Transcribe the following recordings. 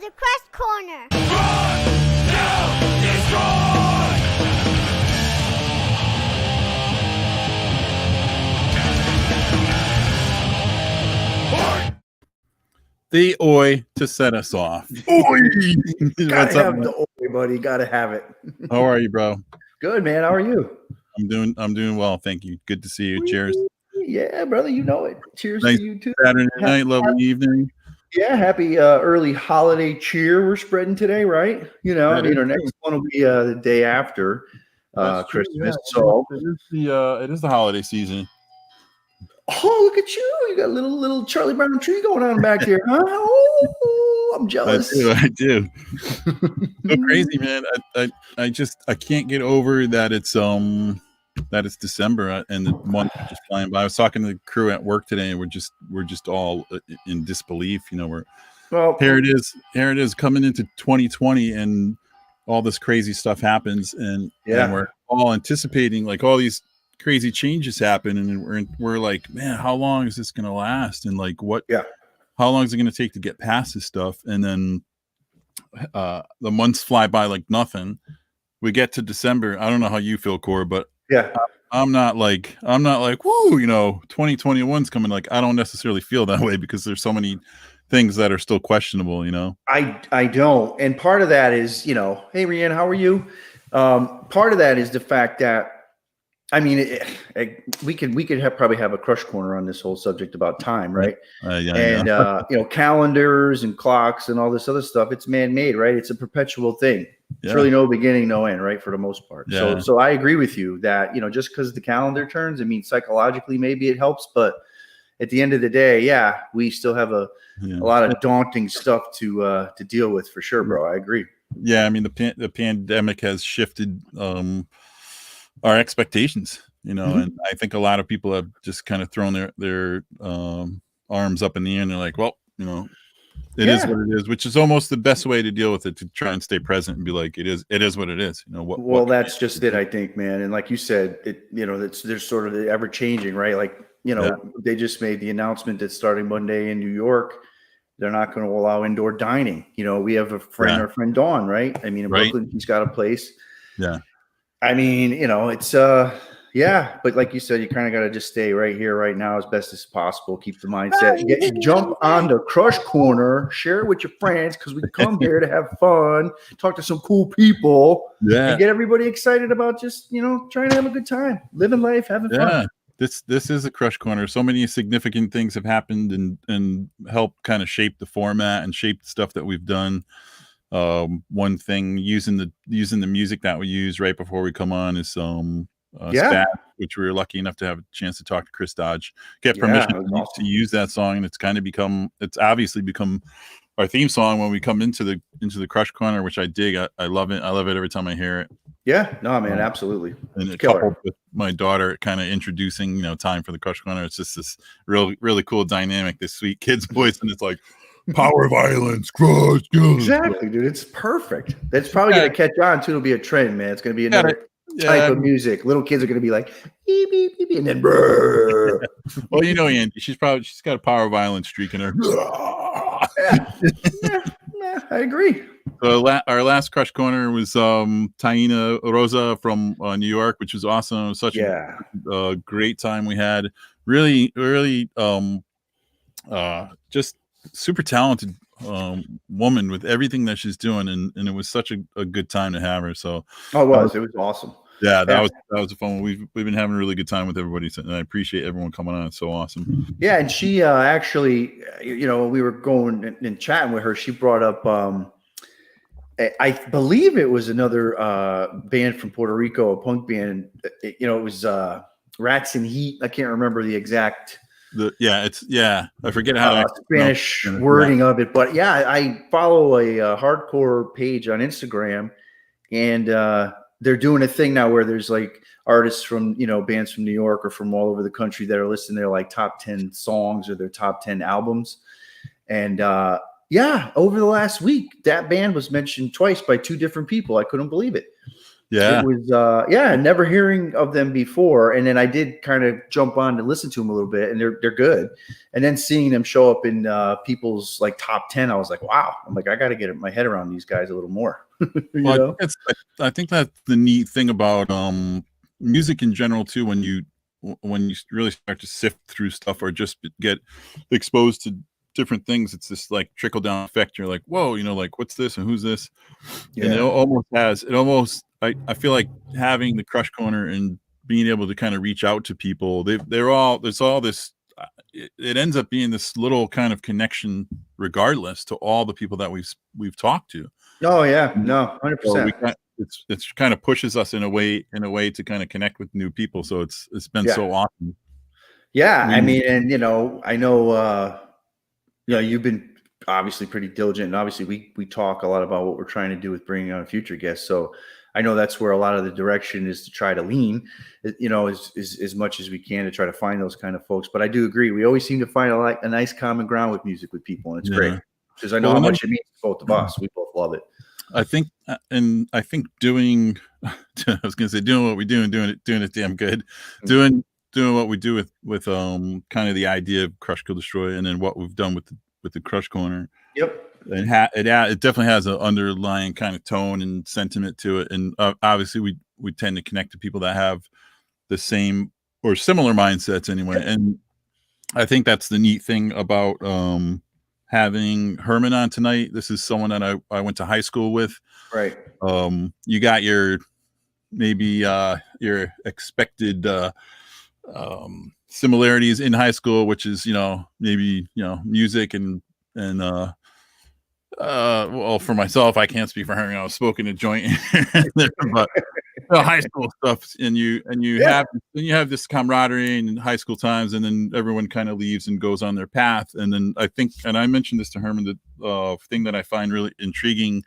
to Crush Corner. The oi to set us off. Oi! Gotta have the oi, buddy. Gotta have it. How are you, bro? Good, man. How are you? I'm doing well, thank you. Good to see you. Cheers. Yeah, brother. You know it. Cheers Nice to you too. Saturday night, lovely evening. Yeah, happy early holiday cheer we're spreading today, right? You know, That I mean, our is next one will be the day after Christmas. Yeah. So it is the holiday season. oh, look at you! You got a little Charlie Brown tree going on back here, huh? Oh, I'm jealous. I do. So crazy, man. I can't get over that it's December and the month is just flying by. I was talking to the crew at work today, and we're just all in disbelief. You know, here it is coming into 2020, and all this crazy stuff happens, and we're all anticipating like all these crazy changes happen, and we're like, man, how long is this gonna last? And like, how long is it gonna take to get past this stuff? And then the months fly by like nothing. We get to December. I don't know how you feel, Core, but I'm not like woo, you know, 2021's coming. Like, I don't necessarily feel that way because there's so many things that are still questionable, you know. I don't, and part of that is, you know, hey Rianne, how are you? Part of that is the fact that, I mean, we could probably have a crush corner on this whole subject about time, right? You know, calendars and clocks and all this other stuff. It's man-made, right? It's a perpetual thing. It's really no beginning, no end, right? For the most part. Yeah. So I agree with you that, you know, just because the calendar turns, I mean, psychologically maybe it helps, but at the end of the day, we still have a lot of daunting stuff to deal with for sure, bro. I agree. Yeah, I mean, the pandemic has shifted our expectations, you know, and I think a lot of people have just kind of thrown their arms up in the air, and they're like, well, you know, it is what it is, which is almost the best way to deal with it, to try and stay present and be like, it is what it is, you know. Well, that's just it, I think, man. And like you said, you know, there's sort of the ever changing, right? Like, you know, they just made the announcement that starting Monday in New York, they're not going to allow indoor dining. You know, we have a friend, our friend Dawn, right? I mean, in Brooklyn, she's got a place. Yeah. I mean, you know, it's but like you said, you kind of got to just stay right here, right now, as best as possible. Keep the mindset. Jump on the Crush Corner, share it with your friends, because we come here to have fun, talk to some cool people, and get everybody excited about just, you know, trying to have a good time, living life, having fun. This is a Crush Corner. So many significant things have happened and help kind of shape the format and shape the stuff that we've done. One thing, using the music that we use right before we come on is Spat, which we were lucky enough to have a chance to talk to Chris Dodge, get permission to use that song, and it's obviously become our theme song when we come into the Crush Corner, which I dig. I love it. I love it every time I hear it. Yeah, no, man, absolutely. And it coupled with my daughter kind of introducing, you know, time for the Crush Corner. It's just this really cool dynamic, this sweet kid's voice, and it's like, power violence, crush. Exactly, dude. It's perfect. That's probably going to catch on too. It'll be a trend, man. It's going to be another type of music. Little kids are going to be like, beep, beep, beep, and then brrr. Well, you know, Andy, she's got a power violence streak in her. I agree. So our last Crush Corner was Taina Rosa from New York, which was awesome. It was such a great time we had. Really just super talented woman with everything that she's doing, and it was such a good time to have her. So it was awesome. Yeah, that was a fun one. We've been having a really good time with everybody, and I appreciate everyone coming on. It's so awesome. Yeah, and she actually, you know, we were going and chatting with her. She brought up, I believe it was another band from Puerto Rico, a punk band. You know, it was Rats and Heat. I can't remember the exact. I forget how Spanish wording of it, but I follow a hardcore page on Instagram, and they're doing a thing now where there's like artists from, you know, bands from New York or from all over the country that are listing their like top 10 songs or their top 10 albums. And over the last week, that band was mentioned twice by two different people. I couldn't believe it. Yeah. It was, never hearing of them before. And then I did kind of jump on to listen to them a little bit, and they're good. And then seeing them show up in people's like top 10, I was like, wow. I'm like, I got to get my head around these guys a little more. Well, I think that's the neat thing about music in general too. When you really start to sift through stuff or just get exposed to different things, it's this like trickle down effect. You're like, whoa, like what's this and who's this? Yeah. And I feel like having the Crush Corner and being able to kind of reach out to people, there's all this, it ends up being this little kind of connection regardless to all the people that we've talked to. Oh yeah, no, 100%. So it's kind of pushes us in a way to kind of connect with new people. So it's been so awesome. Yeah, I mean, and I know, you've been obviously pretty diligent, and obviously we talk a lot about what we're trying to do with bringing on future guests. So I know that's where a lot of the direction is to try to lean, as much as we can to try to find those kind of folks. But I do agree, we always seem to find a nice common ground with music with people, and it's great because I know how much it means to both of us. We both love it. I think doing, I was gonna say doing what we do and doing it damn good, doing what we do with kind of the idea of Crush Kill Destroy, and then what we've done with the Crush Corner. Yep. It definitely has an underlying kind of tone and sentiment to it, and obviously we tend to connect to people that have the same or similar mindsets anyway. Yep. And I think that's the neat thing about having Herman on tonight. This is someone that I went to high school with. Right. You got your expected similarities in high school, which is maybe music and well, for myself, I can't speak for Herman. I was smoking a joint there, but high school stuff, and you have this camaraderie in high school times, and then everyone kind of leaves and goes on their path. And then I think, and I mentioned this to Herman, the thing that I find really intriguing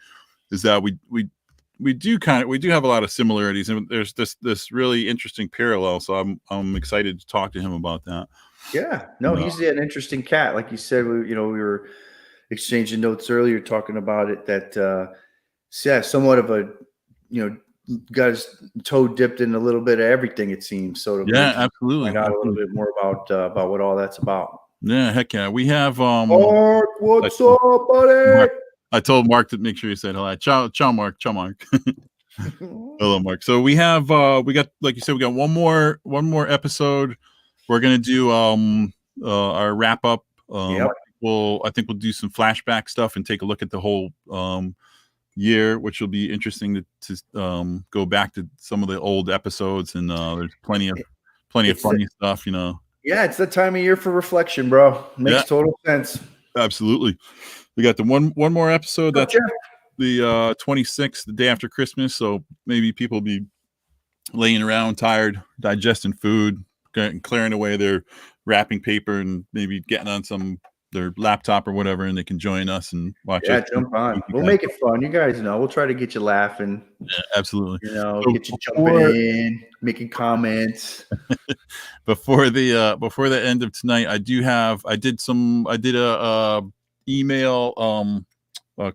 is that we do have a lot of similarities, and there's this really interesting parallel. So I'm excited to talk to him about that. Yeah, no, he's an interesting cat. Like you said, we were exchanging notes earlier talking about it, that somewhat of a got his toe dipped in a little bit of everything, it seems. So absolutely, find out a little bit more about what all that's about. Yeah, heck yeah. We have Mark, what's up, buddy? I told Mark to make sure he said hello. Ciao, Mark. Hello, Mark. So we have we got, like you said, we got one more episode. We're gonna do our wrap up. I think we'll do some flashback stuff and take a look at the whole year, which will be interesting to go back to some of the old episodes, and there's plenty of funny stuff, Yeah, it's the time of year for reflection, bro. Makes total sense. Absolutely. We got the one more episode. That's the 26th, the day after Christmas. So maybe people will be laying around tired, digesting food, clearing away their wrapping paper, and maybe getting on their laptop or whatever, and they can join us and watch us. Jump on. We'll make it fun. You guys know, we'll try to get you laughing. Yeah, absolutely. Get you jumping in, making comments. Before the end of tonight, I did a email,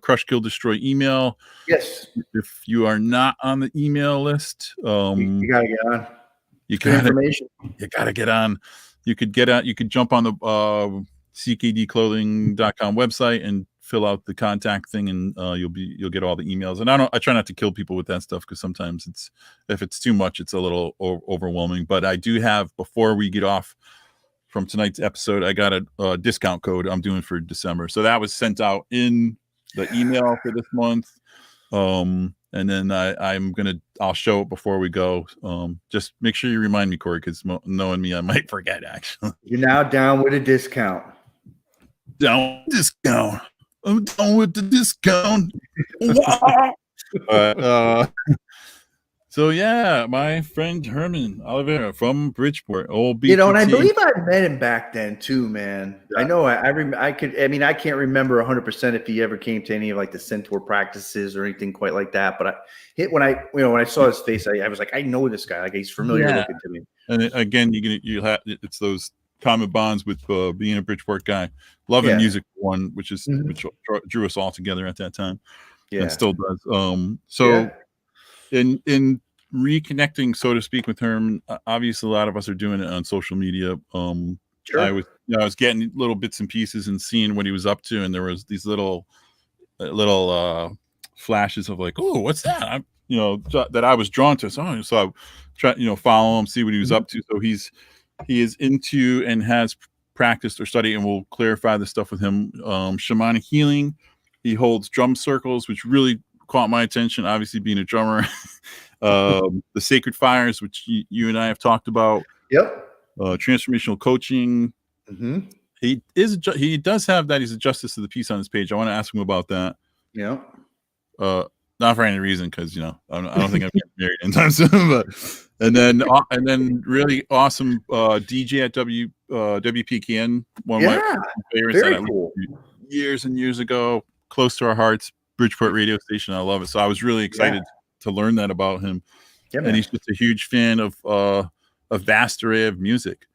Crush Kill Destroy email. Yes. If you are not on the email list, you gotta get on. You gotta get on. You could jump on the ckdclothing.com website and fill out the contact thing, and you'll get all the emails. And I try not to kill people with that stuff, because sometimes if it's too much, it's a little overwhelming. But I do have, before we get off from tonight's episode, I got a discount code I'm doing for December. So that was sent out in the email for this month. And then I'll show it before we go. Just make sure you remind me, Corey, because knowing me, I might forget, actually. You're now down with a discount. I'm down with the discount. So yeah, my friend Herman Olivera from Bridgeport, old BTT. And I believe I met him back then too, man. Yeah. I know I can't remember 100% if he ever came to any of like the Centaur practices or anything quite like that. But when I saw his face, I was like, I know this guy. Like, he's familiar looking to me. And again, it's those common bonds with being a Bridgeport guy, loving music, which drew us all together at that time. Yeah, and still does. in reconnecting, so to speak, with Herman, obviously a lot of us are doing it on social media. Sure. I was getting little bits and pieces and seeing what he was up to, and there was these little flashes of like, oh, what's that? That I was drawn to. So I try, follow him, see what he was up to. So he is into and has practiced or studied, and we'll clarify the stuff with him. Shamanic healing. He holds drum circles, which really caught my attention. Obviously, being a drummer. The sacred fires, which you and I have talked about. Yep. Transformational coaching. Mm-hmm. He does have that. He's a justice of the peace on his page. I want to ask him about that. Yeah. Not for any reason, because I don't think I'm getting married anytime soon. But and then really awesome DJ at WPKN, one of my favorites. Very cool. Years and years ago, close to our hearts, Bridgeport radio station. I love it. So I was really excited to learn that about him. Yeah, and he's just a huge fan of a vast array of music.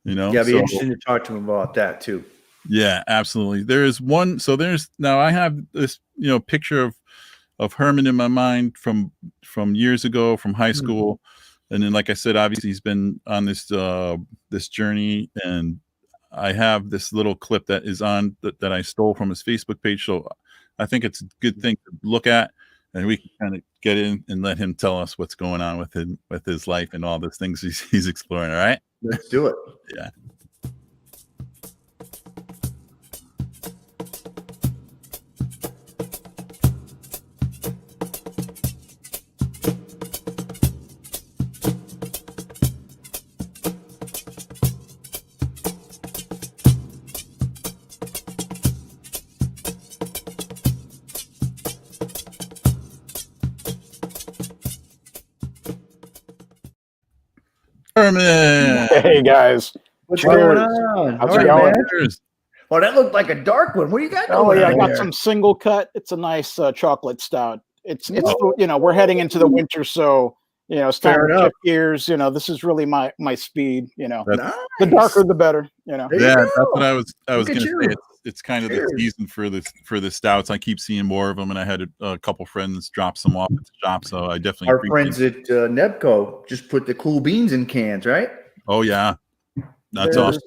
Yeah, it'd be interesting to talk to him about that too. Yeah, absolutely. Now I have this, picture of Herman in my mind from years ago, from high school. And then, like I said, obviously he's been on this journey, and I have this little clip that is on that I stole from his Facebook page. So I think it's a good thing to look at, and we can kind of get in and let him tell us what's going on with his life and all those things he's exploring. All right, let's do it. Yeah. Herman. Hey guys, what's going on? How's it going? Oh, that looked like a dark one. What do you got? Oh yeah, I got some single cut. It's a nice chocolate stout. It's we're heading into the winter, so it's time to shift gears. This is really my speed. Nice. The darker the better. Yeah, that's what I was going to say. It's kind of the season for the stouts. I keep seeing more of them, and I had a couple friends drop some off at the shop, so I definitely. Our friends at Nebco just put the cool beans in cans, right? Oh yeah, that's awesome.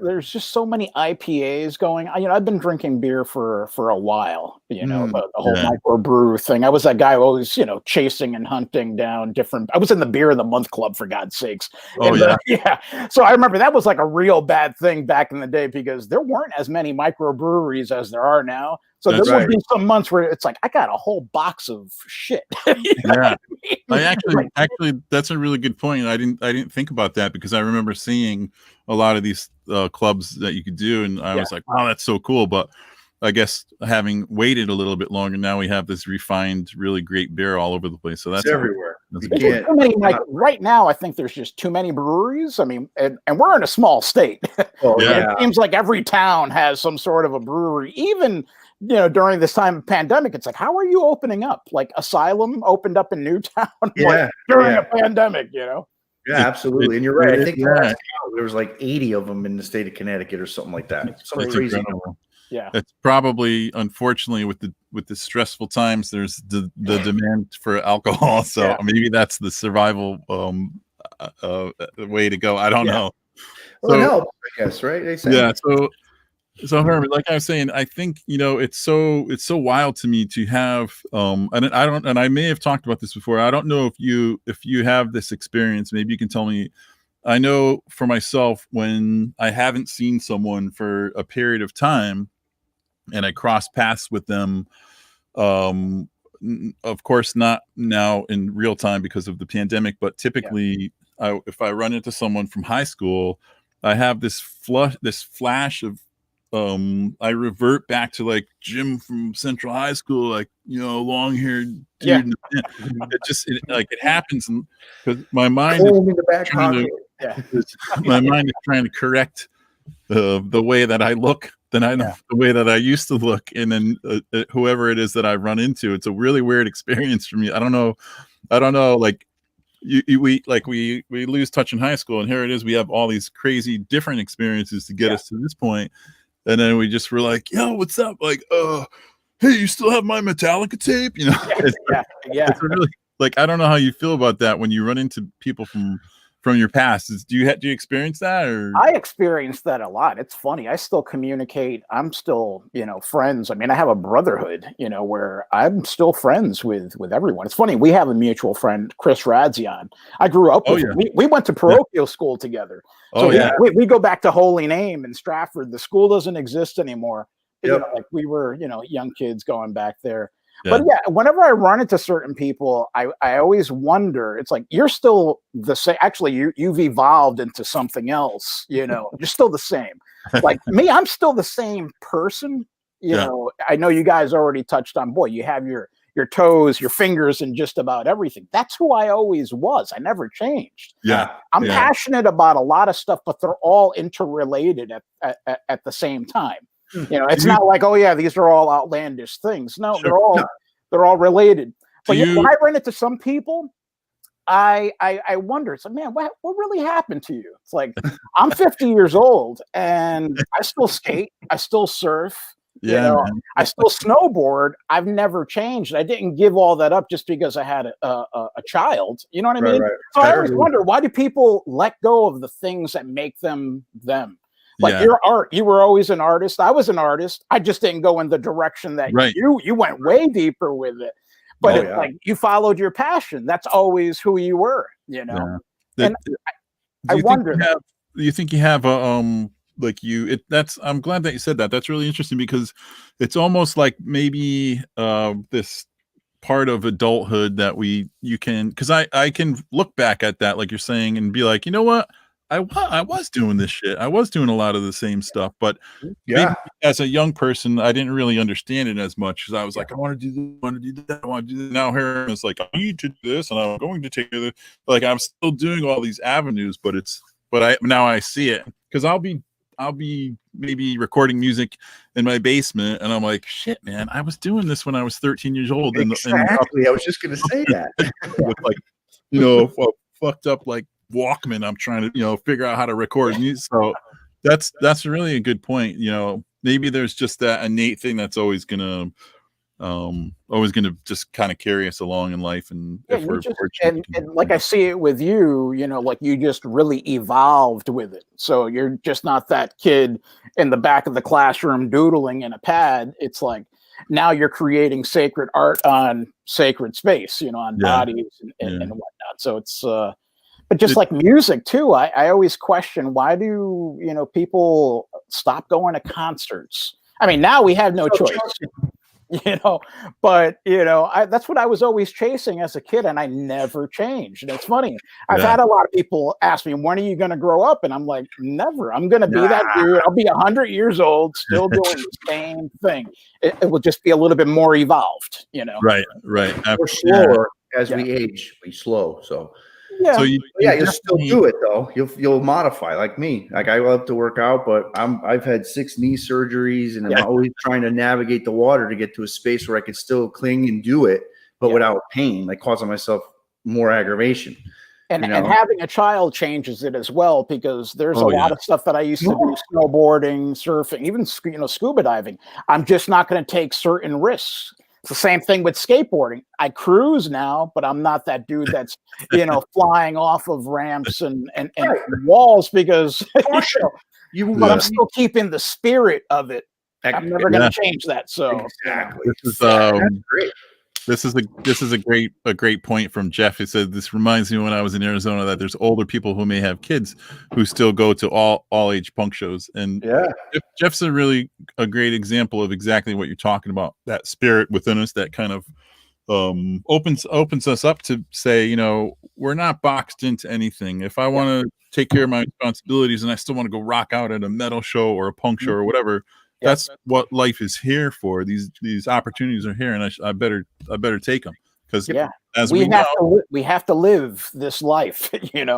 There's just so many IPAs going. I've been drinking beer for a while. The whole microbrew thing. I was that guy always, chasing and hunting down different. I was in the beer of the month club, for God's sakes. Oh yeah. So I remember that was like a real bad thing back in the day, because there weren't as many microbreweries as there are now. So there would be some months where it's like, I got a whole box of shit. Yeah. I actually, that's a really good point. I didn't think about that, because I remember seeing a lot of these clubs that you could do, and I was like, wow, that's so cool. But I guess having waited a little bit longer, now we have this refined, really great bear all over the place. So that's everywhere. Too many, right now, I think there's just too many breweries. I mean, and we're in a small state. It seems like every town has some sort of a brewery. Even during this time of pandemic, it's like, how are you opening up? Like Asylum opened up in Newtown during a pandemic. Yeah, absolutely. And you're right. I think there was like 80 of them in the state of Connecticut or something like that. It's crazy. Incredible. Yeah, it's probably, unfortunately, with the stressful times, there's the demand for alcohol. So maybe that's the survival way to go. I don't know. Well, it helps, I guess, right? They say. Yeah. So Herman, like I was saying, I think it's so wild to me to have and I may have talked about this before. I don't know if you have this experience. Maybe you can tell me. I know for myself, when I haven't seen someone for a period of time, and I cross paths with them, of course not now in real time because of the pandemic, but typically if I run into someone from high school, I have this flash of I revert back to like Jim from Central High School, like long-haired dude. It happens, and because my mind my mind is trying to correct the way that I look, the way that I used to look, and then whoever it is that I run into, it's a really weird experience for me. I don't know. Like we lose touch in high school, and here it is. We have all these crazy different experiences to get us to this point. And then we just were like, yo, what's up? Like, hey, you still have my Metallica tape? You know, it's really like, I don't know how you feel about that when you run into people from your past. Do you experience that? Or I experienced that a lot. It's funny. I still communicate. I'm still, friends. I mean, I have a brotherhood, where I'm still friends with everyone. It's funny. We have a mutual friend, Chris Radzian. I grew up with him. We went to parochial school together. So we go back to Holy Name in Stratford. The school doesn't exist anymore. Like we were, young kids going back there. But whenever I run into certain people, I always wonder, it's like, you're still the same. Actually, you've evolved into something else, you're still the same. Like me, I'm still the same person. I know you guys already touched on, boy, you have your toes, your fingers, and just about everything. That's who I always was. I never changed. I'm passionate about a lot of stuff, but they're all interrelated at the same time. It's not like, oh yeah, these are all outlandish things. No, they're all related. But when I run into some people, I wonder, it's like, man, what really happened to you? It's like, I'm 50 years old and I still skate, I still surf, I still snowboard. I've never changed. I didn't give all that up just because I had a child. You know what I mean? Right. So I always wonder, why do people let go of the things that make them them? Like your art, you were always an artist. I was an artist. I just didn't go in the direction that you went way deeper with it. But like you followed your passion. That's always who you were, And I wonder. Do you think you have a I'm glad that you said that. That's really interesting because it's almost like maybe this part of adulthood that because I can look back at that, like you're saying, and be like, you know what? I was doing this shit. I was doing a lot of the same stuff, but as a young person, I didn't really understand it as much because I was like, I want to do this, I want to do that, I want to do that. Now Herman's like, I need to do this, and I'm going to take it. Like I'm still doing all these avenues, but now I see it because I'll be maybe recording music in my basement, and I'm like, shit, man, I was doing this when I was 13 years old. Exactly. I was just gonna say that. With fucked up like Walkman, I'm trying to figure out how to record music. So that's really a good point. Maybe there's just that innate thing that's always gonna just kind of carry us along in life. And if we're fortunate, and like I see it with you, like you just really evolved with it. So you're just not that kid in the back of the classroom doodling in a pad. It's like now you're creating sacred art on sacred space, on bodies and whatnot. So it's but just like music too, I always question, why do people stop going to concerts? I mean, now we have no choice, but that's what I was always chasing as a kid, and I never changed. And it's funny, I've had a lot of people ask me, when are you going to grow up? And I'm like, never. I'm going to be that dude. I'll be 100 years old, still doing the same thing. It will just be a little bit more evolved, Right. We're slower as we age. We slow, so. Yeah. So you'll still do it though. You'll modify like me. Like I love to work out, but I've had 6 knee surgeries, and I'm always trying to navigate the water to get to a space where I can still cling and do it, but without pain, like causing myself more aggravation. And having a child changes it as well, because there's a lot of stuff that I used to do, snowboarding, surfing, even scuba diving. I'm just not going to take certain risks. It's the same thing with skateboarding. I cruise now, but I'm not that dude that's, flying off of ramps and walls because but I'm still keeping the spirit of it. I'm never going to change that. So exactly. This is a great point from Jeff. He said, this reminds me when I was in Arizona that there's older people who may have kids who still go to all age punk shows. And Jeff's a great example of exactly what you're talking about. That spirit within us that kind of opens us up to say, we're not boxed into anything. If I want to take care of my responsibilities and I still want to go rock out at a metal show or a punk show or whatever, that's what life is here for. These opportunities are here, and I better take them, because as we have to live this life, and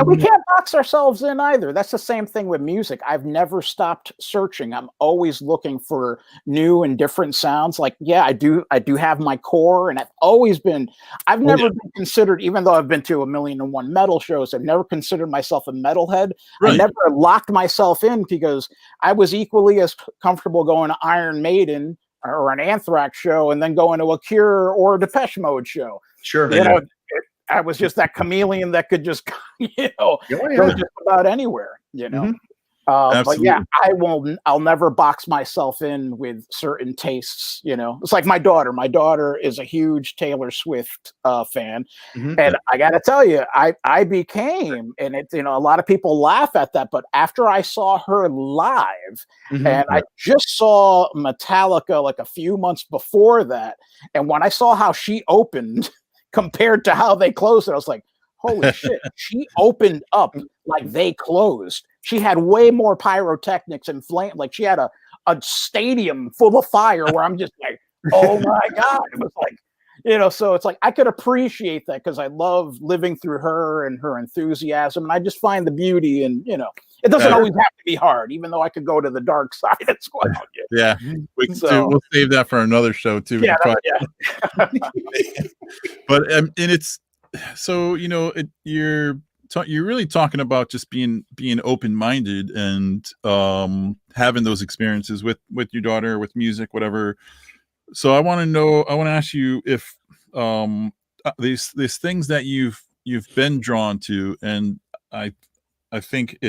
we can't box ourselves in either. That's the same thing with music. I've never stopped searching. I'm always looking for new and different sounds. Like, I do have my core, and I've never been considered, even though I've been to 1,000,001 metal shows, I've never considered myself a metalhead. Right. I never locked myself in, because I was equally as comfortable going to Iron Maiden, or an Anthrax show and then going to a Cure or a Depeche Mode show. Sure. You know, I was just that chameleon that could just, go just about anywhere, but yeah, I'll never box myself in with certain tastes, It's like my daughter. My daughter is a huge Taylor Swift fan. And I got to tell you, I became, and it's, a lot of people laugh at that, but after I saw her live, and I just saw Metallica like a few months before that, and when I saw how she opened compared to how they closed it, I was like, holy shit, she opened up like they closed. She had way more pyrotechnics and flame. Like she had a stadium full of fire where I'm just like, oh my God. It was like, so it's like, I could appreciate that because I love living through her and her enthusiasm. And I just find the beauty and, it doesn't always have to be hard, even though I could go to the dark side as well. Yeah. We'll save that for another show too. Yeah. But, and it's, so, you're really talking about just being open-minded and having those experiences with your daughter, with music, whatever. So I want to ask you if these things that you've been drawn to, and I think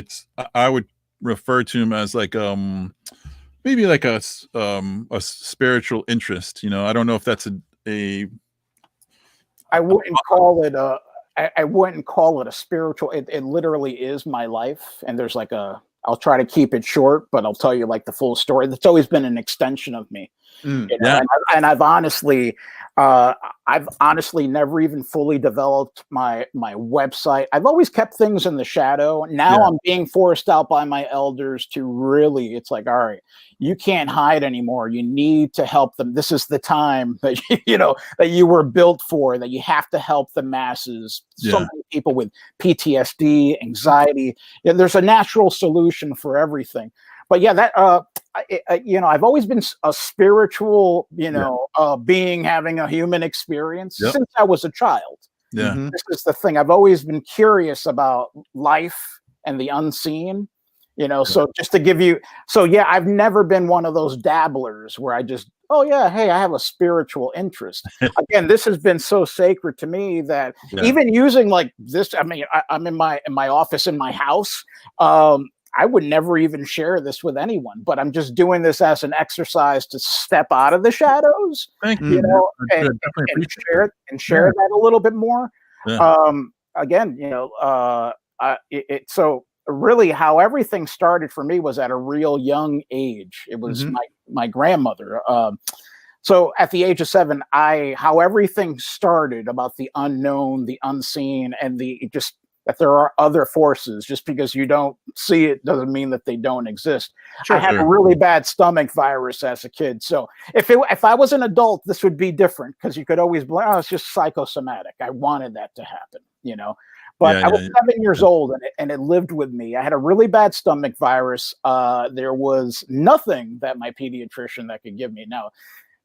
I would refer to them as like maybe like a spiritual interest. I don't know if that's I wouldn't call it I wouldn't call it a spiritual. It literally is my life. And there's like I'll try to keep it short, but I'll tell you like the full story. That's always been an extension of me. And I've honestly never even fully developed my website. I've always kept things in the shadow. Now I'm being forced out by my elders to really, it's like, all right, you can't hide anymore. You need to help them. This is the time that, that you were built for, that you have to help the masses. So many people with PTSD, anxiety, there's a natural solution for everything. But yeah, that, I've always been a spiritual, being having a human experience since I was a child. Yeah. This is the thing. I've always been curious about life and the unseen, so just to give you, I've never been one of those dabblers where I just, hey, I have a spiritual interest. Again, this has been so sacred to me that even using like this, I mean, I'm in my office in my house. I would never even share this with anyone, but I'm just doing this as an exercise to step out of the shadows, and share that a little bit more. Again, so really how everything started for me was at a real young age. It was my grandmother. So at the age of 7, how everything started about the unknown, the unseen, and that there are other forces. Just because you don't see it doesn't mean that they don't exist. I had a really bad stomach virus as a kid. So if I was an adult, this would be different because you could always blame, it's just psychosomatic. I wanted that to happen, But I was 7 years old and it lived with me. I had a really bad stomach virus. There was nothing that my pediatrician that could give me. Now,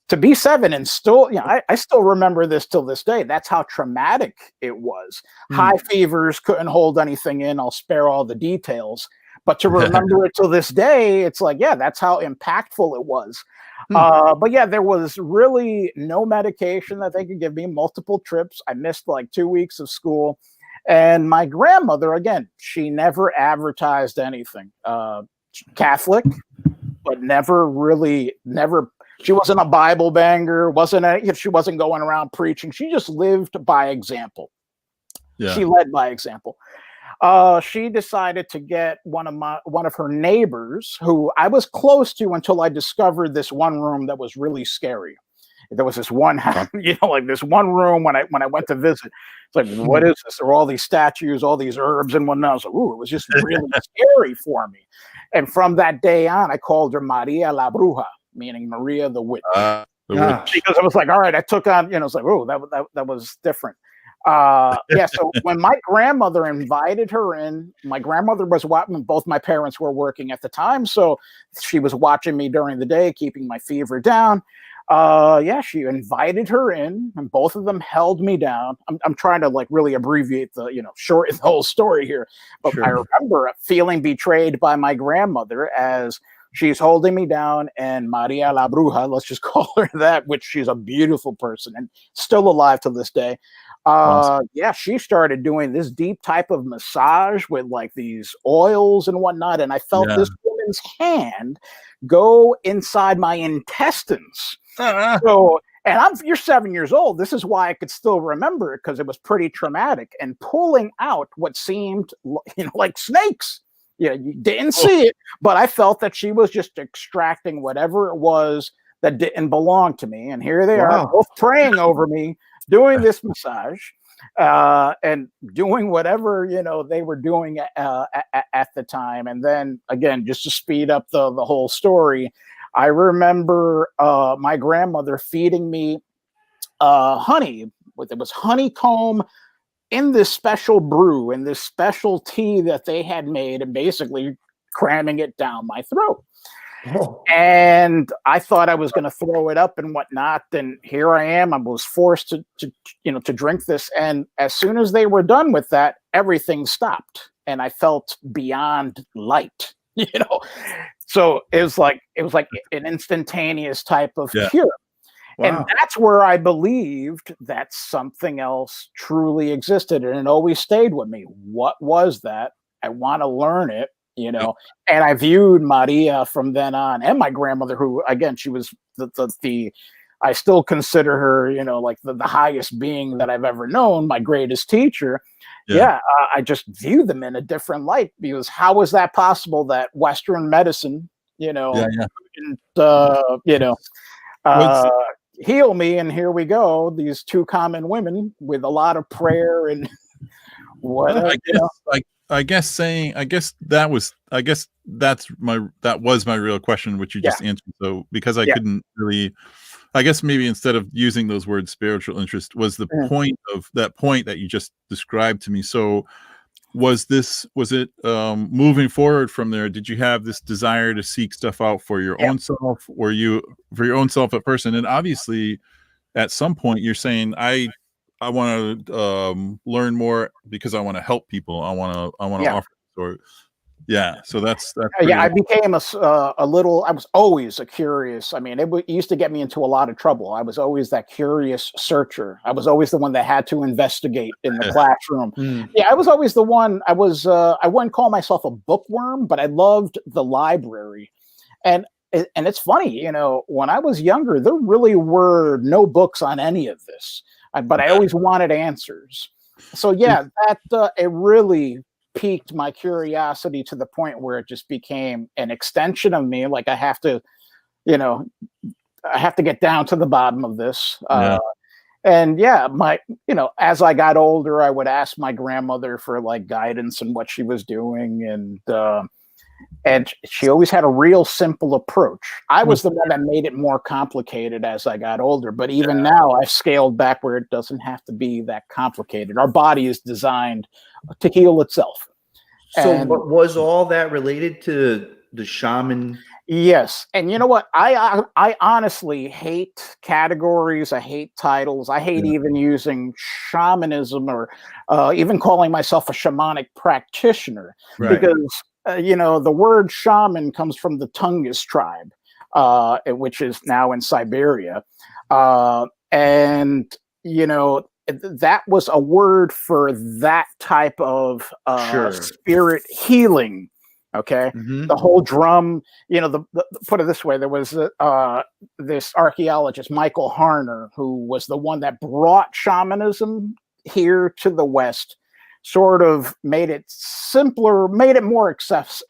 to be 7 and still, I still remember this till this day. That's how traumatic it was. High fevers, couldn't hold anything in. I'll spare all the details. But to remember it till this day, it's like, that's how impactful it was. But there was really no medication that they could give me, multiple trips. I missed like 2 weeks of school. And my grandmother, again, she never advertised anything. Catholic, but never. She wasn't a Bible banger, she wasn't going around preaching. She just lived by example. She led by example. She decided to get one of her neighbors, who I was close to until I discovered this one room that was really scary. There was this one, like this one room when I went to visit. It's like, what is this? There were all these statues, all these herbs and whatnot. I was like, ooh, it was just really scary for me. And from that day on, I called her Maria la Bruja, meaning Maria the Witch. Because I was like, all right, I took on, it's like, oh, that was different. So when my grandmother invited her in, my grandmother was watching, both my parents were working at the time. So she was watching me during the day, keeping my fever down. She invited her in and both of them held me down. I'm trying to like really abbreviate shorten the whole story here. But I remember feeling betrayed by my grandmother as she's holding me down, and Maria la Bruja, let's just call her that, which she's a beautiful person and still alive to this day. Awesome. Yeah, she started doing this deep type of massage with like these oils and whatnot, and I felt this woman's hand go inside my intestines. So, and you're 7 years old. This is why I could still remember it, because it was pretty traumatic, and pulling out what seemed, like snakes. Yeah, you didn't see it, but I felt that she was just extracting whatever it was that didn't belong to me. And here they are, both praying over me, doing this massage, and doing whatever they were doing at the time. And then again, just to speed up the whole story, I remember my grandmother feeding me honey. It was honeycomb in this special brew, in this special tea that they had made, and basically cramming it down my throat. Oh. And I thought I was going to throw it up and whatnot. And here I am. I was forced to drink this. And as soon as they were done with that, everything stopped, and I felt beyond light. So it was like an instantaneous type of cure. Wow. And that's where I believed that something else truly existed, and it always stayed with me. What was that? I want to learn it, and I viewed Maria from then on, and my grandmother, who again, she was the I still consider her, like the highest being that I've ever known, my greatest teacher. I just view them in a different light, because how was that possible that Western medicine, heal me, and here we go, these two common women with a lot of prayer and what I guess that was my real question, which you just answered. So because I couldn't really, I guess maybe instead of using those words, spiritual interest was the point of that point that you just described to me. So was it moving forward from there? Did you have this desire to seek stuff out for your own self? Were you for your own self at first? And then obviously at some point you're saying, I want to learn more because I want to help people. I want to offer. Or so that's I became a little. I was always a curious. I mean, it used to get me into a lot of trouble. I was always that curious searcher. I was always the one that had to investigate in the classroom. I was always the one. I wouldn't call myself a bookworm, but I loved the library. And it's funny, when I was younger, there really were no books on any of this, but I always wanted answers. So that it really piqued my curiosity to the point where it just became an extension of me. Like I have to get down to the bottom of this. And as I got older, I would ask my grandmother for like guidance and what she was doing. And she always had a real simple approach. I was the one that made it more complicated as I got older. But even now, I've scaled back where it doesn't have to be that complicated. Our body is designed to heal itself. So was all that related to the shaman? Yes. And you know what? I honestly hate categories. I hate titles. I hate even using shamanism or even calling myself a shamanic practitioner. Right. Because the word shaman comes from the Tungus tribe, which is now in Siberia. And that was a word for that type of spirit healing. Okay. Mm-hmm. The whole drum, put it this way, there was this archaeologist, Michael Harner, who was the one that brought shamanism here to the West, sort of made it simpler, made it more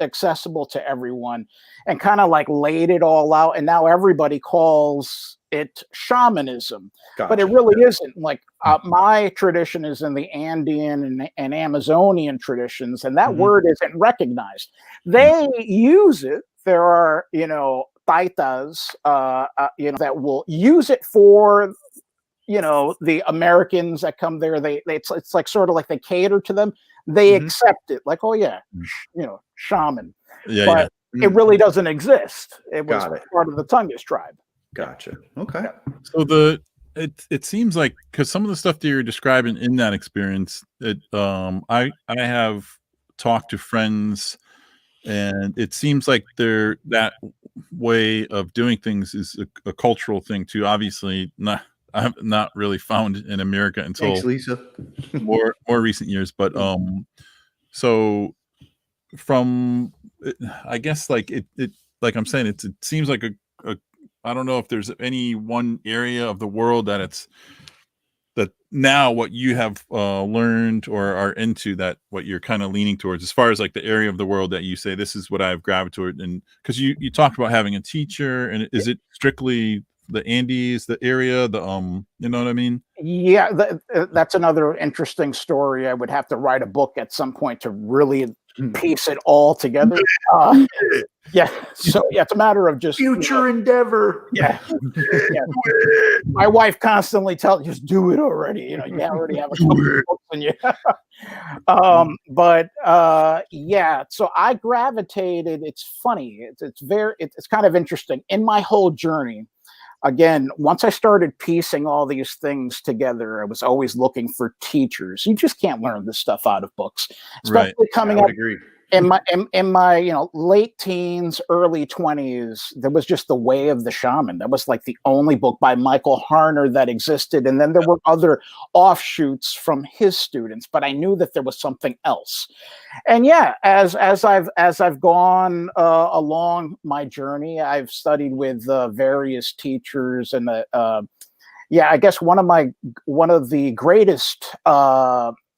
accessible to everyone, and kind of like laid it all out. And now everybody calls it shamanism. Gotcha. But it really isn't. Like my tradition is in the Andean and Amazonian traditions, and that word isn't recognized. They use it. There are, taitas, that will use it for the Americans that come there. It's like sort of like they cater to them. They accept it, like, oh yeah, shaman. But it really doesn't exist. It was part of the Tungus tribe. Gotcha. Okay. So it seems like, because some of the stuff that you're describing in that experience, I have talked to friends and it seems like that way of doing things is a cultural thing too. Obviously, I've not really found in America until Thanks, Lisa. more recent years. But so from, I guess, like it like I'm saying, it seems like a I don't know if there's any one area of the world that now what you have learned or are into, that what you're kind of leaning towards, as far as like the area of the world that you say this is what I've gravitated. And because you talked about having a teacher, and is it strictly the Andes, the area, you know what I mean? Yeah, that's another interesting story. I would have to write a book at some point to really piece it all together. Yeah, so yeah, it's a matter of just future endeavor. Yeah, my wife constantly tells, just do it already. You already have a couple of books in you. But yeah, so I gravitated. It's funny. It's kind of interesting in my whole journey. Again, once I started piecing all these things together, I was always looking for teachers. You just can't learn this stuff out of books, especially coming up in my late teens, early 20s. There was just The Way of the Shaman. That was like the only book by Michael Harner that existed, and then there were other offshoots from his students. But I knew that there was something else. And yeah, as I've gone along my journey, I've studied with various teachers, and yeah, I guess one of the greatest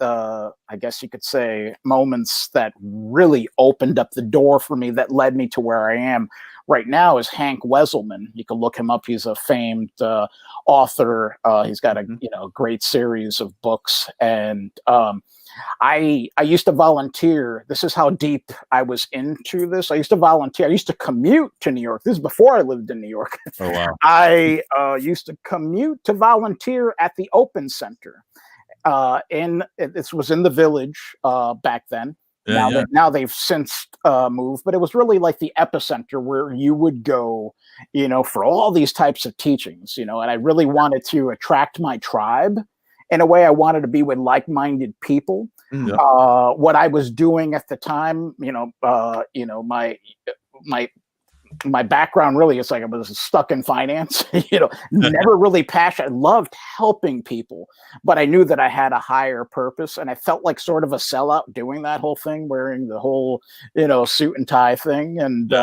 I guess you could say moments that really opened up the door for me, that led me to where I am right now, is Hank Wesselman. You can look him up. He's a famed author. He's got a great series of books, and I used to volunteer. This is how deep I was into this. I used to volunteer. I used to commute to New York. This is before I lived in New York. Oh, wow. I used to commute to volunteer at the Open Center. This was in the Village back then. Now they've since moved, but it was really like the epicenter where you would go, for all these types of teachings, and I really wanted to attract my tribe. In a way, I wanted to be with like-minded people. What I was doing at the time, my background really is like I was stuck in finance, never really passionate. I loved helping people, but I knew that I had a higher purpose, and I felt like sort of a sellout doing that whole thing, wearing the whole, suit and tie thing. And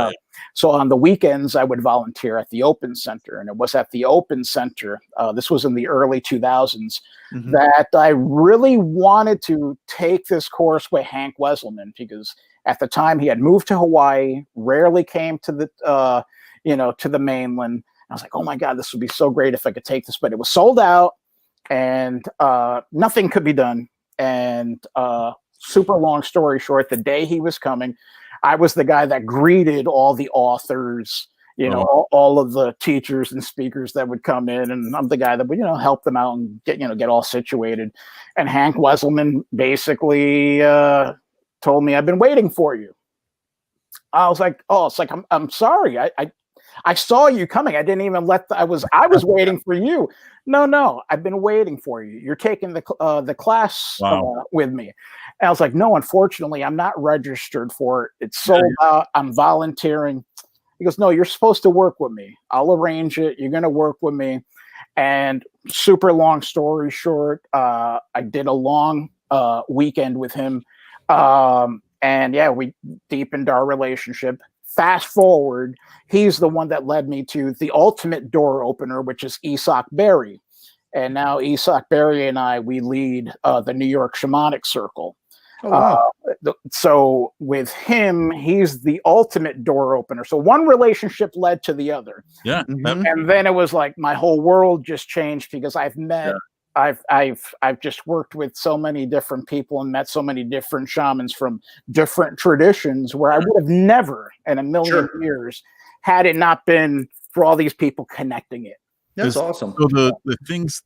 so on the weekends, I would volunteer at the Open Center, and it was at the Open Center. This was in the early 2000s that I really wanted to take this course with Hank Wesselman, because at the time he had moved to Hawaii, rarely came to the, to the mainland. I was like, oh my God, this would be so great if I could take this, but it was sold out, and nothing could be done. And super long story short, the day he was coming, I was the guy that greeted all the authors, all of the teachers and speakers that would come in, and I'm the guy that would, help them out and get all situated. And Hank Wesselman basically told me, I've been waiting for you. I was like, oh, it's like, I'm sorry. I saw you coming. I didn't even I was waiting for you. No, I've been waiting for you. You're taking the class with me. And I was like, no, unfortunately, I'm not registered for it. It's sold out. I'm volunteering. He goes, no, you're supposed to work with me. I'll arrange it. You're going to work with me. And super long story short, I did a long weekend with him. And yeah, we deepened our relationship. Fast forward, he's the one that led me to the ultimate door opener, which is Isak Berry. And now Isak Berry and we lead the New York Shamanic Circle. Oh, wow. So with him, he's the ultimate door opener. So one relationship led to the other. Yeah. And then it was like my whole world just changed, because I've met I've just worked with so many different people and met so many different shamans from different traditions, where I would have never in a million years, had it not been for all these people connecting it. That's awesome. So the things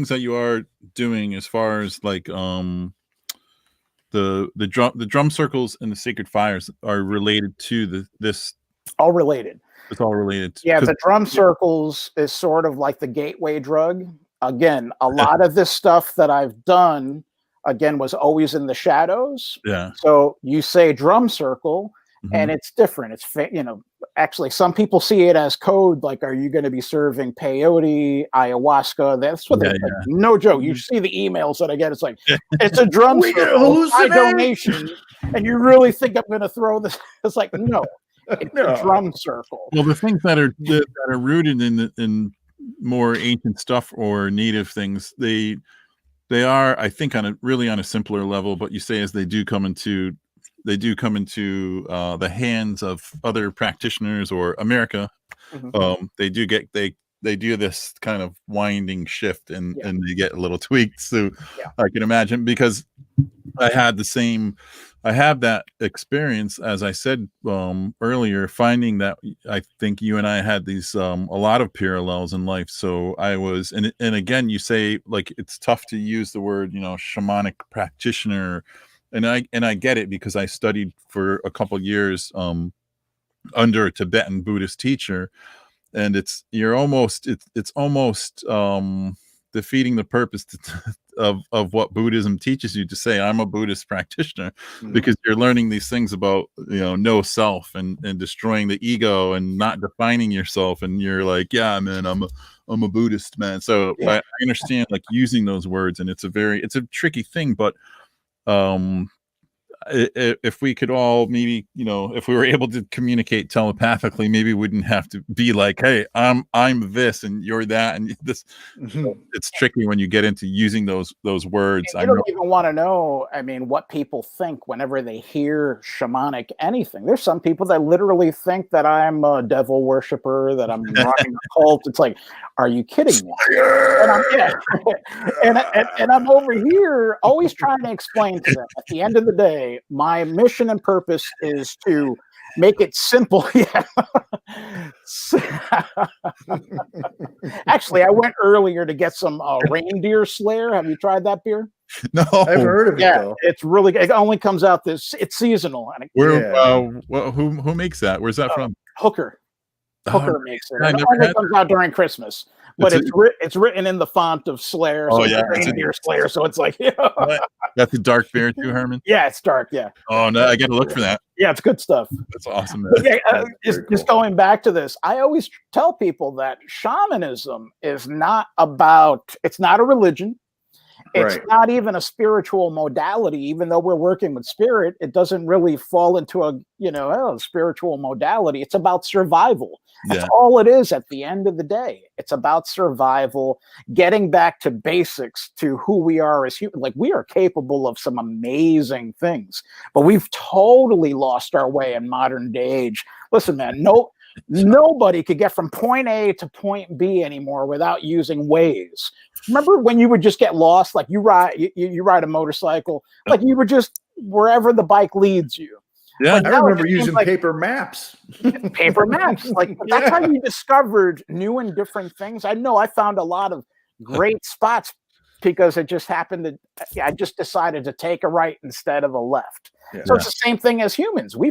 that you are doing, as far as like the drum circles and the sacred fires, are related to this. All related. It's all related. Yeah, the drum circles is sort of like the gateway drug. Again, a lot of this stuff that I've done, again, was always in the shadows. Yeah. So you say drum circle, and it's different. It's actually some people see it as code. Like, are you going to be serving peyote, ayahuasca? That's what they're like. No joke. You see the emails that I get. It's like it's a drum circle, high donation, and you really think I'm going to throw this? It's like no, it's a drum circle. Well, the things that are rooted in more ancient stuff or native things, they are, I think, on a simpler level. But you say as they do come into the hands of other practitioners or America, they do this kind of winding shift and they get a little tweaked. So I can imagine, because I have that experience, as I said earlier, finding that I think you and I had these a lot of parallels in life. So I was, and again, you say like it's tough to use the word, shamanic practitioner. And I get it, because I studied for a couple years under a Tibetan Buddhist teacher, and it's almost defeating the purpose of what Buddhism teaches you to say I'm a Buddhist practitioner, because you're learning these things about no self and destroying the ego and not defining yourself, and you're like, yeah, man, I'm a Buddhist, man. So I understand like using those words, and it's a tricky thing, but if we could all maybe, if we were able to communicate telepathically, maybe we wouldn't have to be like, hey, I'm this and you're that and this. It's tricky when you get into using those words. I don't even want to know, what people think whenever they hear shamanic anything. There's some people that literally think that I'm a devil worshiper, that I'm running a cult. It's like, are you kidding me? And I'm over here always trying to explain to them, at the end of the day, my mission and purpose is to make it simple. Actually, I went earlier to get some reindeer Slayer. Have you tried that beer? No, I've heard of it. Yeah, though. it's really good. It only comes out it's seasonal. Who makes that? Where's that from? Hooker makes it. It only comes out during Christmas, but it's written in the font of Slayer. So reindeer Slayer. So it's like, that's a dark beer too, Herman. Yeah, it's dark. Yeah. Oh no, I got to look for that. Yeah, it's good stuff. That's awesome. Man. Just going back to this, I always tell people that shamanism is not it's not a religion. It's not even a spiritual modality. Even though we're working with spirit, it doesn't really fall into a spiritual modality. It's about survival. That's all it is at the end of the day. It's about survival, getting back to basics, to who we are as humans. Like, we are capable of some amazing things, but we've totally lost our way in modern day age. Listen, man, nobody could get from point A to point B anymore without using Waze. Remember when you would just get lost? Like, you ride a motorcycle, like you were just wherever the bike leads you. Yeah, I remember using paper maps. Paper maps, like that's how you discovered new and different things. I know I found a lot of great spots because it just happened that I just decided to take a right instead of a left. So it's the same thing as humans. We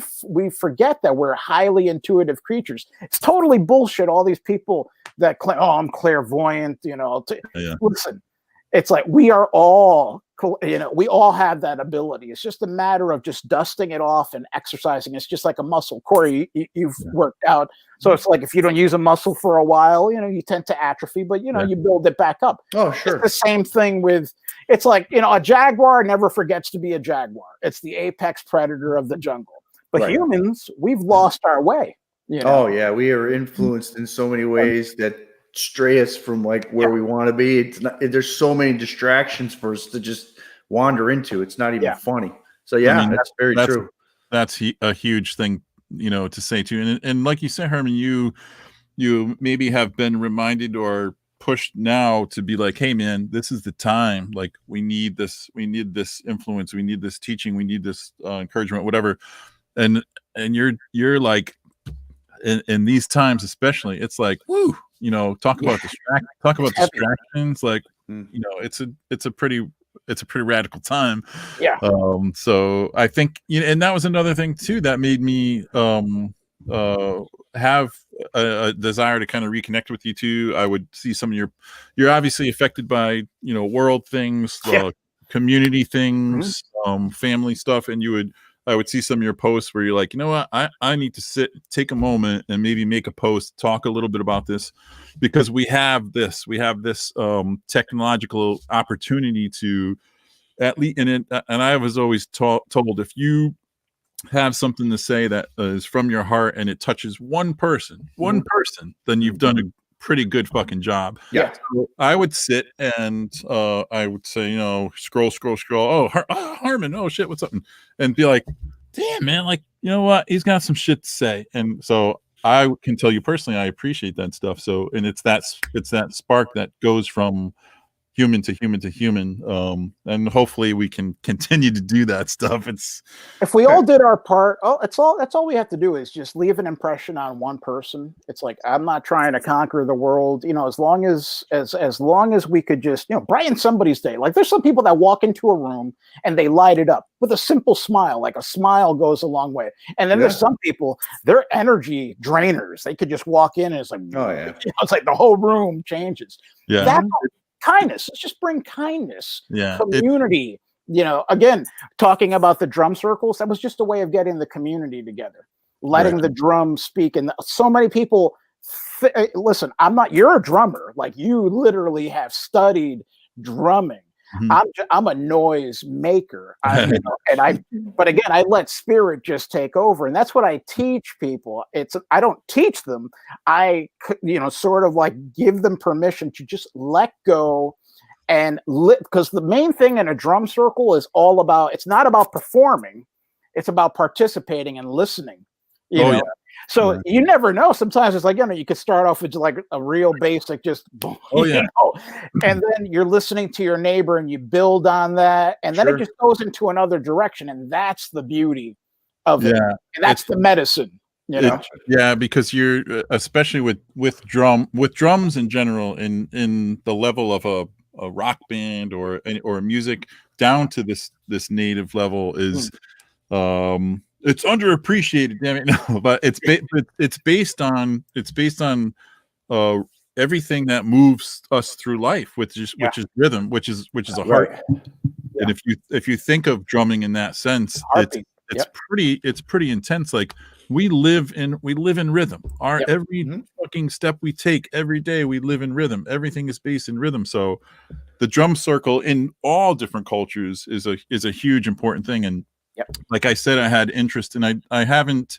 forget that we're highly intuitive creatures. It's totally bullshit. All these people that claim, "Oh, I'm clairvoyant," Listen, it's like we are all, we all have that ability. It's just a matter of just dusting it off and exercising. It's just like a muscle. Corey, you've worked out. So it's like if you don't use a muscle for a while, you tend to atrophy, but you build it back up. Oh, sure. It's the same thing with, it's like, a jaguar never forgets to be a jaguar. It's the apex predator of the jungle. But humans, we've lost our way. Oh yeah, we are influenced in so many ways that stray us from like where we want to be. It's not, there's so many distractions for us to just wander into. It's not even funny. So that's very true. That's a huge thing, to say too. And like you said, Herman, you maybe have been reminded or pushed now to be like, hey man, this is the time. Like, we need this influence, we need this teaching, we need this encouragement, whatever. And you're like, in these times especially, it's like, woo, talk about distractions. Like, it's a pretty radical time. So I think, and that was another thing too that made me have a desire to kind of reconnect with you too. I would see some of you're obviously affected by world things, community things, family stuff, and I would see some of your posts where you're like, you know what, I need to take a moment and maybe make a post, talk a little bit about this, because we have this technological opportunity to at least, and I was always told, if you have something to say that is from your heart and it touches one person, then you've done a pretty good fucking job. Yeah. So I would sit and I would say, you know, scroll. Oh, Harman. Oh shit, what's up? And be like, damn, man, like, you know what? He's got some shit to say. And so I can tell you personally, I appreciate that stuff. So, and it's that spark that goes from human to human, and hopefully we can continue to do that stuff. It's if we all did our part, that's all we have to do is just leave an impression on one person. It's like, I'm not trying to conquer the world, you know, as long as we could just, you know, brighten somebody's day. Like, there's some people that walk into a room and they light it up with a simple smile. Like, a smile goes a long way. And then there's some people, they're energy drainers. They could just walk in and it's like, oh yeah, you know, it's like the whole room changes. Yeah. That's kindness. Let's just bring kindness. Yeah. Community. You know, again, talking about the drum circles, that was just a way of getting the community together, letting the drum speak. And so many people, listen, you're a drummer. Like, you literally have studied drumming. I'm a noise maker. You know, but again, I let spirit just take over. And that's what I teach people. I don't teach them. I, you know, sort of like give them permission to just let go and because the main thing in a drum circle is all about, it's not about performing. It's about participating and listening. You know? Yeah. So you never know. Sometimes it's like, you know, you could start off with like a real basic, just, you know, and then you're listening to your neighbor and you build on that. And then it just goes into another direction. And that's the beauty of it. And that's the medicine, you know? Yeah, because you're, especially with drums in general, in the level of a rock band or music down to this native level is, it's underappreciated, damn it. No, but it's based on everything that moves us through life, which is rhythm, which is a heart. And if you think of drumming in that sense, it's pretty intense. Like, we live in rhythm. Every fucking step we take every day, we live in rhythm. Everything is based in rhythm. So the drum circle in all different cultures is a huge important thing. And like I said, I had interest, and I haven't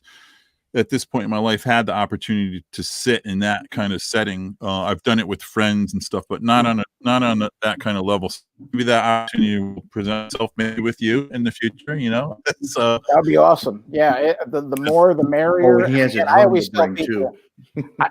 at this point in my life had the opportunity to sit in that kind of setting. I've done it with friends and stuff, but not on that kind of level. So maybe that opportunity will present itself maybe with you in the future. You know, that'd be awesome. Yeah, the more the merrier. Oh, he has I always tell people,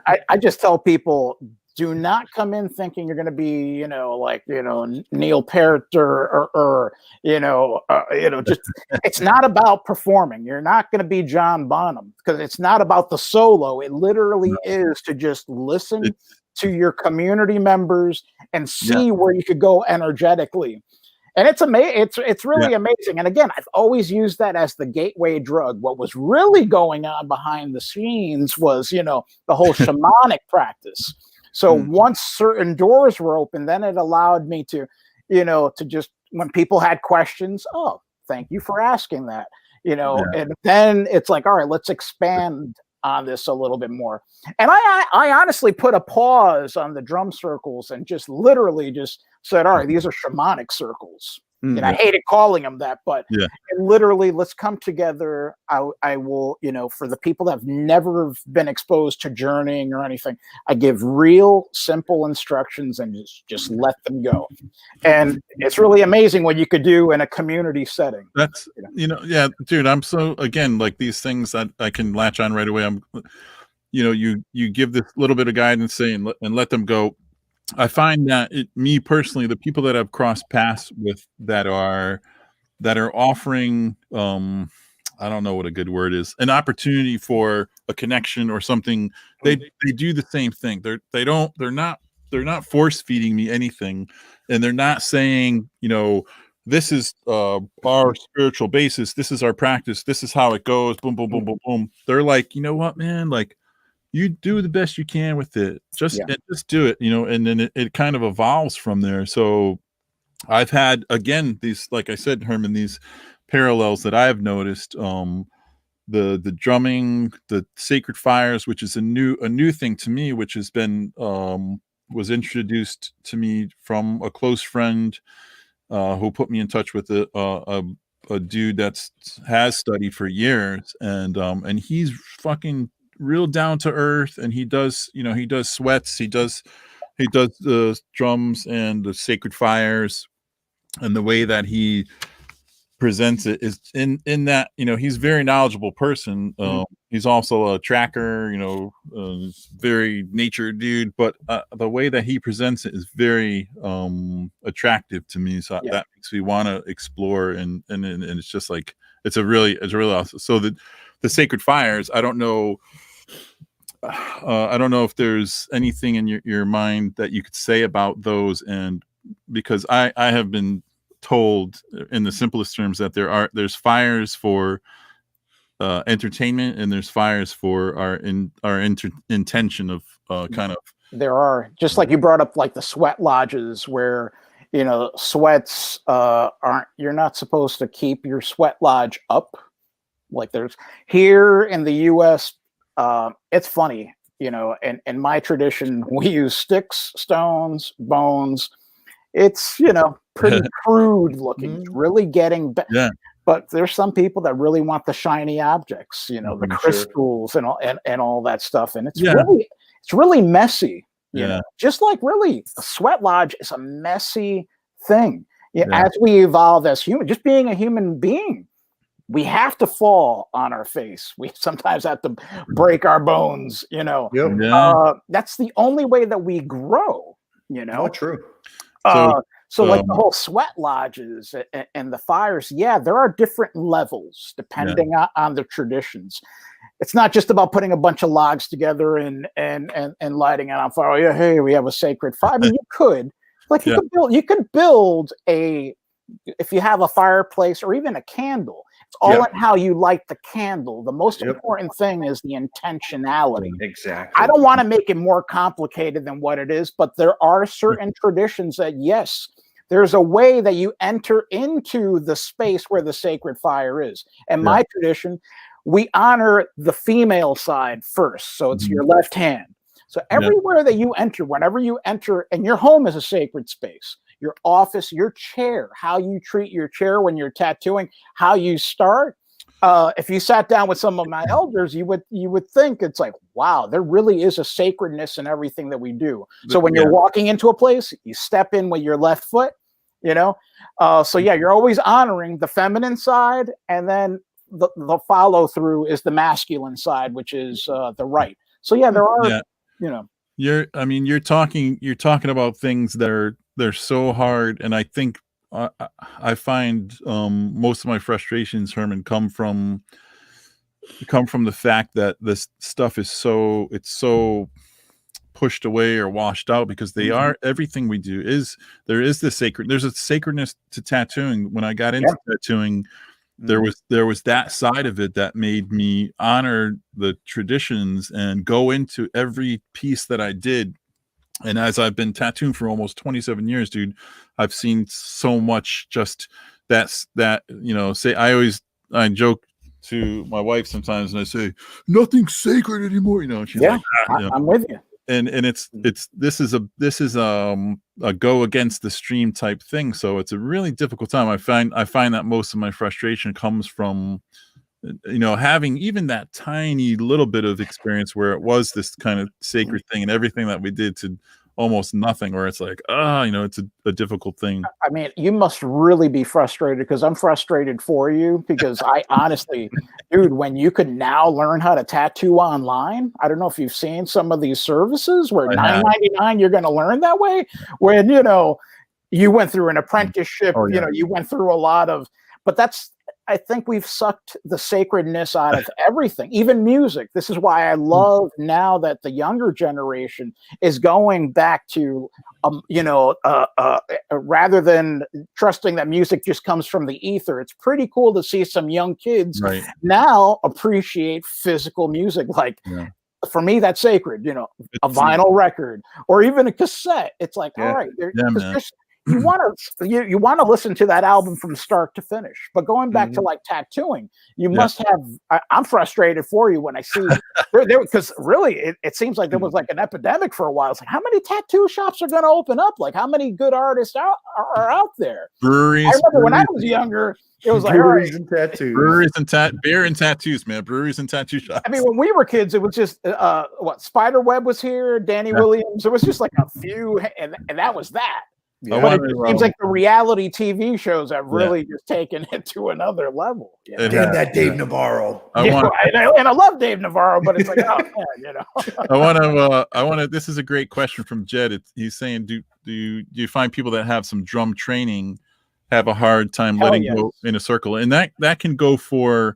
I just tell people, do not come in thinking you're going to be, you know, like, you know, Neil Peart or just, it's not about performing. You're not going to be John Bonham, because it's not about the solo. It literally is to just listen to your community members and see where you could go energetically. And it's amazing. It's really amazing. And again, I've always used that as the gateway drug. What was really going on behind the scenes was, you know, the whole shamanic practice. So once certain doors were open, then it allowed me to, you know, to just, when people had questions, oh, thank you for asking that, you know, and then it's like, all right, let's expand on this a little bit more. And I honestly put a pause on the drum circles and just literally just said, all right, these are shamanic circles. And I hated calling them that, but literally, let's come together. I will, you know, for the people that have never been exposed to journeying or anything, I give real simple instructions and just let them go. And it's really amazing what you could do in a community setting. That's, you know, dude, I'm so, again, like, these things that I can latch on right away. You know, you give this little bit of guidance, saying, and let them go. I find that me personally, the people that I've crossed paths with that are offering, I don't know what a good word is, an opportunity for a connection or something, they do the same thing. They're not force feeding me anything, and they're not saying, you know, this is our spiritual basis, this is our practice, this is how it goes, boom, boom, boom, boom, boom. They're like, you know what, man, like, you do the best you can with it. Just do it, you know, and then it kind of evolves from there. So I've had, again, these, like I said, Herman, these parallels that I've noticed. The drumming, the sacred fires, which is a new thing to me, which has been was introduced to me from a close friend who put me in touch with a dude has studied for years, and he's fucking real down to earth, and he does sweats, he does the drums and the sacred fires, and the way that he presents it is in that, he's a very knowledgeable person. He's also a tracker, very nature dude, but the way that he presents it is very attractive to me. So that makes me want to explore, and it's just like it's really awesome. So the sacred fires, I don't know if there's anything in your mind that you could say about those, and because I have been told in the simplest terms that there's fires for entertainment, and there's fires for our intention of kind of. There are, just like you brought up, like the sweat lodges, where sweats you're not supposed to keep your sweat lodge up. Like there's here in the U.S. It's funny, in my tradition we use sticks, stones, bones. It's pretty crude looking, really getting but there's some people that really want the shiny objects, the crystals and all that stuff, and it's really messy, just like really a sweat lodge is a messy thing. As we evolve as human, just being a human being, we have to fall on our face. We sometimes have to break our bones, that's the only way that we grow, Oh, true. So like the whole sweat lodges and the fires, there are different levels depending on the traditions. It's not just about putting a bunch of logs together and lighting it on fire. Oh, yeah, hey, we have a sacred fire. I mean, you could build if you have a fireplace or even a candle. It's all in how you light the candle. The most important thing is the intentionality. Exactly. I don't want to make it more complicated than what it is, but there are certain traditions that, yes, there's a way that you enter into the space where the sacred fire is. And my tradition, we honor the female side first. So it's your left hand. So everywhere that you enter, whenever you enter, and your home is a sacred space, your office, your chair, how you treat your chair when you're tattooing, how you start. If you sat down with some of my elders, you would think it's like, wow, there really is a sacredness in everything that we do. So when you're walking into a place, you step in with your left foot, So you're always honoring the feminine side, and then the follow through is the masculine side, which is the right. So there are, You're talking about things that they're so hard, and I think I find most of my frustrations, Herman, come from the fact that this stuff is so pushed away or washed out, because they are, everything we do there's a sacredness to tattooing. When I got into tattooing, there was that side of it that made me honor the traditions and go into every piece that I did. And as I've been tattooing for almost 27 years, dude, I've seen so much just I joke to my wife sometimes and I say, nothing's sacred anymore. She's like, I'm with you. And this is a go against the stream type thing. So it's a really difficult time. I find that most of my frustration comes from, having even that tiny little bit of experience where it was this kind of sacred thing, and everything that we did to almost nothing, where it's like, it's a difficult thing. I mean, you must really be frustrated, because I'm frustrated for you, because I honestly, dude, when you could now learn how to tattoo online, I don't know if you've seen some of these services where $9.99 you're going to learn that way, when, you went through an apprenticeship, you went through a lot of, but I think we've sucked the sacredness out of everything, even music. This is why I love now that the younger generation is going back to, rather than trusting that music just comes from the ether. It's pretty cool to see some young kids now appreciate physical music. Like, for me, that's sacred, a vinyl record or even a cassette. It's like, all right, you want to listen to that album from start to finish. But going back to like tattooing, you must have. I'm frustrated for you when I see because really it seems like there was like an epidemic for a while. It's like, how many tattoo shops are going to open up? Like, how many good artists are out there? Breweries. I remember when I was younger, it was like breweries and tattoos, beer and tattoos, man. Breweries and tattoo shops. I mean, when we were kids, it was just Spiderweb was here, Danny Williams. It was just like a few, and that was that. Yeah. But it seems like the reality TV shows have really just taken it to another level. You know? Damn that Dave Navarro. And I love Dave Navarro, but it's like, oh man, you know. I want to. This is a great question from Jed. He's saying, do you find people that have some drum training have a hard time letting go in a circle, and that can go for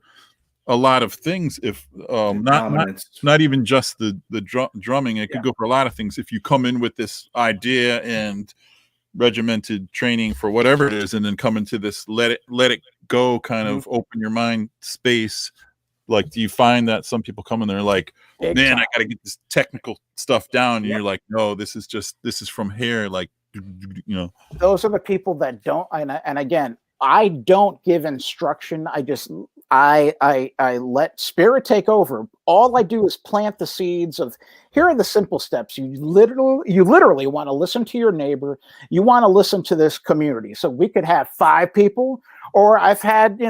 a lot of things. If not even just the drumming, it could go for a lot of things. If you come in with this idea and regimented training for whatever it is, and then come into this let it go kind of open your mind space. Like, do you find that some people come in there like, man, I got to get this technical stuff down, and you're like, no, this is from here, like, you know. Those are the people that don't. And again, I don't give instruction. I let spirit take over. All I do is plant the seeds of, here are the simple steps. You literally want to listen to your neighbor. You want to listen to this community. So we could have 5 people, or I've had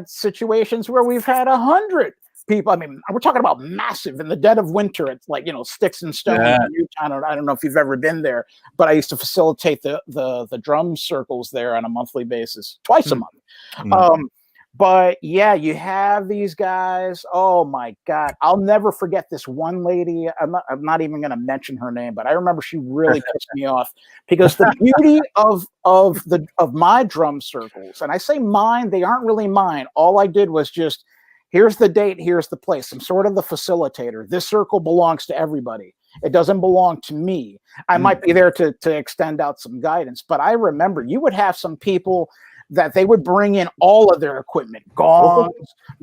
situations where we've had 100 people. I mean, we're talking about massive in the dead of winter. It's like, Sticks and Stones in Utah. I don't know if you've ever been there, but I used to facilitate the drum circles there on a monthly basis, twice a month. But yeah, you have these guys. Oh my God. I'll never forget this one lady. I'm not even going to mention her name, but I remember she really pissed me off because the beauty of my drum circles, and I say mine, they aren't really mine. All I did was just, here's the date, here's the place. I'm sort of the facilitator. This circle belongs to everybody. It doesn't belong to me. I might be there to extend out some guidance, but I remember you would have some people that they would bring in all of their equipment, gongs,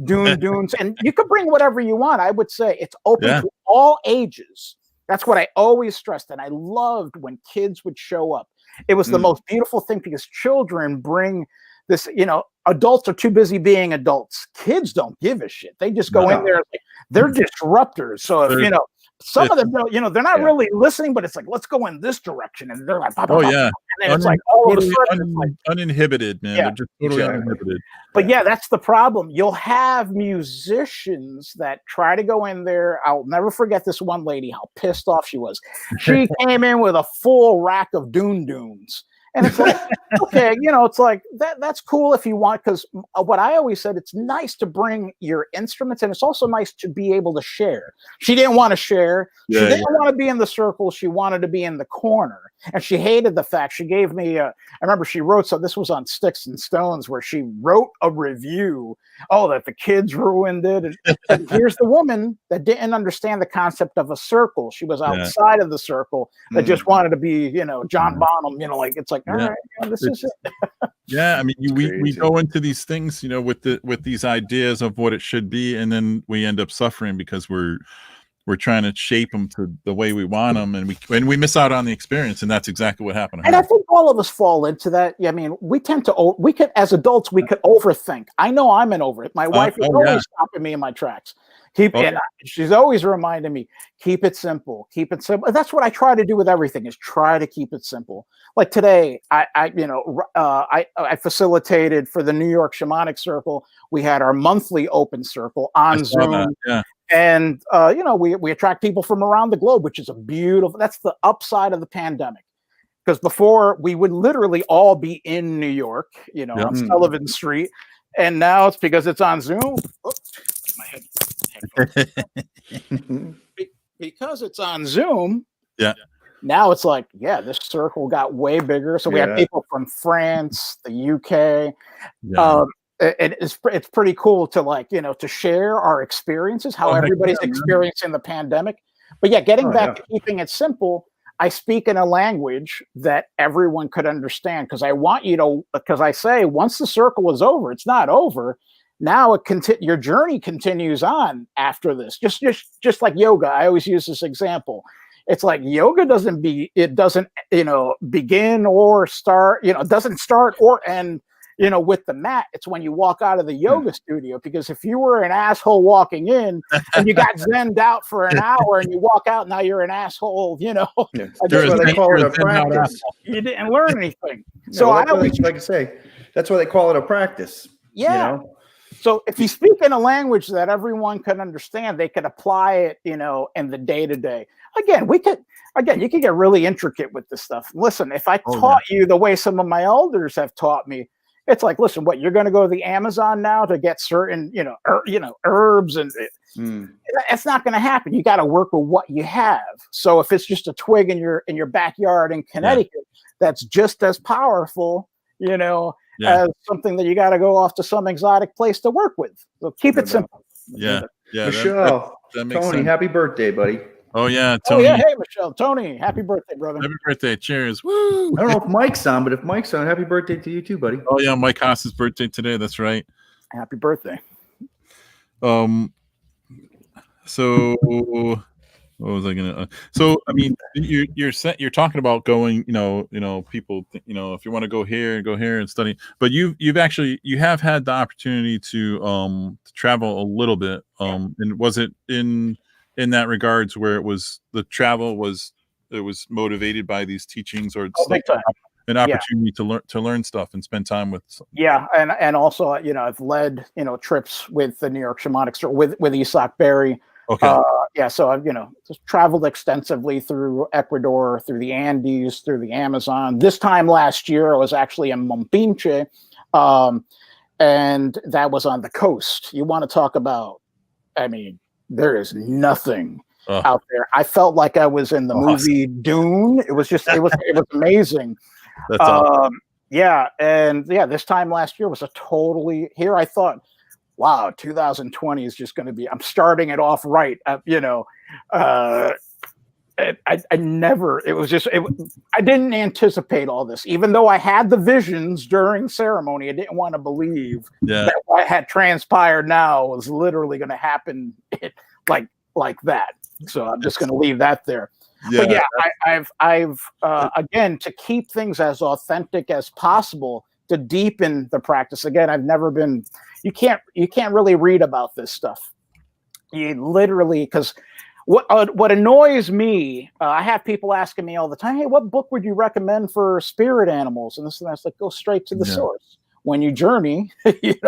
dunes, and you could bring whatever you want. I would say it's open to all ages. That's what I always stressed, and I loved when kids would show up. It was the most beautiful thing because children bring this, adults are too busy being adults. Kids don't give a shit. They just go in there. They're disruptors. So if, some of them, they're not really listening, but it's like, let's go in this direction. And they're like, and then it's like, all of a sudden, it's like, uninhibited, man. They're just totally uninhibited. But that's the problem. You'll have musicians that try to go in there. I'll never forget this one lady, how pissed off she was. She came in with a full rack of dunes. And it's like, okay, it's like that's cool if you want, because what I always said, it's nice to bring your instruments, and it's also nice to be able to share. She didn't want to share. She didn't want to be in the circle. She wanted to be in the corner, and she hated the fact. She gave me, I remember she wrote, so this was on Sticks and Stones, where she wrote a review, that the kids ruined it. And here's the woman that didn't understand the concept of a circle. She was outside of the circle that just wanted to be, John Bonham, like, it's like, all right, this is it. I mean, we go into these things, with these ideas of what it should be, and then we end up suffering because we're trying to shape them to the way we want them, and we miss out on the experience, and that's exactly what happened. And I think all of us fall into that. I mean, we tend to, as adults, we could overthink. I know I'm an over it. My wife is always stopping me in my tracks. And she's always reminding me, keep it simple, keep it simple. And that's what I try to do with everything, is try to keep it simple. Like today, I facilitated for the New York Shamanic Circle. We had our monthly open circle on Zoom. And, we attract people from around the globe, which is that's the upside of the pandemic. Because before, we would literally all be in New York, on Sullivan Street. And now it's because it's on Zoom. Oops, my head. Because it's on Zoom. Now it's like, this circle got way bigger. So we have people from France, the UK. It's pretty cool to to share our experiences, how everybody's experiencing the pandemic. But getting back to keeping it simple, I speak in a language that everyone could understand, because I want you to, because I say, once the circle is over, it's not over. Now your journey continues on after this. Just like yoga. I always use this example. it's like yoga doesn't begin or start, it doesn't start or end, with the mat. It's when you walk out of the yoga studio, because if you were an asshole walking in and you got zenned out for an hour and you walk out, now you're an asshole, That's why they call it a practice. You didn't learn anything. So like I say, that's why they call it a practice. Yeah. So if you speak in a language that everyone can understand, they could apply it, in the day-to-day. Again, you can get really intricate with this stuff. Listen, if I taught you the way some of my elders have taught me, it's like, listen, what, you're going to go to the Amazon now to get certain, herbs, and it's not going to happen. You got to work with what you have. So if it's just a twig in your backyard in Connecticut, that's just as powerful, as something that you got to go off to some exotic place to work with. So keep it simple. Yeah. Michelle, that makes Tony, sense. Happy birthday, buddy. Oh yeah, Tony. Oh yeah, hey Michelle, Tony, happy birthday, brother. Happy birthday, cheers. Woo! I don't know if Mike's on, but if Mike's on, happy birthday to you too, buddy. Oh yeah, Mike Haas's birthday today. That's right. Happy birthday. So what was I gonna? So I mean, you're talking about going. People. If you want to go here and study. But you have had the opportunity to travel a little bit. And was it in that regards where it was the travel was motivated by these teachings, or an opportunity to learn stuff and spend time with? Yeah, and also I've led trips with the New York Shamanic Store with Isak Berry. Okay. So I've just traveled extensively through Ecuador, through the Andes, through the Amazon. This time last year, I was actually in Mompinche, and that was on the coast. You want to talk about? I mean, there is nothing out there. I felt like I was in the movie Dune. It was amazing. That's awesome. This time last year was here I thought, wow, 2020 is just going to be, I'm starting it off right. I didn't anticipate all this, even though I had the visions during ceremony. I didn't want to believe that what had transpired now was literally going to happen like that. So I'm just going to leave that there. Yeah. But I've again, to keep things as authentic as possible, to deepen the practice. Again, I've never been. You can't really read about this stuff. You literally, because what annoys me, I have people asking me all the time, hey, what book would you recommend for spirit animals? And this and that's, like, go straight to the source. When you journey, if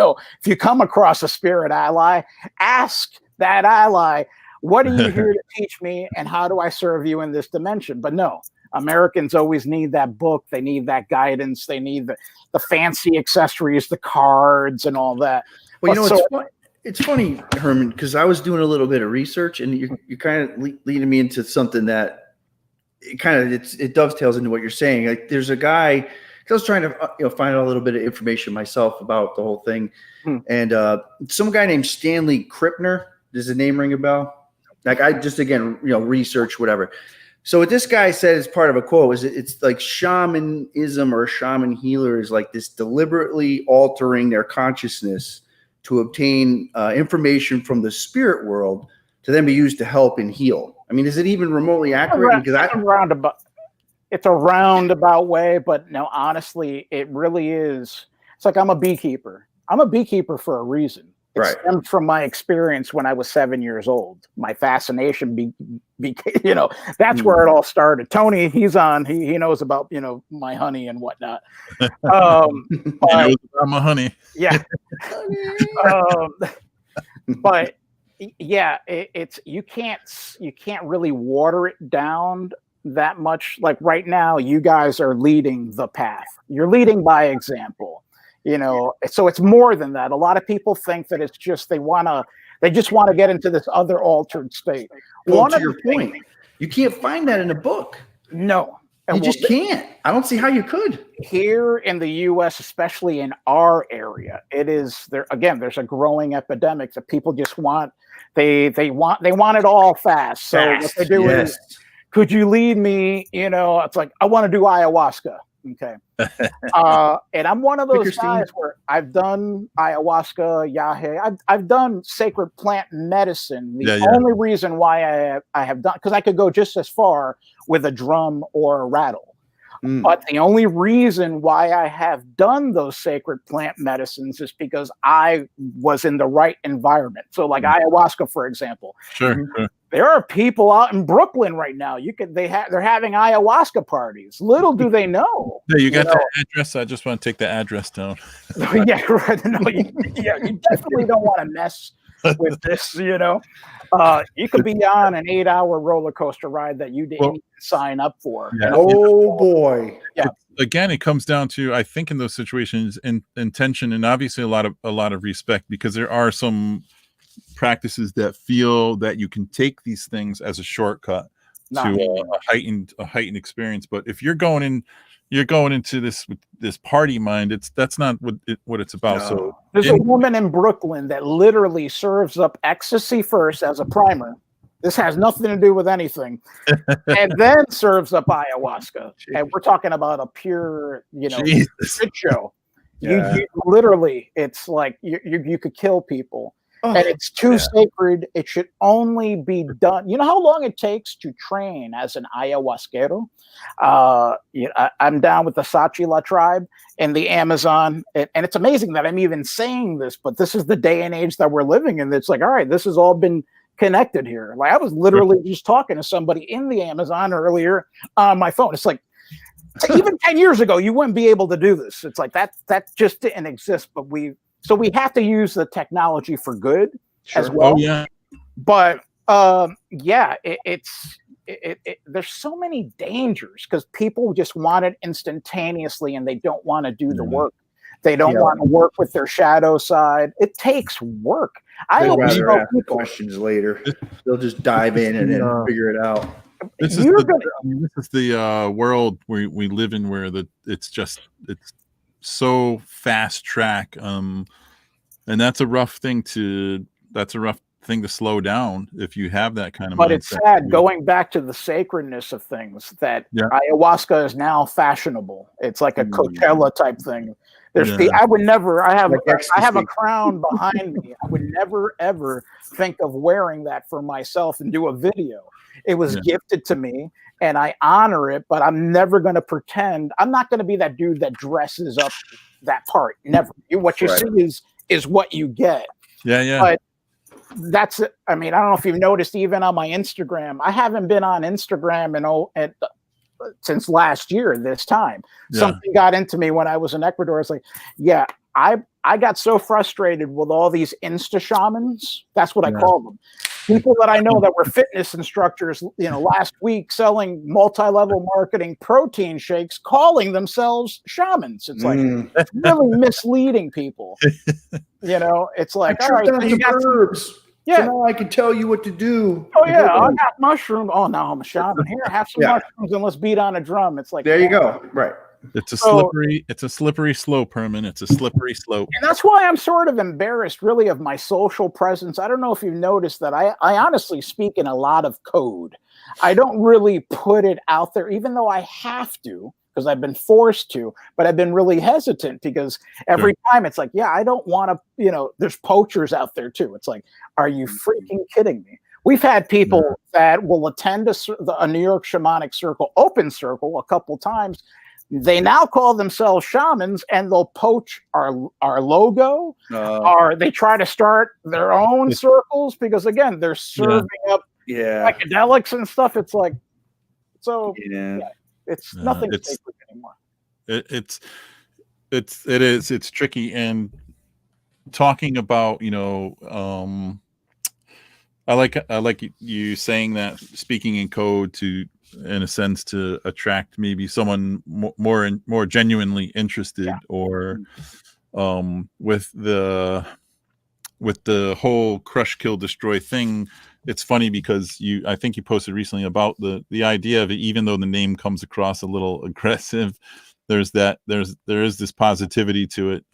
you come across a spirit ally, ask that ally, what are you here to teach me, and how do I serve you in this dimension? But no, Americans always need that book. They need that guidance. They need the fancy accessories, the cards, and all that. Well, it's funny, Herman, because I was doing a little bit of research, and you're kind of leading me into something that it dovetails into what you're saying. Like, there's a guy, because I was trying to find out a little bit of information myself about the whole thing, and some guy named Stanley Krippner. Does the name ring a bell? Like, I just research whatever. So what this guy said as part of a quote is, it's like shamanism or shaman healer is like this deliberately altering their consciousness to obtain information from the spirit world to then be used to help and heal. I mean, is it even remotely accurate? It's a roundabout way, but no, honestly, it really is. It's like, I'm a beekeeper. I'm a beekeeper for a reason. It stemmed from my experience when I was 7 years old. My fascination, that's where it all started. Tony, he's on. He knows about my honey and whatnot. He knows about my honey. Yeah. But yeah, it's you can't really water it down that much. Like right now, you guys are leading the path. You're leading by example. So it's more than that. A lot of people think that it's just they just want to get into this other altered state. Well, to your point, you can't find that in a book. No. You just can't. I don't see how you could. Here in the U.S., especially in our area, it is there. Again, there's a growing epidemic that people just want. They want it all fast. So what they do is, could you lead me? It's like, I want to do ayahuasca. Okay. And I'm one of those guys where I've done ayahuasca, yahe. I've done sacred plant medicine. The only reason why I have done, because I could go just as far with a drum or a rattle. But the only reason why I have done those sacred plant medicines is because I was in the right environment. So like ayahuasca, for example. Sure. There are people out in Brooklyn right now. They're having ayahuasca parties. Little do they know. Yeah, you got the address. I just want to take the address down. Yeah, right. No, you definitely don't want to mess with this. You could be on an 8-hour roller coaster ride that you didn't even sign up for. Yeah. Oh boy. Yeah. Again, it comes down to, I think, in those situations, intention, and obviously a lot of respect, because there are some practices that feel that you can take these things as a shortcut to a heightened experience. But if you're going into this party mind, that's not what it's about. No. So there's a woman in Brooklyn that literally serves up ecstasy first as a primer. This has nothing to do with anything, and then serves up ayahuasca. And we're talking about a pure, shit show. Yeah. You literally, it's like you could kill people. And it's too sacred. It should only be done. You know how long it takes to train as an ayahuasquero? I'm down with the Sachila tribe in the Amazon. And it's amazing that I'm even saying this, but this is the day and age that we're living in. It's like, all right, this has all been connected here. Like I was literally just talking to somebody in the Amazon earlier on my phone. It's like, even 10 years ago, you wouldn't be able to do this. It's like that just didn't exist, but so we have to use the technology for good as well. Oh, yeah. But there's so many dangers because people just want it instantaneously and they don't want to do the work. They don't want to work with their shadow side. It takes work. I always tell people questions later. They'll just dive in and then figure it out. This is the world we live in, where it's so fast track, and that's a rough thing to slow down if you have that kind of but mindset. It's sad going back to the sacredness of things that ayahuasca is now fashionable. It's like a Coachella type thing. I would never, I have a crown behind me. I would never ever think of wearing that for myself and do a video. It was gifted to me and I honor it, but I'm never going to pretend. I'm not going to be that dude that dresses up that part. Never. What you see is what you get. Yeah. But that's it. I mean, I don't know if you've noticed, even on my Instagram, I haven't been on Instagram since last year this time. Something got into me when I was in Ecuador. It's like, I got so frustrated with all these Insta shamans. That's what I call them. People that I know that were fitness instructors, last week selling multi-level marketing protein shakes, calling themselves shamans. It's like really misleading people. It's like, all right, so you got herbs. Yeah, so now I can tell you what to do. Oh yeah, I got mushrooms. Oh, now I'm a shaman. Here, have some mushrooms and let's beat on a drum. It's like there you go. Right. It's a slippery slope, Herman. It's a slippery slope. And that's why I'm sort of embarrassed, really, of my social presence. I don't know if you've noticed that I honestly speak in a lot of code. I don't really put it out there, even though I have to, because I've been forced to, but I've been really hesitant because every time it's like, I don't want to, there's poachers out there too. It's like, are you freaking kidding me? We've had people that will attend a New York Shamanic Circle, open circle, a couple times. They now call themselves shamans and they'll poach our logo, or they try to start their own circles because, again, they're serving up psychedelics and stuff. It's like, it's nothing sacred anymore. It's tricky. And talking about, I like you saying that, speaking in code to, in a sense, to attract maybe someone more genuinely interested, or with the whole crush, kill, destroy thing. It's funny because I think you posted recently about the idea of it, even though the name comes across a little aggressive, there is this positivity to it.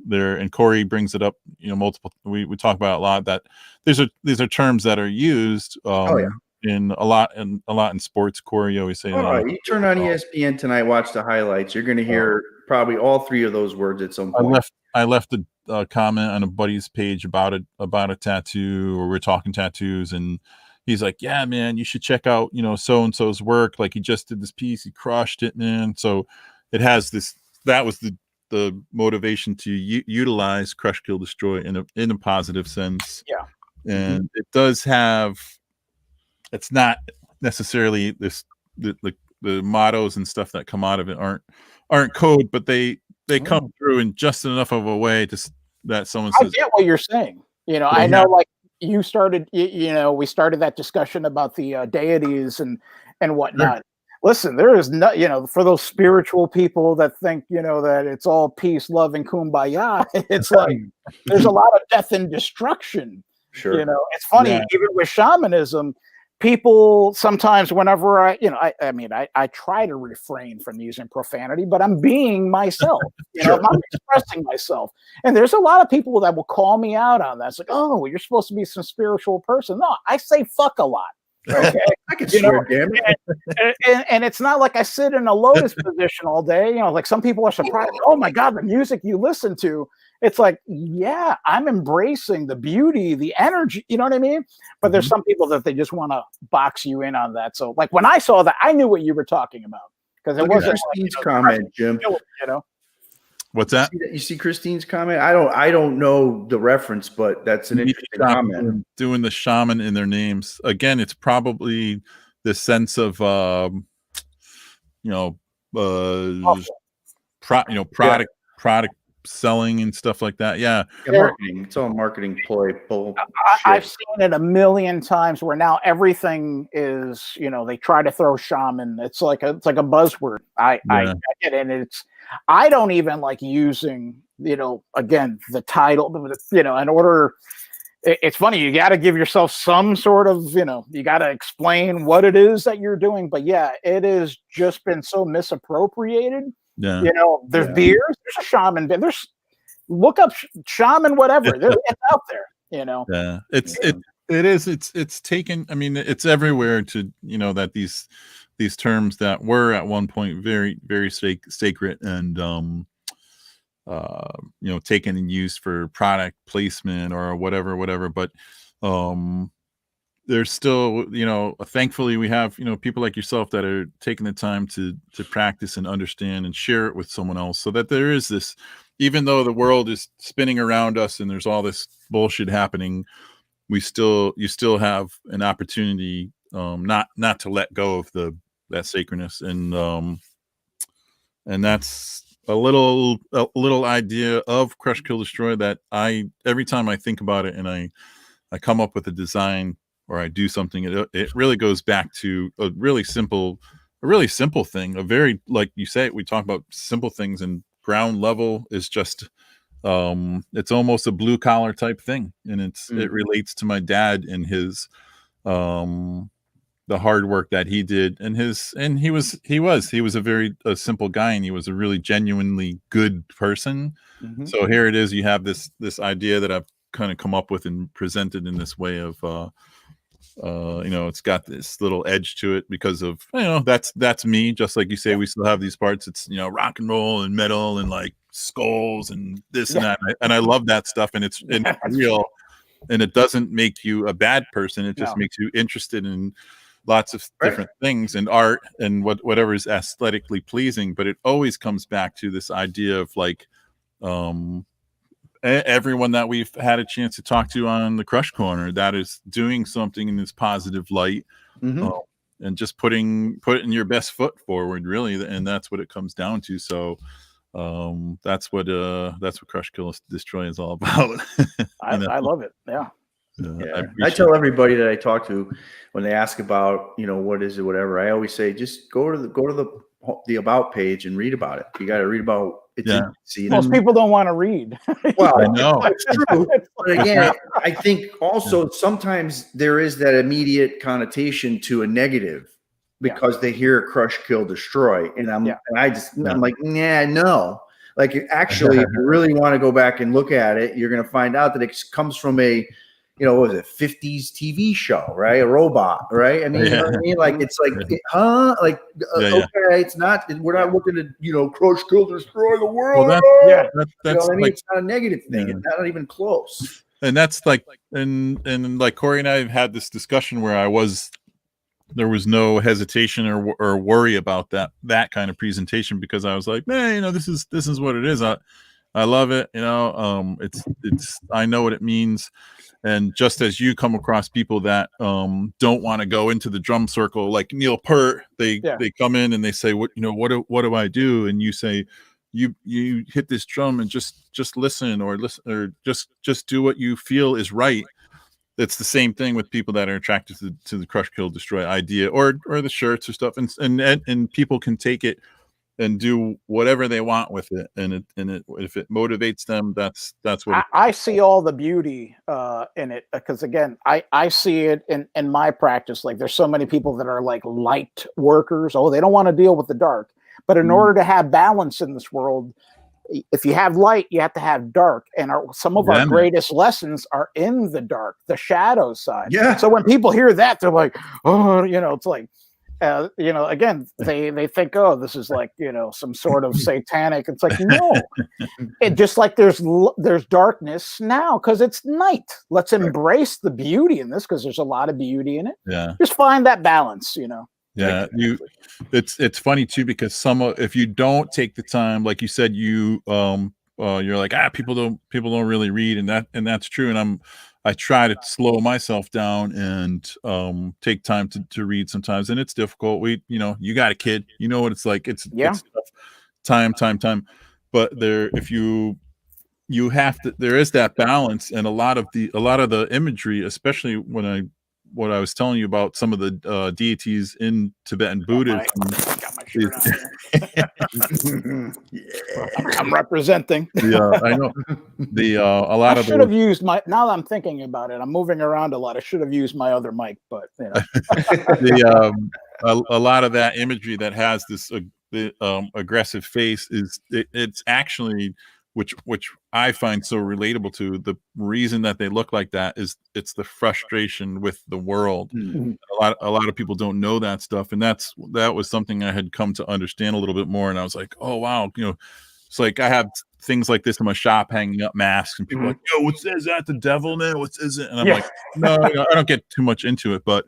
There, and Corey brings it up, multiple, we talk about it a lot, that these are terms that are used in a lot in sports. Corey, you always say that. You turn on ESPN tonight, watch the highlights. You're going to hear probably all three of those words at some point. I left a comment on a buddy's page about a tattoo, or we're talking tattoos, and he's like, "Yeah, man, you should check out so and so's work. Like, he just did this piece, he crushed it, man." So it has this. That was the motivation to utilize Crush, Kill, Destroy in a positive sense. Yeah, and it does have. It's not necessarily the mottos and stuff that come out of it aren't code, but they come through in just enough of a way that someone says, I get what you're saying. I know, like you started, we started that discussion about the deities and whatnot. Sure. Listen, there is no, for those spiritual people that think, that it's all peace, love, and kumbaya, it's like there's a lot of death and destruction. Sure. It's funny, even with shamanism, people sometimes, whenever I try to refrain from using profanity, but I'm being myself. Sure. I'm expressing myself. And there's a lot of people that will call me out on that. It's like, oh, you're supposed to be some spiritual person. No, I say fuck a lot. Okay. I can swear, damn it. And it's not like I sit in a lotus position all day. Like some people are surprised. Oh my God, the music you listen to. It's like, yeah, I'm embracing the beauty, the energy, you know what I mean? But there's some people that they just want to box you in on that. So like when I saw that, I knew what you were talking about. Because it wasn't Christine's comment, Jim. What's that? You see Christine's comment? I don't know the reference, but that's an interesting comment. Doing the shaman in their names. Again, it's probably the sense of product selling and stuff like that. Yeah, marketing. It's all marketing ploy. I've seen it a million times where now everything is, they try to throw shaman. It's like a buzzword. I get it, and I don't even like using, again, the title, in order. It's funny. You got to give yourself some sort of, you got to explain what it is that you're doing. But yeah, it has just been so misappropriated. Yeah. There's beers, there's a shaman, there's look up shaman, whatever. It's out there, Yeah. It's taken, I mean, it's everywhere to, that these terms that were at one point very, very sacred and taken and used for product placement or whatever. But there's still, thankfully we have, people like yourself that are taking the time to practice and understand and share it with someone else, so that there is this, even though the world is spinning around us and there's all this bullshit happening, you still have an opportunity not to let go of that sacredness. And that's a little idea of Crush, Kill, Destroy that every time I think about it and I come up with a design or I do something, it really goes back to a really simple thing. A very, like you say, we talk about simple things, and ground level is just, it's almost a blue collar type thing. And it relates to my dad and his, the hard work that he did, and he was a very simple guy, and he was a really genuinely good person. Mm-hmm. So here it is. You have this idea that I've kind of come up with and presented in this way of, it's got this little edge to it because of, that's me. Just like you say, we still have these parts. It's, rock and roll and metal and like skulls and this and that. And I love that stuff. And it's real, and it doesn't make you a bad person. It just makes you interested in lots of different things and art and whatever is aesthetically pleasing. But it always comes back to this idea of like, everyone that we've had a chance to talk to on the Crush Corner that is doing something in this positive light, and just putting your best foot forward, really, and that's what it comes down to. So that's what Crush, Kill, Destroy is all about. I love it. I tell everybody that I talk to when they ask about what is it, whatever, I always say just go to the about page and read about it. You got to read about it. Most people don't want to read. Well, I know it's true, but again, I think also sometimes there is that immediate connotation to a negative because they hear Crush, Kill, Destroy, and I'm like, nah, no. Like actually, if you really want to go back and look at it, you're going to find out that it comes from a what was it, 50s TV show, right? A robot, right? I mean, you know what I mean? Like, it's like, Like, okay, it's not, we're not looking to, crush, kill, destroy the world. Well, that's I mean, it's not a negative thing. It's not even close. And that's like, and like Corey and I have had this discussion where there was no hesitation or worry about that kind of presentation, because I was like, man, this is what it is. I love it. It's I know what it means. And just as you come across people that don't want to go into the drum circle, like Neil Peart, they come in and they say, what do I do? And you say, you hit this drum and just listen, or just do what you feel is right. It's the same thing with people that are attracted to the crush, kill, destroy idea, or the shirts or stuff, and people can take it and do whatever they want with it, and if it motivates them, that's what I see all the beauty in it, because again, I see it in my practice. Like, there's so many people that are like light workers. They don't want to deal with the dark, but in order to have balance in this world, if you have light, you have to have dark, and some of our greatest lessons are in the dark, the shadow side. So when people hear that, they're like, it's like, again, they think, this is like, some sort of satanic. It's like, no, it just like there's darkness now because it's night. Let's embrace the beauty in this, because there's a lot of beauty in it. Just find that balance, Yeah, it's funny too, because if you don't take the time, like you said, you're like, people don't really read, and that's true. And I try to slow myself down and take time to read sometimes, and it's difficult. You got a kid, what it's like. It's time. But if you have to, there is that balance, and a lot of the imagery, especially what I was telling you about some of the deities in Tibetan Buddhism. Got my shirt on. I'm representing. Yeah, I know. A lot I of should have used my. Now that I'm thinking about it, I'm moving around a lot. I should have used my other mic, but a lot of that imagery that has this aggressive face it's actually, which I find so relatable to. The reason that they look like that is it's the frustration with the world. Mm-hmm. A lot of people don't know that stuff, and that was something I had come to understand a little bit more. And I was like, oh wow, it's like I have things like this in my shop, hanging up masks, and people are like, yo, is that the devil, man? What is it? And I'm like, no, I don't get too much into it, but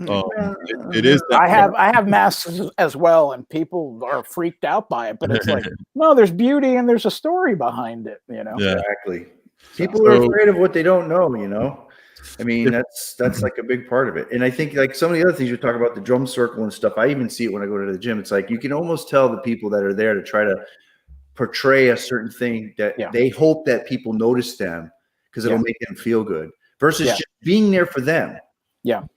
it is. I have masks as well, and people are freaked out by it. But it's like, no, there's beauty and there's a story behind it. Exactly. People are afraid of what they don't know. I mean, that's like a big part of it. And I think like some of the other things you're talking about, the drum circle and stuff, I even see it when I go to the gym. It's like you can almost tell the people that are there to try to portray a certain thing that they hope that people notice them because it'll make them feel good, versus just being there for them.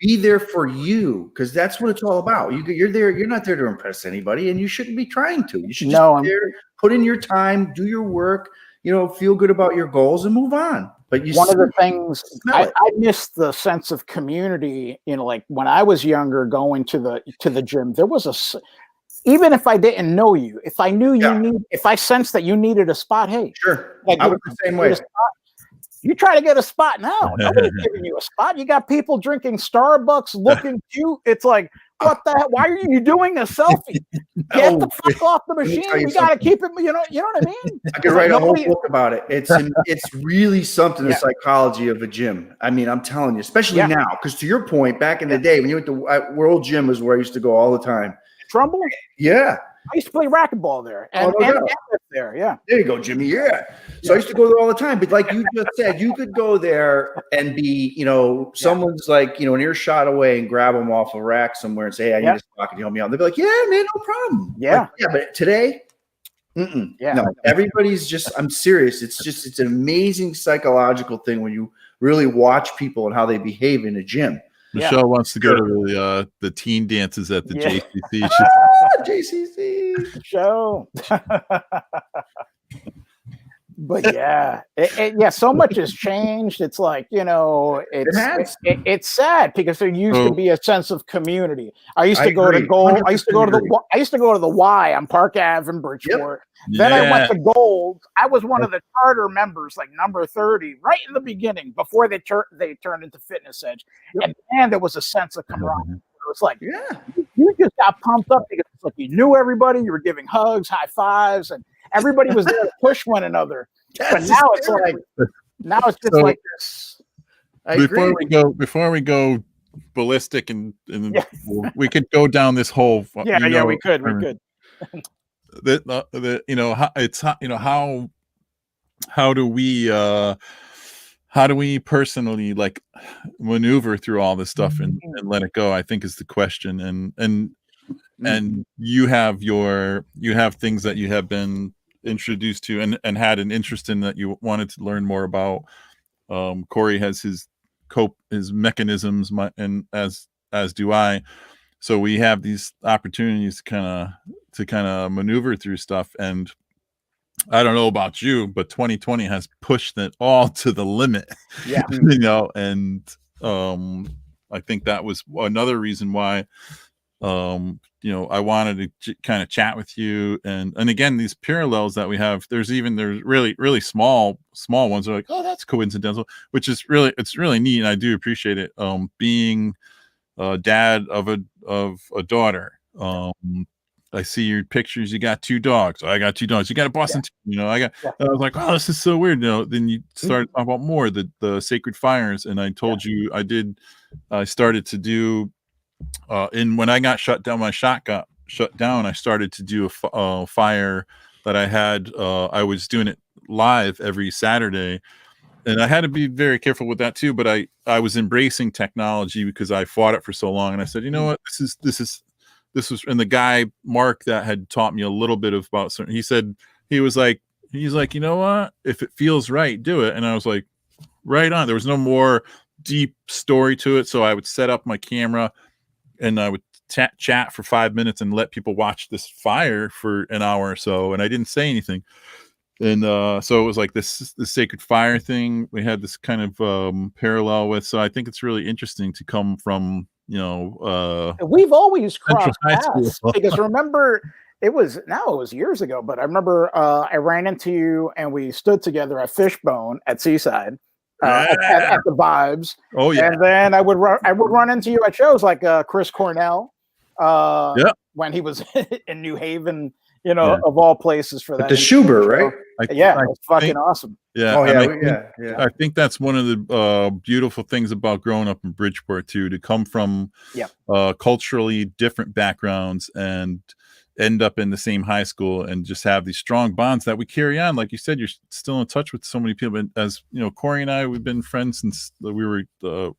Be there for you, because that's what it's all about. You're there. You're not there to impress anybody, and you shouldn't be trying to. You should just be there, put in your time, do your work, feel good about your goals, and move on. But one of the things I miss the sense of community. Like when I was younger, going to the gym, there was even if I didn't know you, if I knew if I sensed that you needed a spot, hey, sure, I was the same way. You try to get a spot now. Nobody's giving you a spot. You got people drinking Starbucks, looking cute. It's like, what the hell? Why are you doing a selfie? Get the fuck off the machine. We got to keep it. You know what I mean? I could write a whole book about it. It's really something, the psychology of a gym. I mean, I'm telling you, especially now, because to your point, back in the day when you went to World Gym was where I used to go all the time. Trumbull? Yeah. I used to play racquetball there, and there, There you go, Jimmy. Yeah. So I used to go there all the time. But like you just said, you could go there and be, someone's like, an earshot away, and grab them off a rack somewhere and say, "Hey, I need a spot. Can you help me out?" And they'll be like, "Yeah, man, no problem." Yeah. But today, no. Everybody's just. I'm serious. It's an amazing psychological thing when you really watch people and how they behave in a gym. Michelle wants to go to the teen dances at the JCC. JCC show. But yeah, so much has changed. It's like, it's sad because there used to be a sense of community. I used to go to Gold. I used to go to the Y on Park Ave in Bridgeport. Yep. Then I went to Gold. I was one of the charter members, like number 30, right in the beginning before they turned into Fitness Edge. Yep. And there was a sense of camaraderie. It was like, you just got pumped up because it's like you knew everybody. You were giving hugs, high fives, and everybody was there to push one another. But now it's just like this. Before we go ballistic and we could go down this whole. We could. How do we personally like maneuver through all this stuff and let it go? I think is the question. And you have things that you have been introduced to and had an interest in that you wanted to learn more about. Corey has his mechanisms, and as do I. So we have these opportunities to kind of maneuver through stuff. And I don't know about you, but 2020 has pushed it all to the limit. Yeah. And I think that was another reason why I wanted to kind of chat with you. And again, these parallels that we have, there's really, really small ones that are like, oh, that's coincidental, which is it's really neat. And I do appreciate it. Being a dad of a daughter. I see your pictures. You got 2 dogs. I got 2 dogs. You got a Boston. I was like, oh, this is so weird. Then you started talking about more the sacred fires, and I told you I started to do. When I got shut down, my shot got shut down. I started to do a fire that I had. I was doing it live every Saturday, and I had to be very careful with that too. But I was embracing technology because I fought it for so long, and I said, you know what, this was, and the guy Mark that had taught me a little bit about certain. He's like, you know what, if it feels right, do it. And I was like, right on. There was no more deep story to it, so I would set up my camera and I would chat for 5 minutes and let people watch this fire for an hour or so, and I didn't say anything. And so it was like this sacred fire thing we had this kind of parallel with. So I think it's really interesting to come from we've always crossed paths because remember it was years ago, but I remember I ran into you and we stood together at Fishbone at Seaside at the Vibes. Oh yeah. And then I would run into you at shows like Chris Cornell when he was in New Haven, of all places for that. The Schubert, right? It was fucking awesome. Yeah. Oh, I think that's one of the beautiful things about growing up in Bridgeport too, to come from culturally different backgrounds and end up in the same high school and just have these strong bonds that we carry on. Like you said, you're still in touch with so many people. And as Corey and I, we've been friends since we were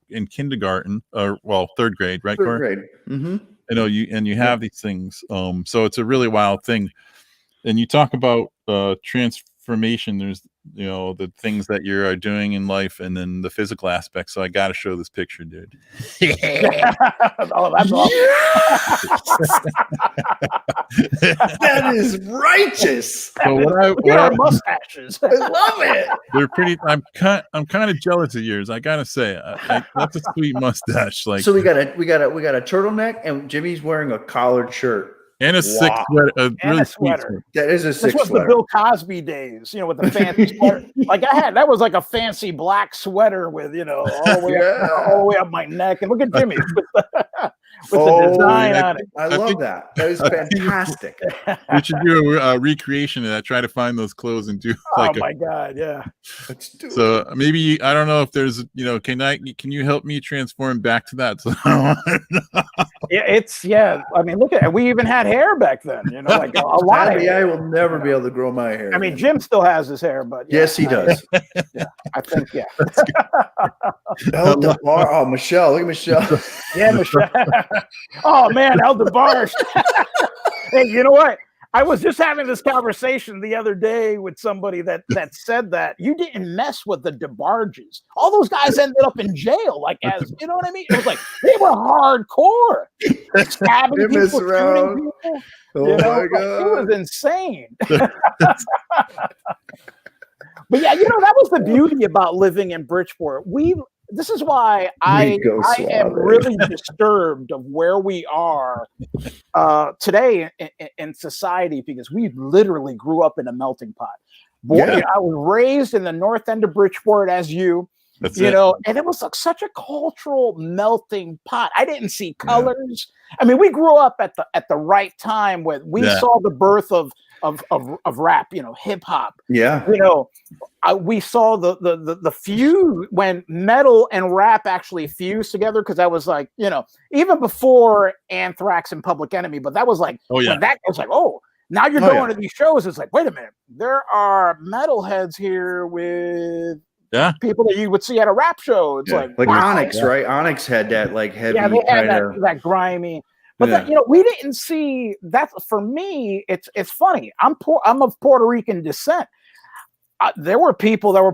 in kindergarten, third grade, right? Third grade. Mm-hmm. You have these things. So it's a really wild thing. And you talk about transformation. There's the things that you're doing in life, and then the physical aspect. So I got to show this picture, dude. Oh, that's awesome. That is righteous. So look at our mustaches. I love it. They're pretty. I'm kind of jealous of yours. I gotta say, that's a sweet mustache. Like, so we got a turtleneck, and Jimmy's wearing a collared shirt. And a sick sweater, really sweater. That is a sick sweater. This was the Bill Cosby days, with the fancy sweater. Like that was like a fancy black sweater with, all the way up my neck. And look at Jimmy with the design on it. I love that. That is fantastic. We should do a recreation of that. Try to find those clothes and do my God, yeah. Let's do it. So maybe I don't know if there's can you help me transform back to that? I mean, look at it. We even had hair back then, like a lot of hair. I will never be able to grow my hair. I mean, Jim still has his hair, but yes, he does. I think Oh, Michelle, look at Michelle. Yeah, Michelle. Oh man, El DeBarge. Hey, you know what? I was just having this conversation the other day with somebody that said that you didn't mess with the DeBarges. All those guys ended up in jail, like as you know what I mean? It was like they were hardcore, stabbing people, shooting people. Oh my God, it was insane. But yeah, that was the beauty about living in Bridgeport. This is why I am really disturbed of where we are today in society, because we literally grew up in a melting pot. I was raised in the north end of Bridgeport, as and it was like such a cultural melting pot. I didn't see colors. I mean, we grew up at the right time when we saw the birth of rap, hip hop. Yeah. We saw the fuse when metal and rap actually fused together, because that was like, even before Anthrax and Public Enemy, but that was like, when that was like, now you're going to these shows. It's like, wait a minute, there are metalheads here with people that you would see at a rap show. It's like Onyx, right? Onyx had that like heavy, they had that grimy. But we didn't see that. For me, it's funny. I'm of Puerto Rican descent. There were people that were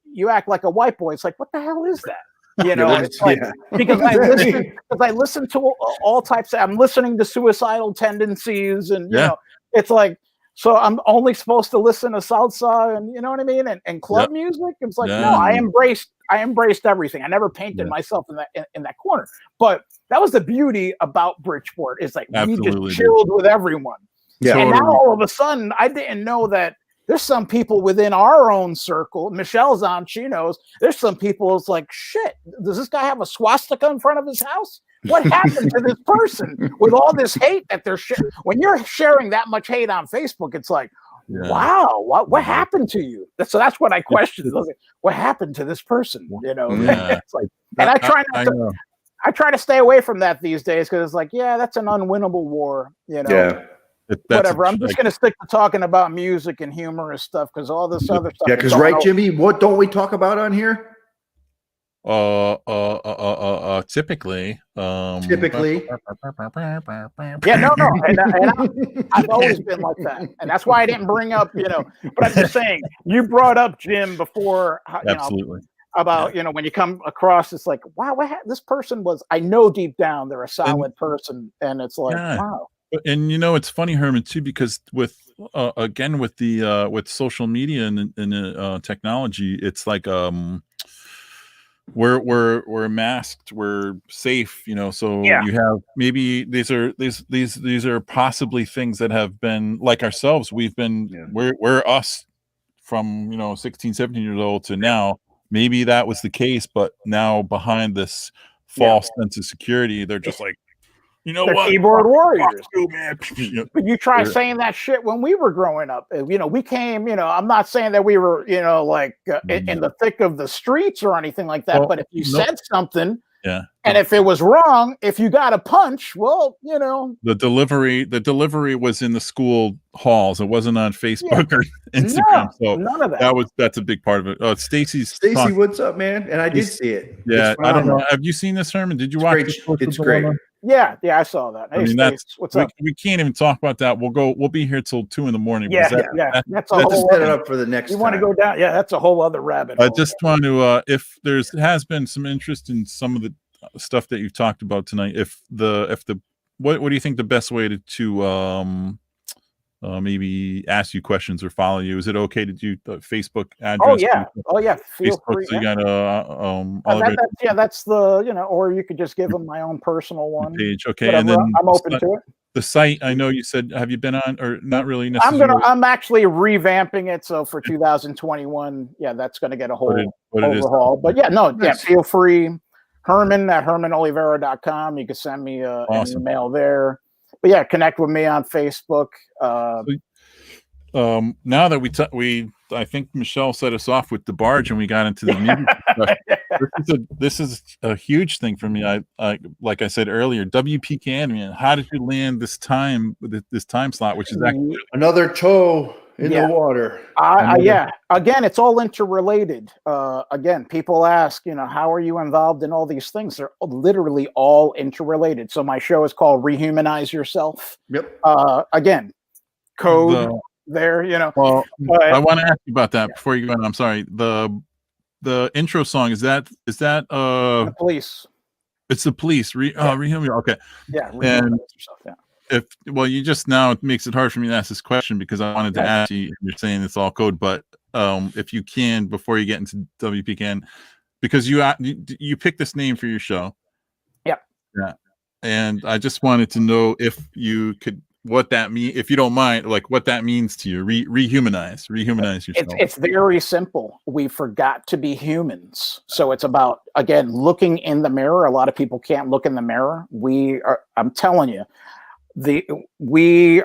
you act like a white boy. It's like, what the hell is that? It's like, because I listen to all types. I'm listening to Suicidal Tendencies, and it's like, so I'm only supposed to listen to salsa, and you know what I mean, and club music. It's like, no, I embraced everything. I never painted myself in that corner. But that was the beauty about Bridgeport. Is like, we just chilled with everyone. Yeah. And now all of a sudden, I didn't know that there's some people within our own circle. Michelle's on, she knows. There's some people, it's like, shit, does this guy have a swastika in front of his house? What happened to this person with all this hate that they're sharing? When you're sharing that much hate on Facebook, it's like, wow, what happened to you? So that's what I questioned. Like, what happened to this person? It's like, and I try to stay away from that these days, because it's like, that's an unwinnable war, Yeah. Whatever. I'm just going to stick to talking about music and humorous stuff, because all this other stuff. Yeah, because Jimmy, what don't we talk about on here? Typically. Typically. Yeah, no. And I've always been like that. And that's why I didn't bring up, but I'm just saying, you brought up Jim before, absolutely. About, when you come across, it's like, wow, this person was, I know deep down they're a solid person. And it's like, wow. And it's funny, Herman, too, because with with social media and technology, it's like we're masked, we're safe, so you have, maybe these are possibly things that have been like ourselves. We've been we're us from 16, 17 years old to now. Maybe that was the case, but now behind this false sense of security, they're just like, they're keyboard warriors. But you try saying that shit when we were growing up. We came, I'm not saying that we were, in the thick of the streets or anything like that. But if you said something, and if it was wrong, if you got a punch, well, the delivery was in the school halls. It wasn't on Facebook or Instagram. So none of that. That's a big part of it. Stacy, what's up, man? And I did see it. Yeah, I don't know. Have you seen this, Herman? Did you watch this? It's great. Yeah, I saw that. Hey, what's up? We can't even talk about that. We'll be here till 2 a.m. That's a whole set it up for the next. You want to go down? Yeah, that's a whole other rabbit hole. I just want to, if has been some interest in some of the stuff that you've talked about tonight, what do you think the best way to maybe ask you questions or follow you? Is it okay to do the Facebook address? Feel free. So you got that's the or you could just give them my own personal one page. Okay, whatever. And then I'm open to it. The site, I know you said, have you been on, or not really necessarily? I'm actually revamping it, so for 2021, that's going to get a whole overhaul. But feel free. Herman at HermanOlivera.com. You can send me an email there. But connect with me on Facebook. Now that I think Michelle set us off with the barge and we got into the music. This is a huge thing for me. I like I said earlier, WPKN, man. How did you land this time slot, which is actually another toe in the water? Again, it's all interrelated. Again, people ask, how are you involved in all these things? They're literally all interrelated. So my show is called Rehumanize Yourself. Yep. Again, code there, Well, I want to ask you about that before you go on. I'm sorry. The intro song, is that the Police? It's the Police. Rehumanize. Okay. Yeah. Rehumanize yourself. You just now, it makes it hard for me to ask this question because I wanted to ask you. You're saying it's all code, but if you can, before you get into WPCAN, because you picked this name for your show. Yep. Yeah. And I just wanted to know if you could, what that mean, if you don't mind, like what that means to you. Rehumanize yourself. It's very simple. We forgot to be humans. So it's about, again, looking in the mirror. A lot of people can't look in the mirror. I'm telling you, we're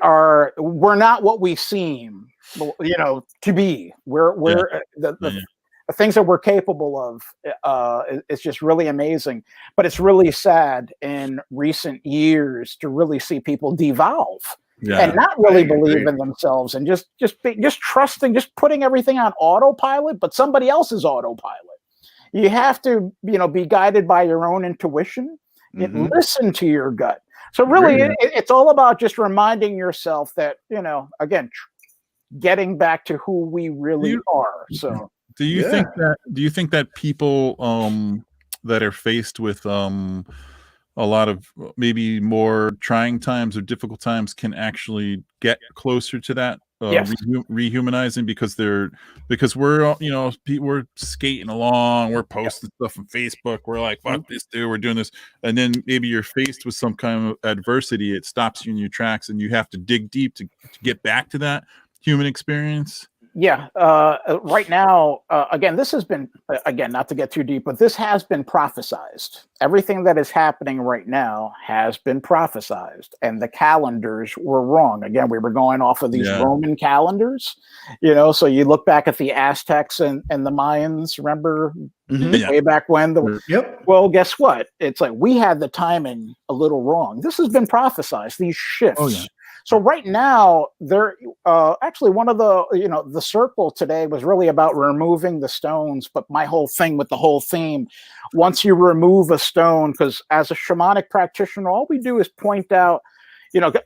not what we seem, to be. The things that we're capable of, it's just really amazing. But it's really sad in recent years to really see people devolve and not really believe in themselves, and just trusting, just putting everything on autopilot, but somebody else's autopilot. You have to, be guided by your own intuition. Listen to your gut. So really, it's all about just reminding yourself that, again, getting back to who we really are. So. Do you think that people that are faced with a lot of maybe more trying times or difficult times can actually get closer to that rehumanizing, because we're we're skating along, we're posting stuff on Facebook, we're like, fuck this dude, we're doing this, and then maybe you're faced with some kind of adversity, it stops you in your tracks, and you have to dig deep to get back to that human experience? Yeah. Right now, again, this has been, not to get too deep, but this has been prophesized. Everything that is happening right now has been prophesized, and the calendars were wrong. Again, we were going off of these Roman calendars, so you look back at the Aztecs and the Mayans, remember way back when? Well, guess what? It's like we had the timing a little wrong. This has been prophesized, these shifts. Oh, yeah. So right now, there actually one of the the circle today was really about removing the stones. But my whole thing with the whole theme, once you remove a stone, because as a shamanic practitioner, all we do is point out,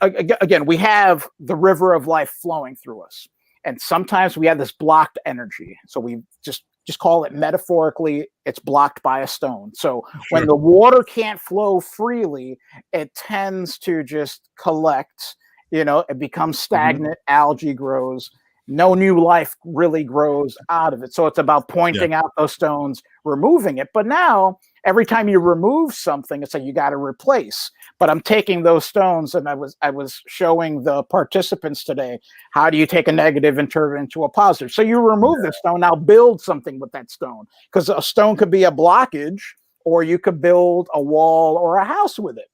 again, we have the river of life flowing through us, and sometimes we have this blocked energy. So we just call it metaphorically, it's blocked by a stone. So when the water can't flow freely, it tends to just collect. It becomes stagnant, algae grows, no new life really grows out of it. So it's about pointing out those stones, removing it. But now, every time you remove something, it's like you got to replace. But I'm taking those stones, and I was showing the participants today, how do you take a negative and turn it into a positive? So you remove the stone, now build something with that stone. Because a stone could be a blockage, or you could build a wall or a house with it,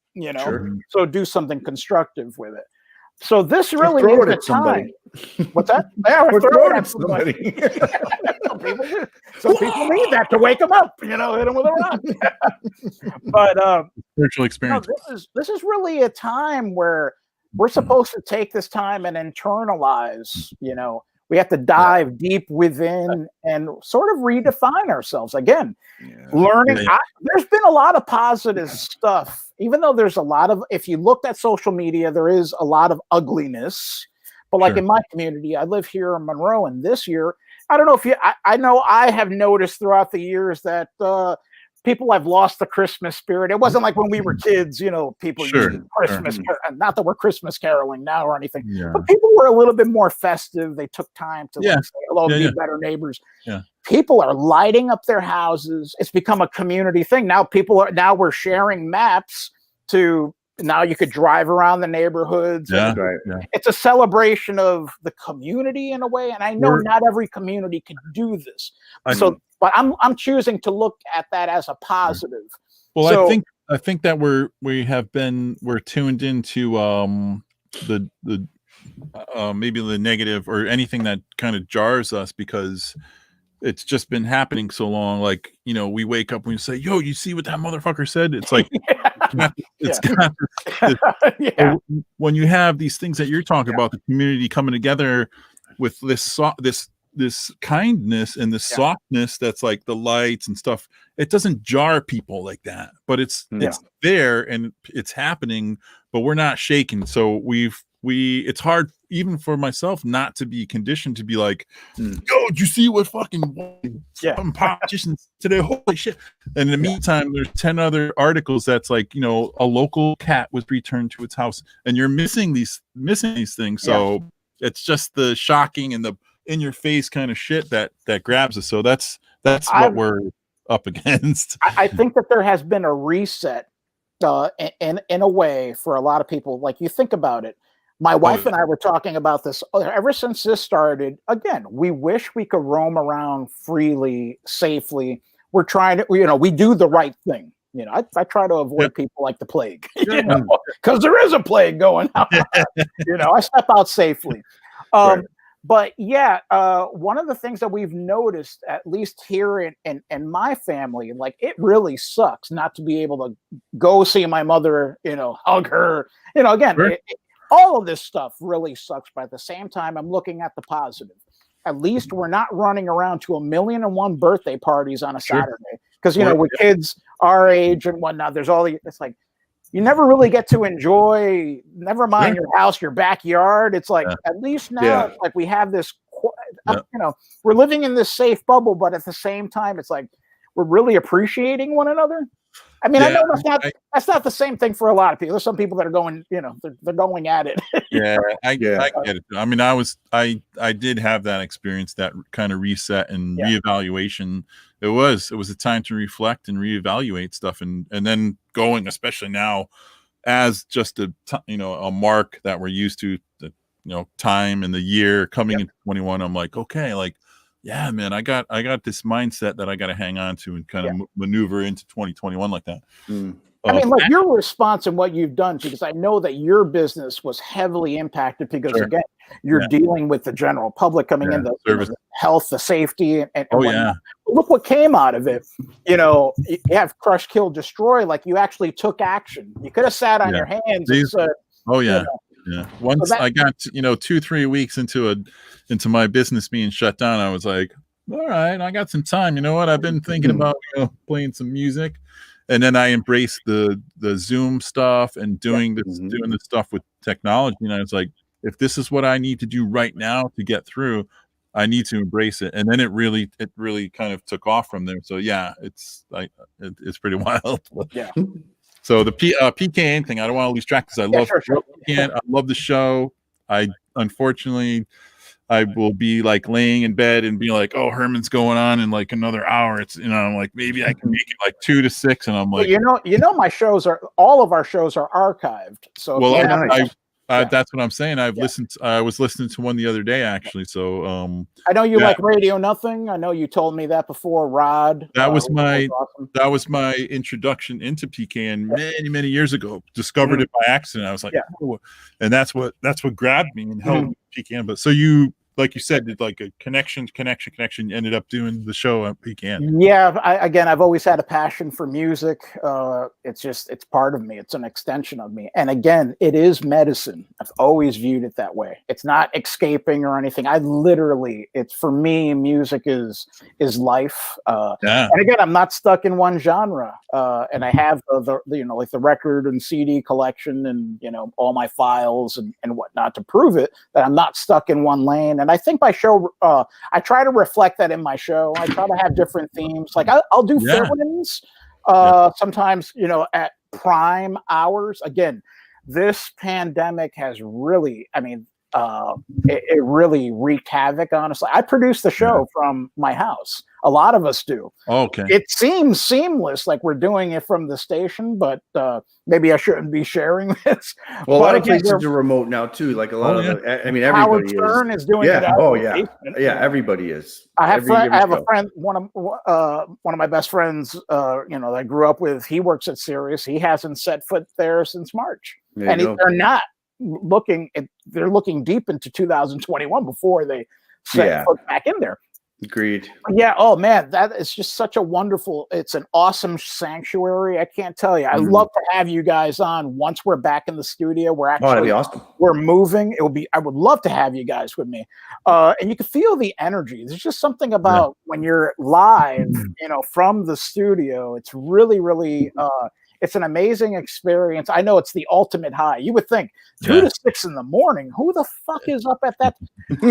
So do something constructive with it. So this really is the time. What's that? Yeah, we're throwing at somebody. Some people need that to wake them up. Hit them with a rock. But spiritual experience. This is really a time where we're supposed to take this time and internalize. We have to dive deep within and sort of redefine ourselves again. Learning. There's been a lot of positive stuff. Even though there's a lot of, if you looked at social media, there is a lot of ugliness. But like in my community, I live here in Monroe, and this year, I don't know if I know I have noticed throughout the years that people have lost the Christmas spirit. It wasn't like when we were kids, people used Christmas, not that we're Christmas caroling now or anything, but people were a little bit more festive. They took time to say hello, be better neighbors. People are lighting up their houses. It's become a community thing. Now we're sharing maps now you could drive around the neighborhoods. It's a celebration of the community in a way. And I know not every community can do this. But I'm choosing to look at that as a positive. Well, so, I think that we're tuned into the maybe the negative or anything that kind of jars us, because it's just been happening so long. Like, we wake up and we say, yo, you see what that motherfucker said? It's like, when you have these things that you're talking about, the community coming together with this kindness and this softness, that's like the lights and stuff, it doesn't jar people like that, but it's there and it's happening, but we're not shaken. So it's hard even for myself not to be conditioned to be like, yo, did you see what fucking politicians today? Holy shit. And in the meantime, there's 10 other articles that's like, a local cat was returned to its house, and you're missing these things. So it's just the shocking and the in your face kind of shit that grabs us. So that's what we're up against. I think that there has been a reset in a way for a lot of people. Like, you think about it. My wife and I were talking about this ever since this started. Again, we wish we could roam around freely, safely. We're trying to, we do the right thing. I try to avoid people like the plague, because there is a plague going on. I step out safely. Right. But yeah, one of the things that we've noticed, at least here in my family, like, it really sucks not to be able to go see my mother, hug her, again, sure. All of this stuff really sucks. But at the same time, I'm looking at the positive. At least we're not running around to 1,000,001 birthday parties on a Saturday. Because, with kids our age and whatnot, there's it's like, you never really get to enjoy, never mind your house, your backyard. It's like, at least now, it's like we have this, we're living in this safe bubble, but at the same time, it's like, we're really appreciating one another. I mean, I know that's not the same thing for a lot of people. There's some people that are going, they're going at it. I get it. I mean, I did have that experience, that kind of reset and reevaluation. It was a time to reflect and reevaluate stuff, and then going, especially now, as just a mark that we're used to, the time and the year coming into 21. I'm like, okay, like, yeah, man, I got this mindset that I got to hang on to and kind of maneuver into 2021 like that. I mean, like, your response and what you've done, because I know that your business was heavily impacted because, again, you're dealing with the general public coming in, the health, the safety, and whatnot. Look what came out of it. You have crush, kill, destroy. Like, you actually took action. You could have sat on your hands and said, yeah. Once I got 2-3 weeks into my business being shut down, I was like, all right, I got some time. You know what? I've been thinking about playing some music, and then I embraced the Zoom stuff and doing this stuff with technology. And I was like, if this is what I need to do right now to get through, I need to embrace it. And then it really kind of took off from there. So it's pretty wild. So the PKN thing, I don't want to lose track because I love PKN. I love the show. Unfortunately, I will be like laying in bed and be like, "Oh, Herman's going on in like another hour." It's I'm like, maybe I can make it like 2 to 6, and I'm like, my shows all of our shows are archived. So that's what I'm saying. I was listening to one the other day, actually. So I know you like Radio Nothing. I know you told me that before, Rod. That was my introduction into PKN many years ago. Discovered it by accident. I was like, oh. And that's what grabbed me and held PKN. But so you, like you said, did like a connection, ended up doing the show at PKN. Yeah, I've always had a passion for music. It's part of me. It's an extension of me. And again, it is medicine. I've always viewed it that way. It's not escaping or anything. It's for me, music is life. And again, I'm not stuck in one genre. And I have like the record and CD collection and all my files and whatnot to prove it, that I'm not stuck in one lane. And I think my show, I try to reflect that in my show. I try to have different themes. Like I'll do fill-ins sometimes, at prime hours. Again, this pandemic has really, it really wreaked havoc, honestly. I produce the show from my house. A lot of us do. Okay. It seems seamless, like we're doing it from the station, but maybe I shouldn't be sharing this. Well, a lot of places are remote now too. Like a lot of everybody Howard Stern is doing it. Everybody is. I have a friend, one of my best friends, that I grew up with. He works at Sirius. He hasn't set foot there since March, they're not looking. They're looking deep into 2021 before they set foot back in there. Agreed. Yeah. Oh man, that is just such a wonderful. It's an awesome sanctuary. I can't tell you. I love to have you guys on once we're back in the studio. We're actually that'd be awesome. We're moving. I would love to have you guys with me. And you can feel the energy. There's just something about when you're live, from the studio. It's really, really. It's an amazing experience. I know it's the ultimate high. You would think 2 to 6 in the morning. Who the fuck is up at that?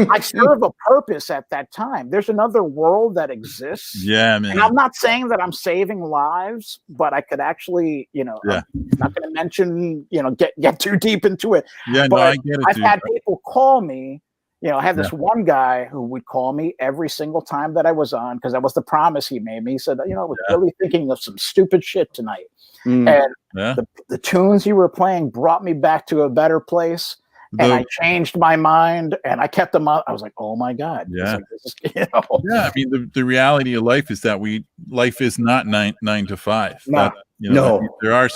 I serve a purpose at that time. There's another world that exists. Yeah, man. And I'm not saying that I'm saving lives, but I could actually, I'm not going to mention, get too deep into it. Yeah, but no, I get it. I've had people call me, I had this one guy who would call me every single time that I was on, because that was the promise he made me. He said, I was really thinking of some stupid shit tonight. And the tunes you were playing brought me back to a better place. And I changed my mind, and I kept them up. I was like, "Oh my God!" Yeah, like, this is, I mean, the reality of life is that life is not 9 to 5. No, there are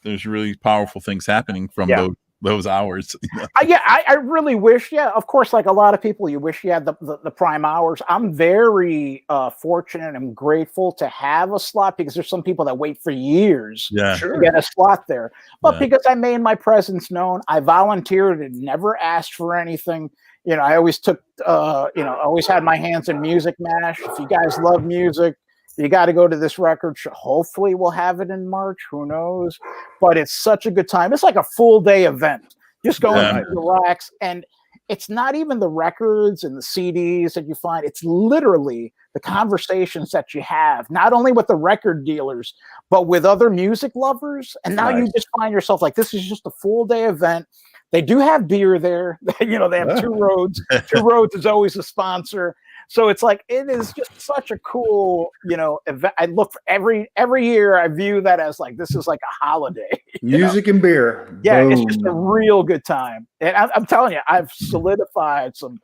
there's really powerful things happening from those hours. I really wish. Yeah, of course, like a lot of people, you wish you had the prime hours. I'm very fortunate and grateful to have a slot, because there's some people that wait for years to get a slot there. But because I made my presence known, I volunteered and never asked for anything. I always took, always had my hands in Music Mash. If you guys love music, you got to go to this record show. Hopefully we'll have it in March. Who knows? But it's such a good time. It's like a full day event. Just go and relax. And it's not even the records and the CDs that you find. It's literally the conversations that you have, not only with the record dealers, but with other music lovers. And now you just find yourself like, this is just a full day event. They do have beer there. They have Two Roads. Two Roads is always a sponsor. So it's like, it is just such a cool, event. I look for every year, I view that as like, this is like a holiday. Music and beer. Yeah, Boom. it's just a real good time. And I'm telling you, I've solidified some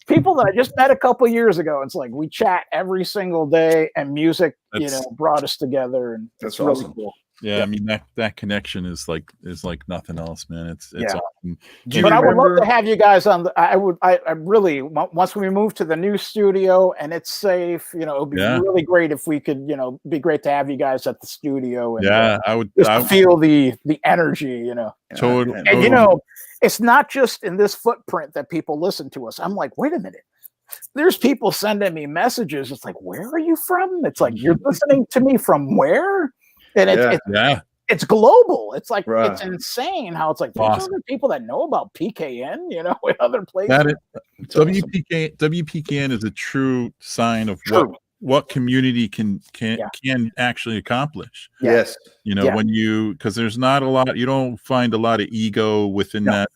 people that I just met a couple years ago. It's like, we chat every single day, and music, brought us together. And that's really awesome. Cool. Yeah, I mean, that connection is like nothing else, man. It's awesome. But I would love to have you guys on. I really, once we move to the new studio and it's safe, it would be really great if we could, be great to have you guys at the studio. And, I would feel the energy, Totally. And it's not just in this footprint that people listen to us. I'm like, wait a minute. There's people sending me messages. It's like, where are you from? It's like, you're listening to me from where? And it's global. It's like, it's insane how it's like, there's other people that know about PKN, in other places. WPKN is a true sign of what community can actually accomplish. Yes. Because there's not a lot, you don't find a lot of ego within that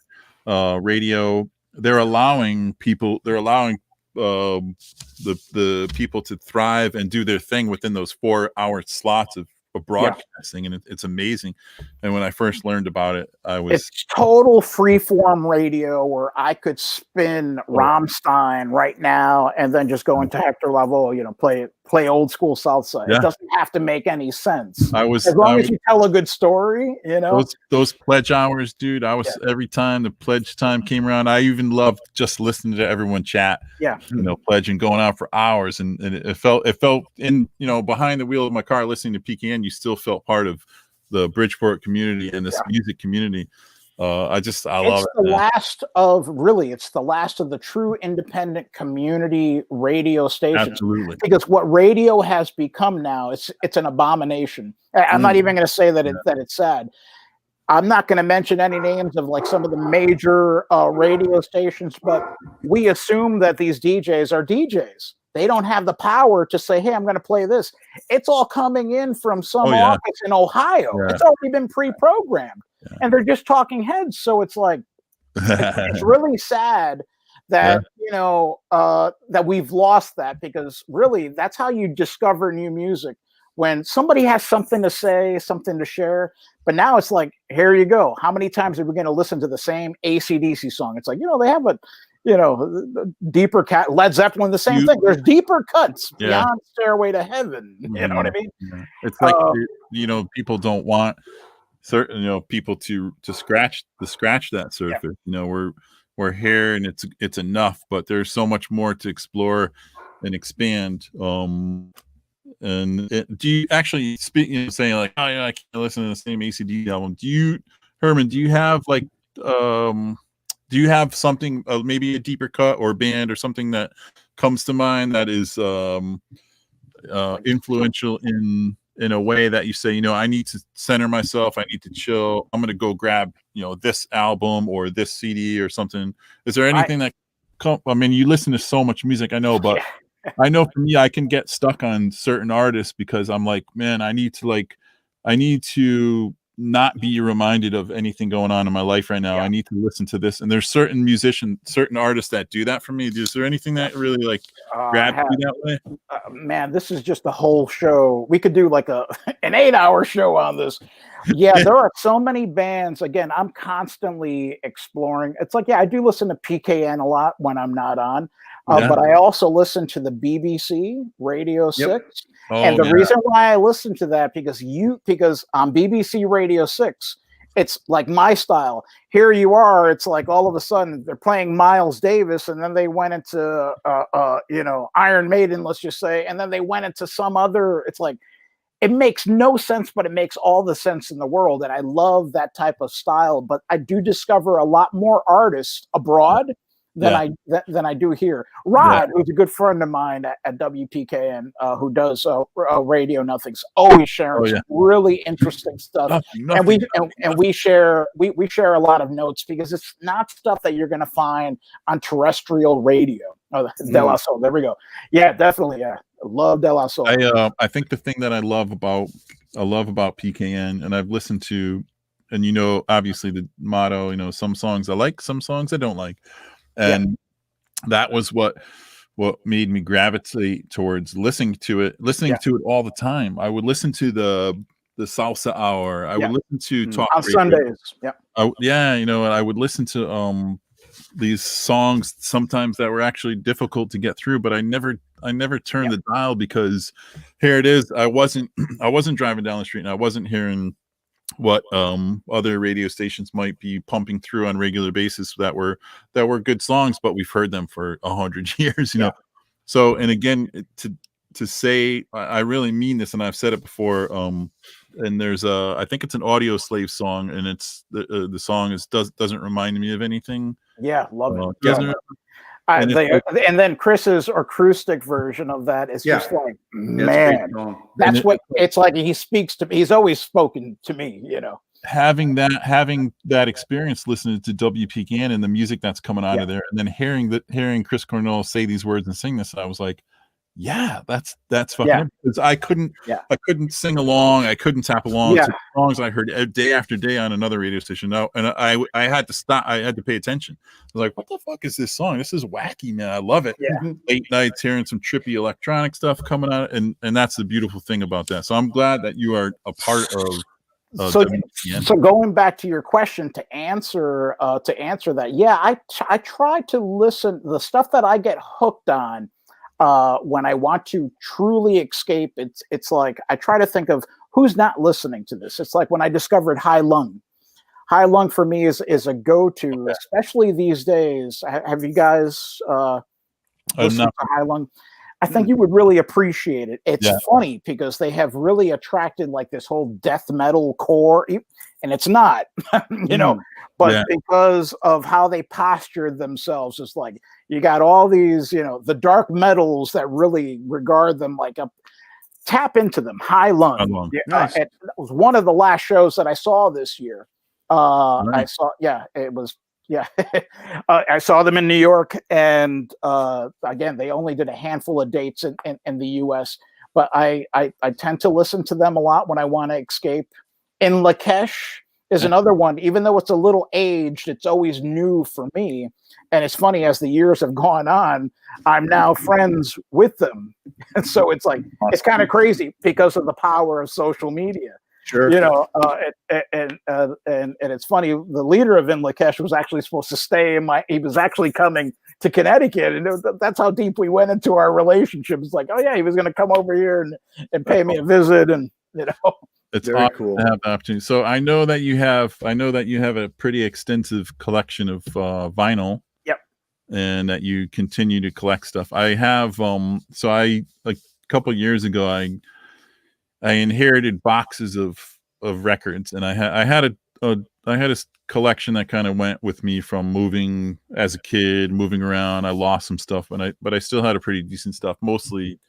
radio. They're allowing the people to thrive and do their thing within those 4-hour slots of broadcasting, and it's amazing. And when I first learned about it, it's total freeform radio, where I could spin Rammstein right now and then just go into Hector Level, play old school Southside. It doesn't have to make any sense. As long as you tell a good story, those pledge hours, dude. Every time the pledge time came around, I even loved just listening to everyone chat. Pledge and going out for hours, and it felt in behind the wheel of my car listening to PKN, you still felt part of the Bridgeport community and this music community. I love it. It's the last of the true independent community radio stations. Absolutely. Because what radio has become now, it's an abomination. I'm not even going to say that it's sad. I'm not going to mention any names of like some of the major radio stations, but we assume that these DJs are DJs. They don't have the power to say, hey, I'm going to play this. It's all coming in from some office in Ohio. It's already been pre-programmed. And they're just talking heads. So it's like, it's really sad that, that we've lost that, because really that's how you discover new music. When somebody has something to say, something to share. But now it's like, here you go. How many times are we going to listen to the same AC/DC song? It's like, they have a, deeper cut. Led Zeppelin, the same thing. There's deeper cuts beyond Stairway to Heaven. You know what I mean? It's like, people don't want certain, people to scratch that surface. We're here and it's enough, but there's so much more to explore and expand. And do you actually speak, saying like, oh yeah, I can't listen to the same AC/DC album? Herman, do you have like, do you have something, maybe a deeper cut or band or something that comes to mind that is influential in a way that you say, I need to center myself, I need to chill, I'm going to go grab, this album or this CD or something? Is there anything you listen to so much music, I know, but I know for me, I can get stuck on certain artists because I'm like, man, I need to not be reminded of anything going on in my life right now. I need to listen to this. And there's certain certain artists that do that for me. Is there anything that really like grabs you that way? Man, this is just a whole show. We could do like an 8-hour show on this. Yeah, there are so many bands. Again, I'm constantly exploring. It's like, I do listen to PKN a lot when I'm not on. But I also listen to the BBC Radio 6. And the reason why I listen to that, because on BBC Radio 6, it's like my style. Here you are, it's like all of a sudden they're playing Miles Davis, and then they went into Iron Maiden, let's just say, and then they went into some other. It's like it makes no sense, but it makes all the sense in the world. And I love that type of style. But I do discover a lot more artists abroad than I do here. Rod, who's a good friend of mine at WPKN, who does Radio Nothings, always sharing some really interesting stuff. And we share a lot of notes, because it's not stuff that you're going to find on terrestrial radio. De La Soul, there we go. Yeah, definitely. Yeah, I love De La Soul. I think the thing that I love about PKN, and I've listened to, and obviously the motto, some songs I like, some songs I don't like. And that was what made me gravitate towards listening to it all the time. I would listen to the Salsa Hour. I would listen to Talk on Radio. Sundays. And I would listen to these songs sometimes that were actually difficult to get through, but I never turned the dial, because here it is. I wasn't driving down the street and I wasn't hearing what other radio stations might be pumping through on a regular basis that were good songs, but we've heard them for 100 years, you know. So, and again, to say, I really mean this, and I've said it before. And there's I think it's an Audio Slave song, and it's the song doesn't remind me of anything. Yeah, love it. And then Chris's acoustic version of that is just like, man, that's what it's like. He speaks to me. He's always spoken to me, Having that experience listening to WPKN and the music that's coming out of there, and then hearing Chris Cornell say these words and sing this, I was like, yeah, that's fucking, because I couldn't sing along, I couldn't tap along to songs I heard day after day on another radio station. Now, and I had to stop. I had to pay attention. I was like, what the fuck is this song? This is wacky, man. I love it. Late nights hearing some trippy electronic stuff coming out, and that's the beautiful thing about that. So I'm glad that you are a part of. So going back to your question, to answer that, I try to listen. The stuff that I get hooked on when I want to truly escape, it's like I try to think of who's not listening to this. It's like when I discovered High Lung. High Lung for me is a go-to, especially these days. Have you guys listened to High Lung? I think you would really appreciate it. It's funny because they have really attracted like this whole death metal core, and it's not, but because of how they postured themselves, it's like you got all these, the dark metals that really regard them like tap into them. High Lung. Nice. It was one of the last shows that I saw this year. I saw, it was. I saw them in New York, and again, they only did a handful of dates in the U.S., but I tend to listen to them a lot when I want to escape. In Lakesh is another one. Even though it's a little aged, it's always new for me. And it's funny, as the years have gone on, I'm now friends with them. And so it's like, it's kind of crazy because of the power of social media. Sure. And it's funny. The leader of In Lakesh was actually supposed to stay he was actually coming to Connecticut, and that's how deep we went into our relationship. It's like, oh yeah, he was going to come over here and pay me a visit, and it's very awesome cool to have the opportunity. So I know that you have a pretty extensive collection of vinyl. Yep. And that you continue to collect stuff. I have so a couple of years ago I inherited boxes of records, and I had a collection that kind of went with me from moving as a kid, moving around. I lost some stuff, but I still had a pretty decent stuff, mostly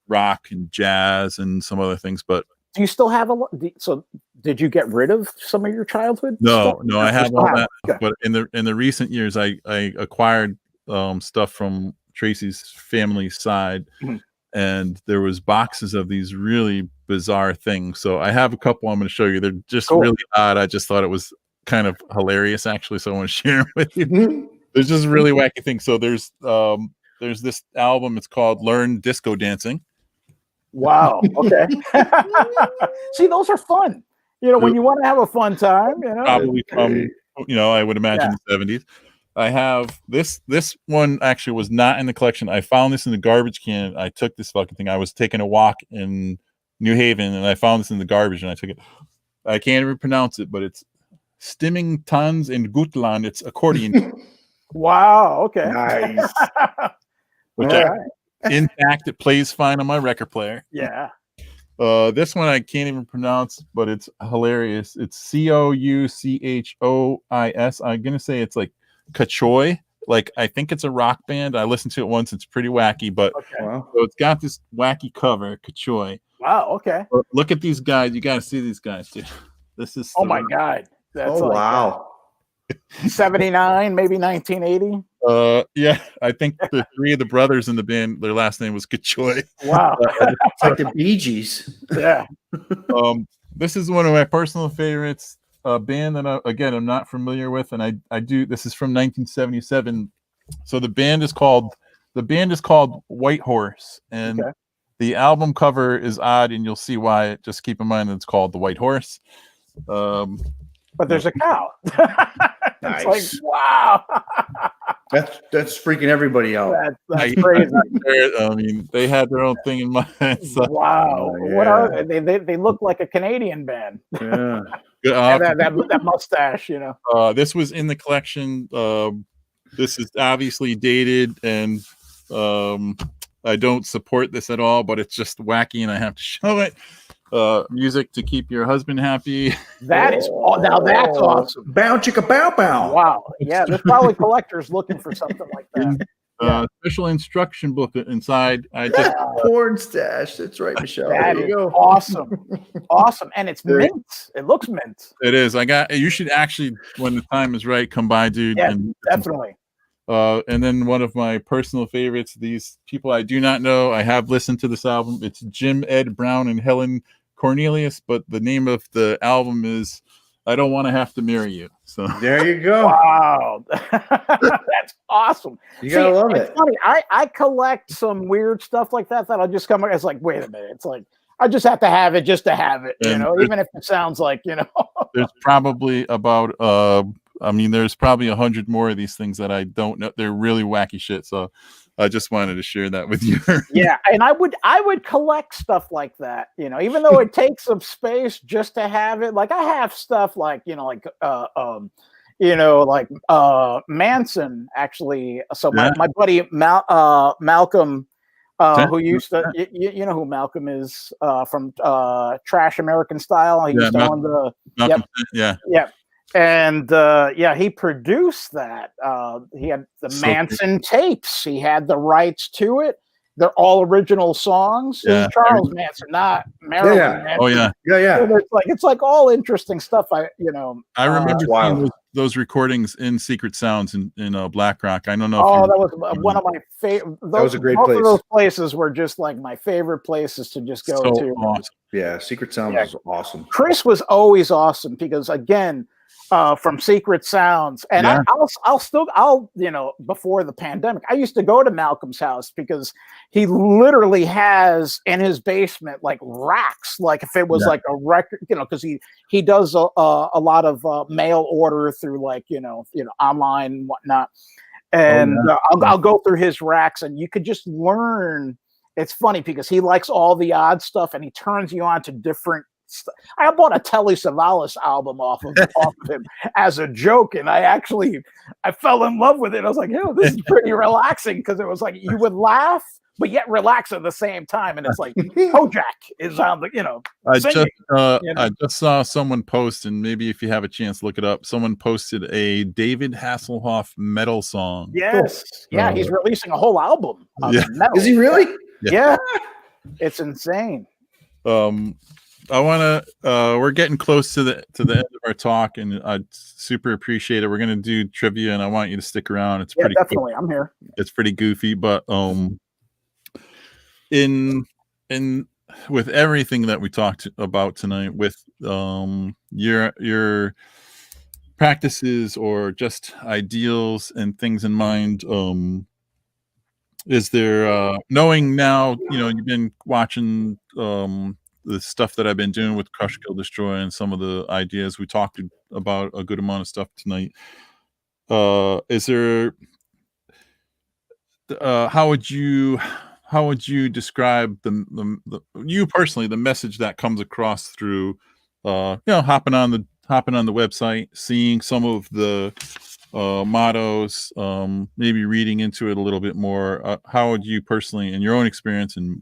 rock and jazz and some other things. But do you still have so did you get rid of some of your childhood stuff? No, I have all that. Okay. But in the recent years, I acquired stuff from Tracy's family side. And there was boxes of these really bizarre things. So I have a couple I'm going to show you. They're just really odd. I just thought it was kind of hilarious, actually. So I want to share them with you. There's just really wacky things. So there's this album. It's called "Learn Disco Dancing." Wow. Okay. See, those are fun. When you want to have a fun time, probably from I would imagine the 70s. I have this one actually was not in the collection. I found this in the garbage can. I took this fucking thing. I was taking a walk in New Haven and I found this in the garbage and I took it. I can't even pronounce it, but it's Stimming Tons in Gutland. It's accordion. Wow. Okay. Nice. In fact, it plays fine on my record player. Yeah. This one I can't even pronounce, but it's hilarious. It's Couchois. I'm gonna say it's like Kachoy. Like I think it's a rock band. I listened to it once. It's pretty wacky, but so it's got this wacky cover, Kachoy. Wow. Okay. But look at these guys. You got to see these guys, dude. This is my god. That's wow. 79, maybe 1980. Yeah, I think the three of the brothers in the band, their last name was Kachoy. Wow. It's like the Bee Gees. Yeah. This is one of my personal favorites. A band that I'm not familiar with, and I do. This is from 1977. So the band is called White Horse, and the album cover is odd, and you'll see why. Just keep in mind that it's called The White Horse. But there's a cow. Nice. It's like, wow. That's freaking everybody out. That's crazy. I mean, they had their own thing in mind. So. Wow. What are they? They look like a Canadian band. Yeah. that mustache, This was in the collection. This is obviously dated, and I don't support this at all, but it's just wacky, and I have to show it. Music to keep your husband happy. Now that's awesome. Bow chicka bow bow. Wow. Yeah, there's probably collectors looking for something like that. Special instruction book inside. I just porn stash. That's right, Michelle. That is awesome. Awesome. And it's mint. It looks mint. It is. You should actually, when the time is right, come by, dude. Yeah, definitely. And then one of my personal favorites, these people I do not know. I have listened to this album. It's Jim, Ed Brown, and Helen Cornelius, but the name of the album is I Don't Want to Have to Marry You. So there you go. Wow. That's awesome. You gotta love it. It's funny. I collect some weird stuff like that I'll just come. It's like, wait a minute. It's like I just have to have it just to have it, even if it sounds like, There's probably about there's probably 100 more of these things that I don't know. They're really wacky shit. So I just wanted to share that with you. Yeah, and I would collect stuff like that, even though it takes some space just to have it. Like I have stuff like, Manson actually. So my buddy Malcolm, who used to, you know who Malcolm is from Trash American Style. He used to own the Malcolm, yeah. And he produced that. He had the Manson tapes. He had the rights to it. They're all original songs. Yeah. Charles Manson, not Marilyn Manson. Oh yeah. So it's like all interesting stuff. I remember seeing those recordings in Secret Sounds in Black Rock. I don't know. That was one of my favorite. That was a great place. Both of those places were just like my favorite places to just go to. Awesome. Yeah, Secret Sounds was awesome. Chris was always awesome because again. From Secret Sounds, and I'll before the pandemic, I used to go to Malcolm's house because he literally has in his basement like racks, like if it was like a record, because he does a lot of mail order through like online and whatnot, and I'll go through his racks, and you could just learn. It's funny because he likes all the odd stuff, and he turns you on to different. I bought a Telly Savalas album off of him as a joke, and I fell in love with it. I was like, this is pretty relaxing because it was like you would laugh but yet relax at the same time, and it's like Kojak is on the I just saw someone post, and maybe if you have a chance, look it up. Someone posted a David Hasselhoff metal song. Yes, he's releasing a whole album. Metal. Is he really? Yeah, it's insane. I want to. We're getting close to the end of our talk, and I super appreciate it. We're gonna do trivia, and I want you to stick around. It's pretty definitely. I'm here. It's pretty goofy, but in with everything that we talked about tonight, with your practices or just ideals and things in mind, is there knowing now, you've been watching the stuff that I've been doing with Crush, Kill, Destroy, and some of the ideas we talked about a good amount of stuff tonight. Is there how would you describe the you personally, the message that comes across through hopping on the website, seeing some of the mottos, maybe reading into it a little bit more? How would you personally, in your own experience and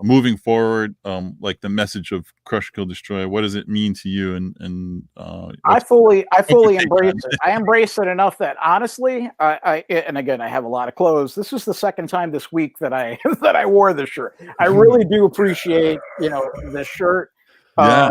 moving forward, like the message of Crush, Kill, Destroy, what does it mean to you? And I fully embrace it. I embrace it enough that honestly, and again, I have a lot of clothes. This is the second time this week that I wore this shirt. I really do appreciate this shirt. Yeah.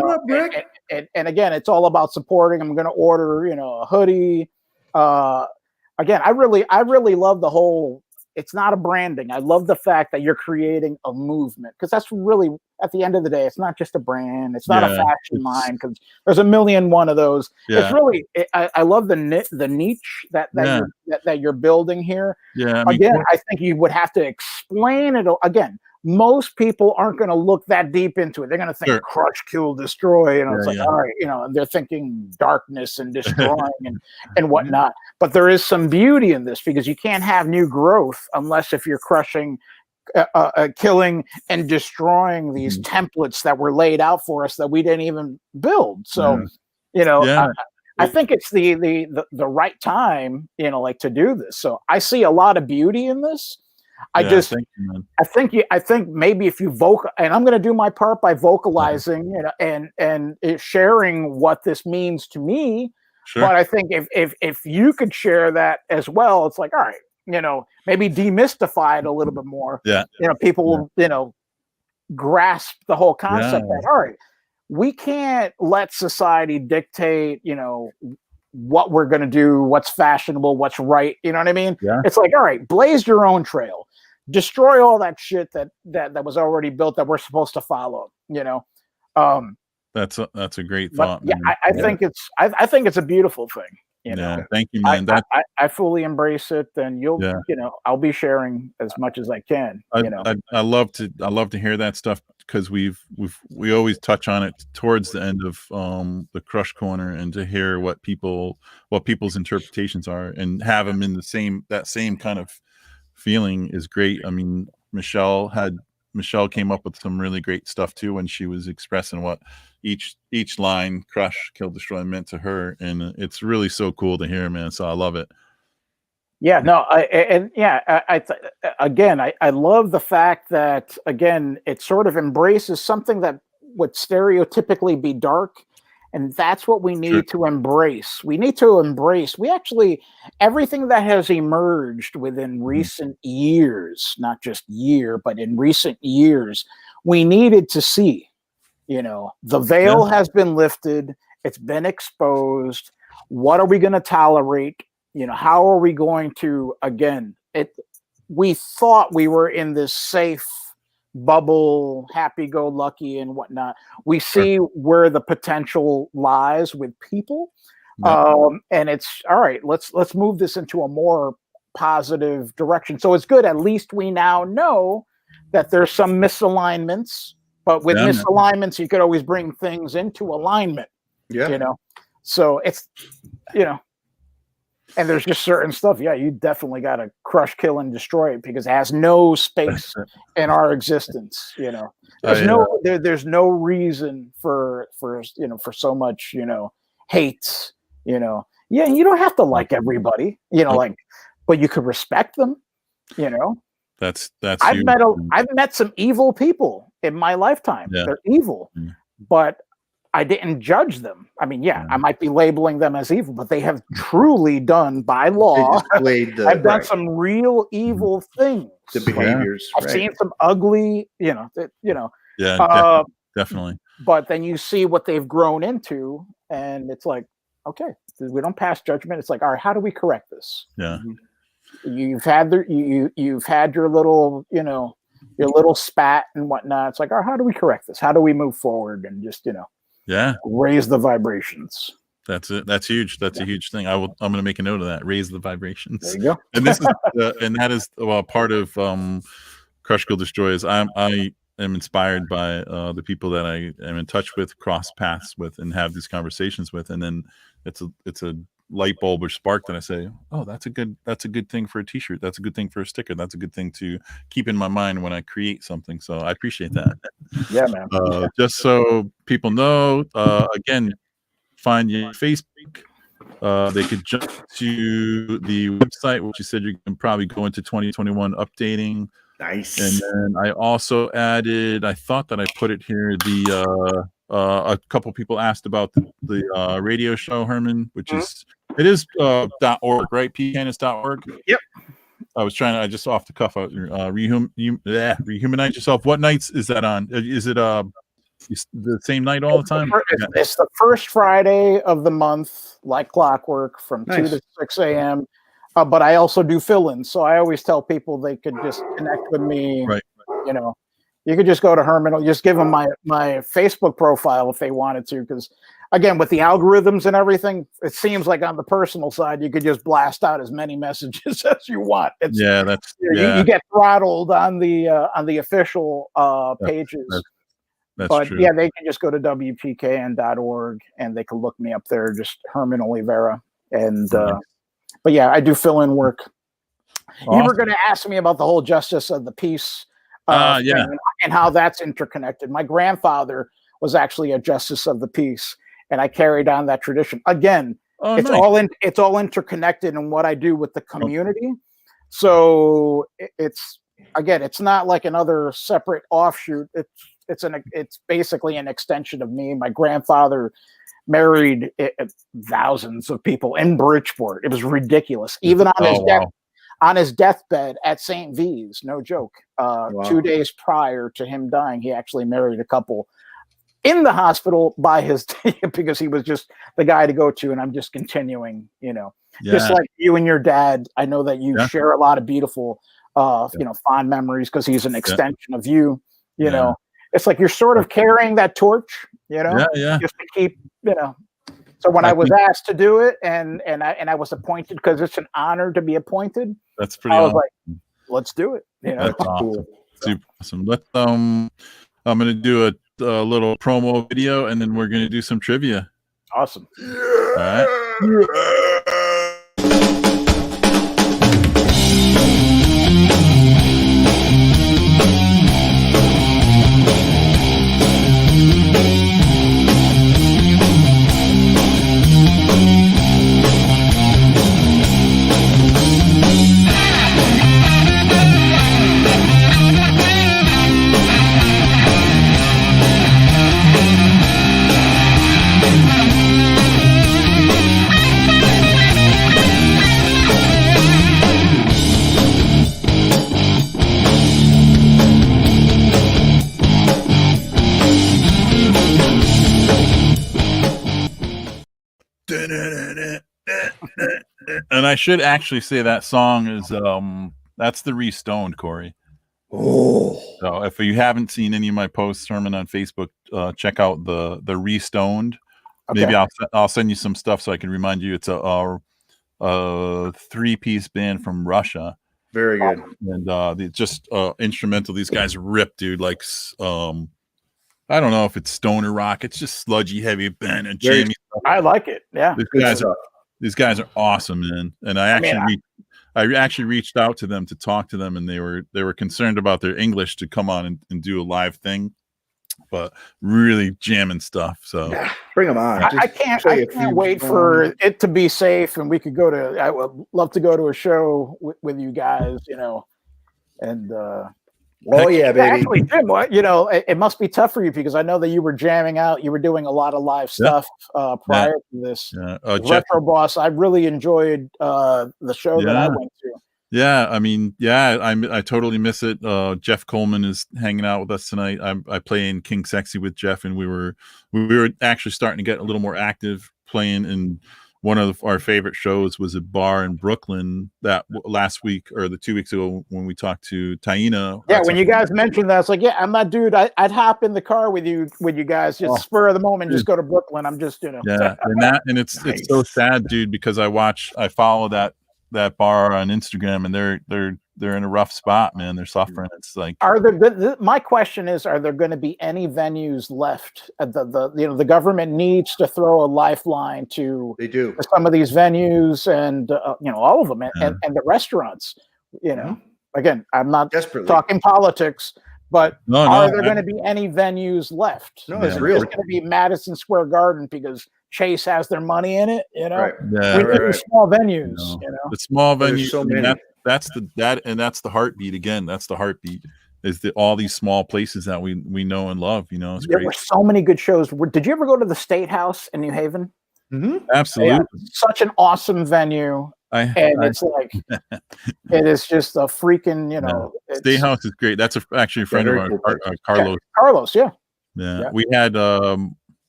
And again, it's all about supporting. I'm going to order a hoodie. Again, I really love the whole. It's not a branding. I love the fact that you're creating a movement, because that's really, at the end of the day, it's not just a brand. It's not a fashion line, because there's a million one of those. Yeah. It's really, I love the niche that you're building here. Yeah. I think you would have to explain it again. Most people aren't going to look that deep into it. They're going to think Crush, Kill, Destroy. It's like, all right, and they're thinking darkness and destroying and whatnot. But there is some beauty in this, because you can't have new growth unless if you're crushing, killing, and destroying these templates that were laid out for us that we didn't even build. So, I think it's the right time, to do this. So I see a lot of beauty in this. I think maybe if you and I'm going to do my part by vocalizing, and sharing what this means to me. Sure. But I think if you could share that as well, it's like, all right, maybe demystify it a little bit more. Yeah. People will, grasp the whole concept that, all right, we can't let society dictate, what we're going to do, what's fashionable, what's right. You know what I mean? Yeah. It's like, all right, blaze your own trail, destroy all that shit that was already built that we're supposed to follow, That's a great thought. Yeah, I think it's a beautiful thing. Thank you, man. I fully embrace it, and I'll be sharing as much as I can. I love to hear that stuff, because we always touch on it towards the end of the Crush Corner, and to hear what people's interpretations are, and have them in that same kind of feeling is great. I mean, Michelle came up with some really great stuff too when she was expressing what each line, Crush, Kill, Destroy, meant to her, and it's really so cool to hear, man. So I love it. Yeah, no, I love the fact that, again, it sort of embraces something that would stereotypically be dark, and that's what we need to embrace. We need to embrace. Everything that has emerged within recent years, not just year, but in recent years, we needed to see. The veil has been lifted. It's been exposed. What are we going to tolerate? How are we going to, again, we thought we were in this safe bubble, happy-go-lucky and whatnot. We see where the potential lies with people. And it's, all right, let's move this into a more positive direction. So it's good. At least we now know that there's some misalignments, but with misalignments, you could always bring things into alignment. Yeah. So it's, and there's just certain stuff. Yeah, you definitely got to crush, kill, and destroy it, because it has no space in our existence. There's no reason for for so much hate. Yeah, you don't have to like everybody. But you could respect them. That's I've met some evil people in my lifetime. Yeah. They're evil, but I didn't judge them. I mean, I might be labeling them as evil, but they have truly done, by law, I've done some real evil things. The behaviors. I've seen some ugly, definitely. But then you see what they've grown into, and it's like, okay, we don't pass judgment. It's like, all right, how do we correct this? Yeah. You've had your little, your little spat and whatnot. It's like, oh, how do we correct this? How do we move forward and just, raise the vibrations? That's it. That's huge. That's a huge thing. I'm going to make a note of that. Raise the vibrations. There you go. And this is, and that is part of Crush Kill Destroy. Is I am inspired by the people that I am in touch with, cross paths with, and have these conversations with, and then it's a light bulb or spark that I say, oh, that's a good thing for a t-shirt. That's a good thing for a sticker. That's a good thing to keep in my mind when I create something. So I appreciate that. Yeah, man. Just so people know, again, find you on Facebook. They could jump to the website, which you said you can probably go into 2021 updating. Nice. And then I also added, I thought that I put it here, a couple people asked about the radio show, Herman, which is .org, right? pcanis.org. Yep. I just off the cuff, rehumanize yourself. What nights is that on? Is it the same night all the time? It's the first Friday of the month, like clockwork, from 2 to 6 a.m. But I also do fill-ins, so I always tell people they could just connect with me. Right. You could just go to Herman, just give them my Facebook profile if they wanted to, because again, with the algorithms and everything, it seems like on the personal side, you could just blast out as many messages as you want. You get throttled on the official pages. But true. Yeah, they can just go to WPKN.org and they can look me up there, just Herman Olivera. And but yeah, I do fill-in work. Awesome. You were going to ask me about the whole justice of the peace and how that's interconnected. My grandfather was actually a justice of the peace, and I carried on that tradition. Again, it's all interconnected in what I do with the community. So it's not like another separate offshoot. It's basically an extension of me. My grandfather married thousands of people in Bridgeport. It was ridiculous. Even on his deathbed at St. V's, no joke. 2 days prior to him dying, he actually married a couple in the hospital by his because he was just the guy to go to. And I'm just continuing, just like you and your dad. I know that you share a lot of beautiful, fond memories because he's an extension of you. You know, it's like you're sort of carrying that torch. Just to keep, So when I was asked to do it, and I was appointed because it's an honor to be appointed. That's pretty. I was like, let's do it. That's awesome. Super awesome. I'm gonna do a little promo video, and then we're gonna do some trivia. Awesome. All right. And I should actually say that song is that's the Restoned, Corey. Oh, so if you haven't seen any of my posts, Herman, on Facebook, check out the Restoned. Okay. Maybe I'll send you some stuff so I can remind you. It's a 3-piece band from Russia. Very good. And just instrumental. These guys rip, dude. Like I don't know if it's stoner rock. It's just sludgy, heavy band and jammy. I like it. Yeah. These guys are awesome, man. And I actually reached out to them to talk to them, and they were concerned about their English to come on and do a live thing, but really jamming stuff. So bring them on. I can't wait for it to be safe, and we could go to. I would love to go to a show with you guys, and. Oh yeah, baby. Actually, Jim, it must be tough for you because I know that you were jamming out. You were doing a lot of live stuff prior to this. Retro Boss, I really enjoyed the show that I went to. Yeah, I mean, I totally miss it. Jeff Coleman is hanging out with us tonight. I play in King Sexy with Jeff, and we were actually starting to get a little more active playing in one of our favorite shows was a bar in Brooklyn that last week or the 2 weeks ago when we talked to Taina. Yeah, when you guys mentioned that, it's like, yeah, I'm that dude. I'd hop in the car with you guys, just spur of the moment, just go to Brooklyn. I'm just, Yeah, and it's so sad, dude, because I follow that bar on Instagram, and they're in a rough spot, man. They're suffering. It's like, my question is, are there going to be any venues left? The government needs to throw a lifeline to some of these venues and all of them and the restaurants. Again, I'm not talking politics, but are there going to be any venues left? No, it's real. It's going to be Madison Square Garden because Chase has their money in it. Right. We need small venues. The small venues. So many. That's the heartbeat again. That's the heartbeat. Is all these small places that we know and love. It's there great. were so many good shows. Did you ever go to the State House in New Haven? Mm-hmm. Absolutely. Yeah, such an awesome venue. It's like it is just a freaking State House is great. That's actually a friend of ours, Carlos. Yeah, Carlos, yeah.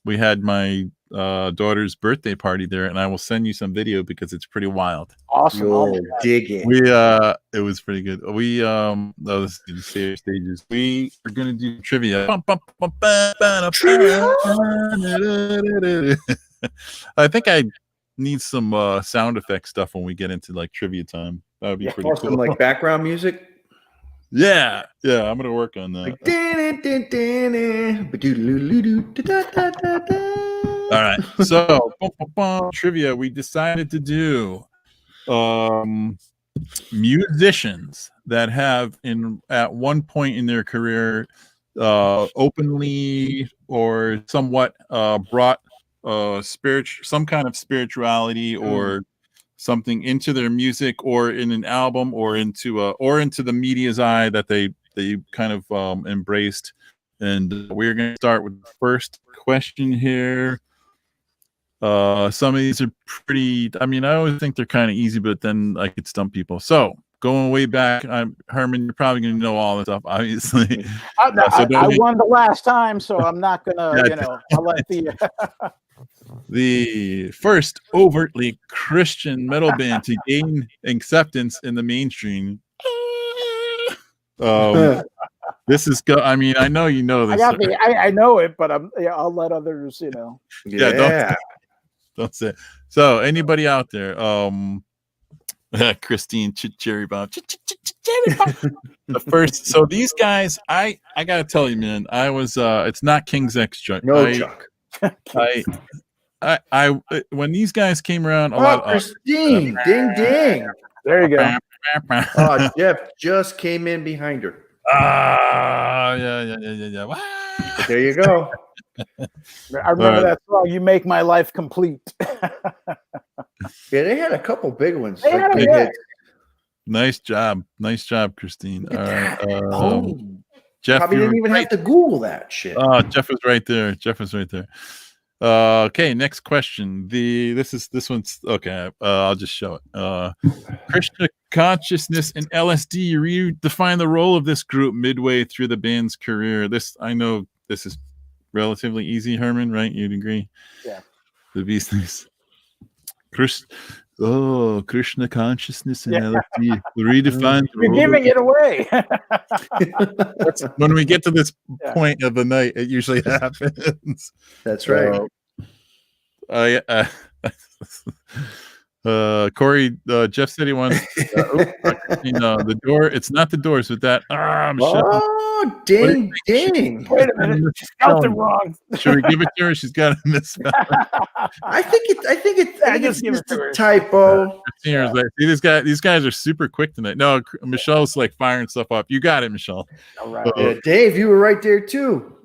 We had my daughter's birthday party there, and I will send you some video because it's pretty wild. Awesome. You'll dig it. It was pretty good. We this is the stages. We are gonna do trivia. I think I need some sound effect stuff when we get into like trivia time. That would be pretty cool. Some like background music. Yeah, I'm gonna work on that. All right, so trivia. We decided to do musicians that have at one point in their career openly or somewhat brought some kind of spirituality or something into their music or in an album or into the media's eye that they kind of embraced. And we're going to start with the first question here. Some of these are pretty, I always think they're kind of easy, but then I could stump people. So going way back, Herman, you're probably going to know all this stuff, obviously. I won the last time, so I'm not going to, I'll let the first overtly Christian metal band to gain acceptance in the mainstream. This is I know you know this. I know it, but I'll let others, Yeah, don't say it. So anybody out there, Christine Cherry Bomb. The first, so these guys, I gotta tell you, man, I was it's not King's X Chuck. No, Chuck. I when these guys came around, Christine, ding ding. There you go. Jeff just came in behind her. Yeah. Wow. But there you go. I remember that song, "You Make My Life Complete." Yeah, they had a couple big ones. Nice job, Christine. All right, Jeff, probably didn't even have to Google that shit. Jeff was right there. Okay, next question. This one's okay. I'll just show it. Krishna consciousness and LSD redefine the role of this group midway through the band's career. I know this is relatively easy, Herman, right? You'd agree? Yeah. The Beasties. Krishna consciousness and LSD redefine. You're giving it away. When we get to this point of the night, it usually happens. That's right. Corey, Jeff said he wants the door. It's not the Doors with that. Michelle. Oh, ding. Wait a minute, she spelled it wrong. Should we give it to her? She's got to misspell. I think it's just a typo. See, these guys are super quick tonight. No, Michelle's like firing stuff up. You got it, Michelle. All right. Dave, you were right there too.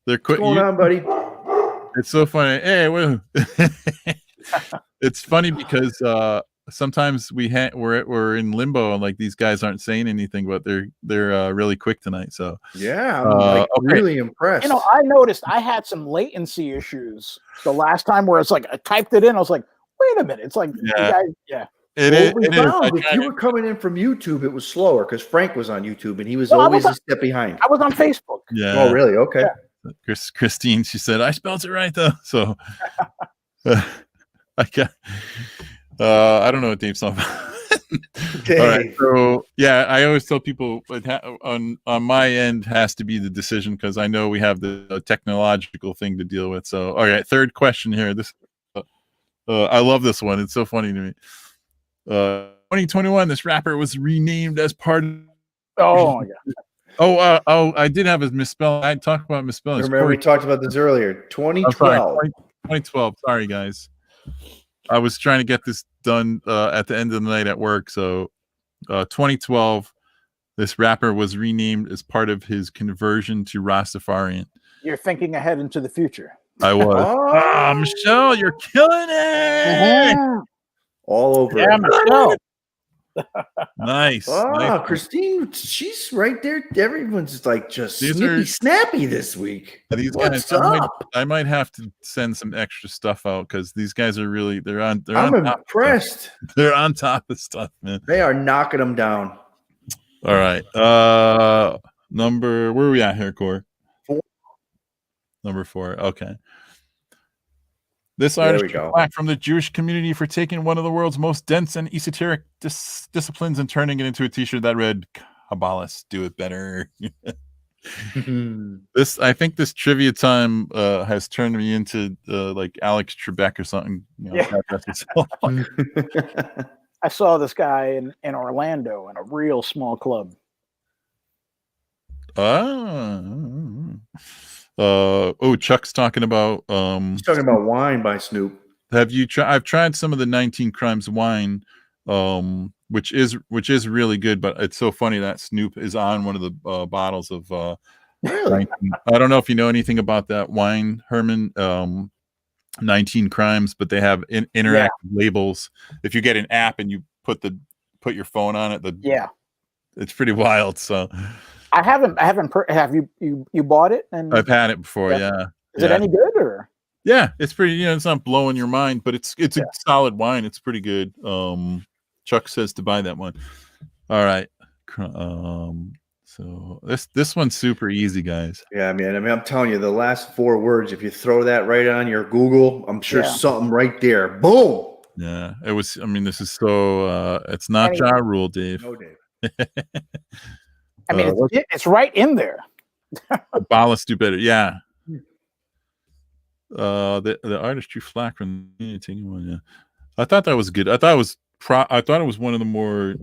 They're quick. What's going on, buddy? It's so funny. Hey, it's funny because sometimes we're in limbo and like these guys aren't saying anything, but they're really quick tonight. So yeah, I'm really impressed. I noticed I had some latency issues the last time where it's like I typed it in. I was like, wait a minute. It's like If you were coming in from YouTube, it was slower because Frank was on YouTube and he was always a step behind. I was on Facebook. Yeah. Oh, really? Okay. Yeah. Christine, she said I spelled it right though. So I don't know what Dave's talking about. All right, so yeah, I always tell people on my end has to be the decision because I know we have the technological thing to deal with. So, all right, third question here. This I love this one. It's so funny to me. 2021, this rapper was renamed as part of. Oh my god. Oh, I did have a misspelling. I talked about misspelling. Remember, we talked about this earlier. 2012. 2012. Sorry, guys. I was trying to get this done at the end of the night at work. So 2012, this rapper was renamed as part of his conversion to Rastafarian. You're thinking ahead into the future. I was. Michelle, you're killing it. Mm-hmm. All over. Yeah, Michelle. Nice. Nice. Christine, she's right there. Everyone's like just snappy this week. What's up? I might have to send some extra stuff out because these guys are really I'm impressed. They're on top of stuff, man. They are knocking them down. All right. Where are we at here, Core? 4. Number 4. Okay. This artist was black from the Jewish community for taking one of the world's most dense and esoteric disciplines and turning it into a T-shirt that read "Kabbalists do it better." I think this trivia time has turned me into like Alex Trebek or something. I saw this guy in Orlando in a real small club. Chuck's talking about he's talking about wine by Snoop. Have you tried? I've tried some of the 19 Crimes wine, which is really good, but it's so funny that Snoop is on one of the bottles of really? I don't know if you know anything about that wine, Herman. 19 Crimes, but they have interactive labels. If you get an app and you put your phone on it, it's pretty wild. So I haven't. Have you bought it? And I've had it before. Yeah. Is it any good or? Yeah, it's pretty. It's not blowing your mind, but it's a solid wine. It's pretty good. Chuck says to buy that one. All right. So this one's super easy, guys. Yeah, man. I mean, I'm telling you, the last 4 words. If you throw that right on your Google, I'm sure something right there. Boom. Yeah, it was. I mean, this is so. It's not Ja Rule, Dave. No, Dave. I mean, it's right in there. Kabbalists do better. Yeah. The artist drew flack from one. Yeah, I thought that was good. I thought it was one of the more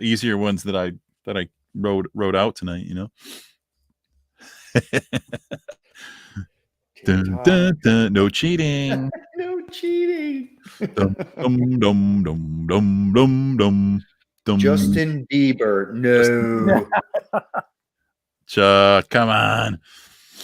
easier ones that I wrote out tonight. You know. Dun, dun, dun, no cheating. No cheating. Dum, dum, dum, dum, dum, dum, dum. Justin Bieber, no. Chuck, come on.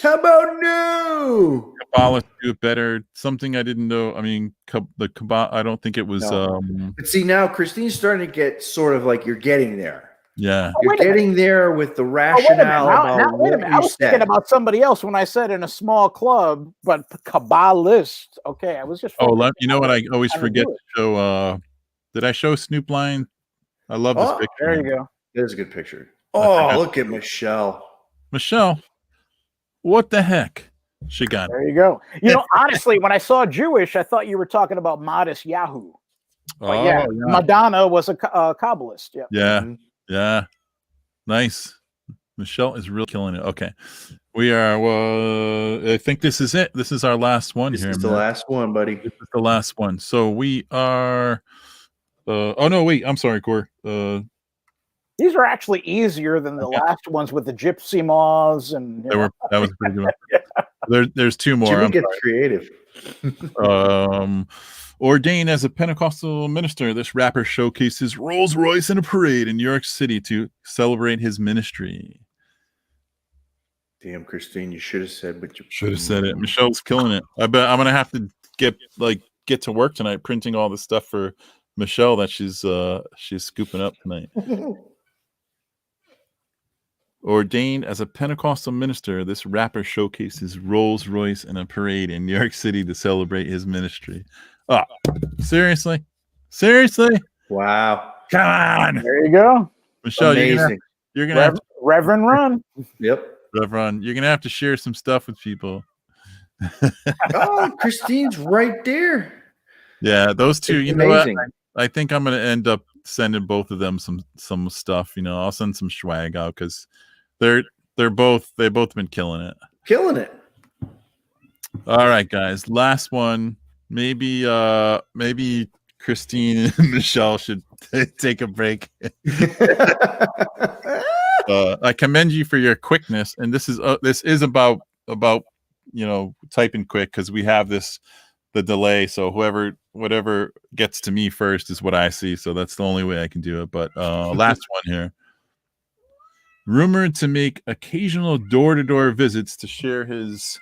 How about no? Kabbalah do it better. Something I didn't know. I mean, the Kabbalah. I don't think it was. No. But see, now Christine's starting to get sort of like you're getting there. Yeah, you're getting there with the rationale. Wait a minute. I was thinking about somebody else when I said in a small club, but Kabbalist. Okay, I was just. You know what? I always forget to show. Did I show Snoop Lion? I love this picture. There you go. There's a good picture. Oh, look at Michelle. Michelle, what the heck? She got it. There you go. You know, honestly, when I saw Jewish, I thought you were talking about Modest Yahoo. Yeah, Madonna was a Kabbalist. Yeah. Yeah. Mm-hmm. Yeah. Nice. Michelle is really killing it. Okay. We are, I think this is it. This is our last one here. This is the last one, buddy. This is the last one. So we are, oh no, wait, I'm sorry, Core. These are actually easier than the last ones with the gypsy moths and that was pretty good. There's 2 more. Jimmy gets creative. Ordained as a Pentecostal minister, this rapper showcased his Rolls Royce in a parade in New York City to celebrate his ministry. Damn, Christine, you should have said what you should have said it. Michelle's killing it. I bet I'm gonna have to get to work tonight printing all the stuff for Michelle that she's scooping up tonight. Ordained as a Pentecostal minister, this rapper showcased his Rolls Royce in a parade in New York City to celebrate his ministry. Oh, seriously? Wow. Come on. There you go. Michelle, amazing. You're gonna have to, Reverend Ron. Yep. Reverend, you're gonna have to share some stuff with people. Oh, Christine's right there. Yeah, those two. It's you amazing. know what? I think I'm gonna end up sending both of them some stuff. I'll send some swag out because they've both been killing it. Killing it. All right, guys. Last one. Maybe Christine and Michelle should take a break. I commend you for your quickness, and this is about typing quick because we have the delay. So whatever gets to me first is what I see. So that's the only way I can do it. But last one here. Rumored to make occasional door-to-door visits to share his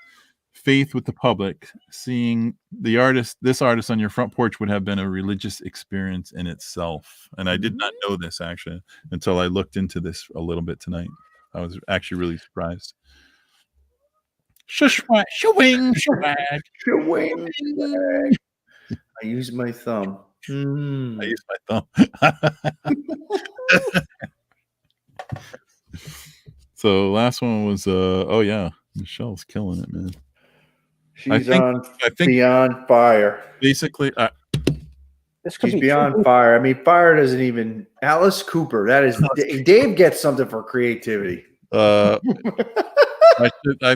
faith with the public. Seeing this artist on your front porch would have been a religious experience in itself. And I did not know this actually until I looked into this a little bit tonight. I was actually really surprised. Shwing, swag. I use my thumb. I use my thumb. So last one was Michelle's killing it, man. She's beyond fire. Basically, she's beyond fire. I mean, fire doesn't even. Alice Cooper. That is. Dave gets something for creativity. I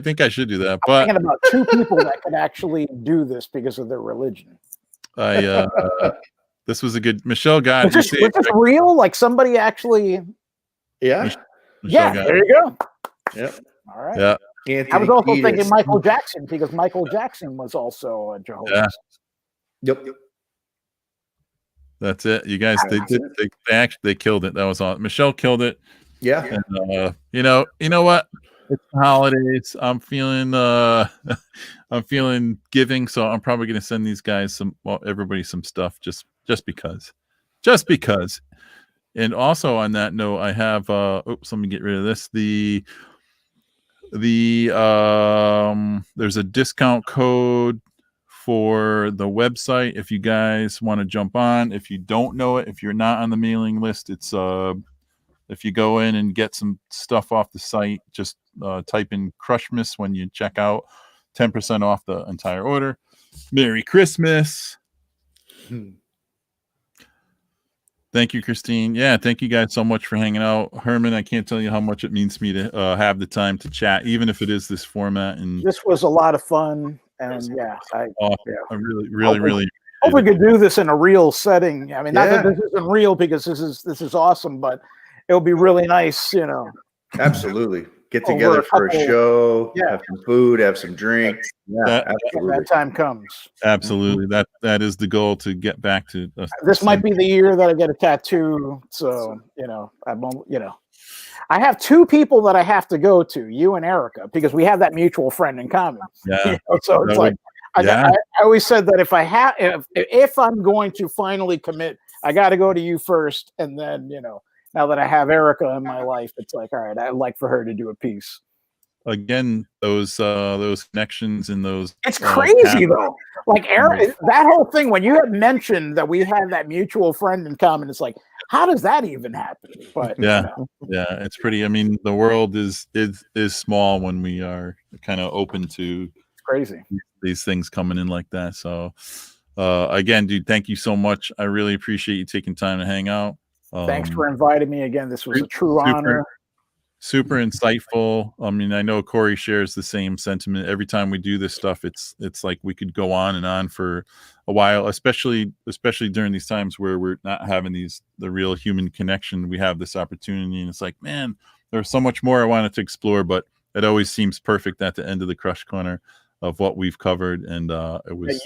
think I should do that. But I'm thinking about two people that could actually do this because of their religion. This was a good Michelle got. Was this real? Like somebody actually? Yeah. Yeah. There you go. Yep. All right. Yeah. Anthony I was also Kiedis. thinking Michael Jackson because Michael Jackson was also a Jehovah's. Yeah. Yep. That's it. You guys, they killed it. That was awesome. Michelle killed it. Yeah. And, you know what? It's the holidays. I'm feeling giving, so I'm probably going to send these guys everybody some stuff just because. And also on that note, I have let me get rid of this. There's a discount code for the website if you guys want to jump on. If you don't know it, if you're not on the mailing list, it's if you go in and get some stuff off the site, just type in Crushmas when you check out, 10% off the entire order. Merry Christmas. Thank you, Christine. Yeah, thank you guys so much for hanging out. Herman, I can't tell you how much it means to me to have the time to chat, even if it is this format. And this was a lot of fun. And I really hope we could do this in a real setting. I mean, not that this isn't real because this is awesome, but it'll be really nice, Absolutely. Get together for a show, have some food, have some drink. Yeah, absolutely. That time comes. Absolutely. That is the goal, to get back to this might be the year that I get a tattoo. So, I have two people that I have to go to, you and Erica, because we have that mutual friend in common. Yeah. So it's I always said that if I'm going to finally commit, I got to go to you first, and then now that I have Erica in my life, it's like, all right, I'd like for her to do a piece. Again, those connections and those. It's crazy though. Like Eric, that whole thing when you had mentioned that we had that mutual friend in common, it's like, how does that even happen? But yeah, it's pretty. I mean, the world is small when we are kind of open to crazy these things coming in like that. So, again, dude, thank you so much. I really appreciate you taking time to hang out. Thanks for inviting me again. This was a true honor. Super insightful. I mean, I know Corey shares the same sentiment. Every time we do this stuff, it's like we could go on and on for a while, especially during these times where we're not having the real human connection. We have this opportunity, and it's like, man, there's so much more I wanted to explore, but it always seems perfect at the end of the Crush Corner of what we've covered. And it was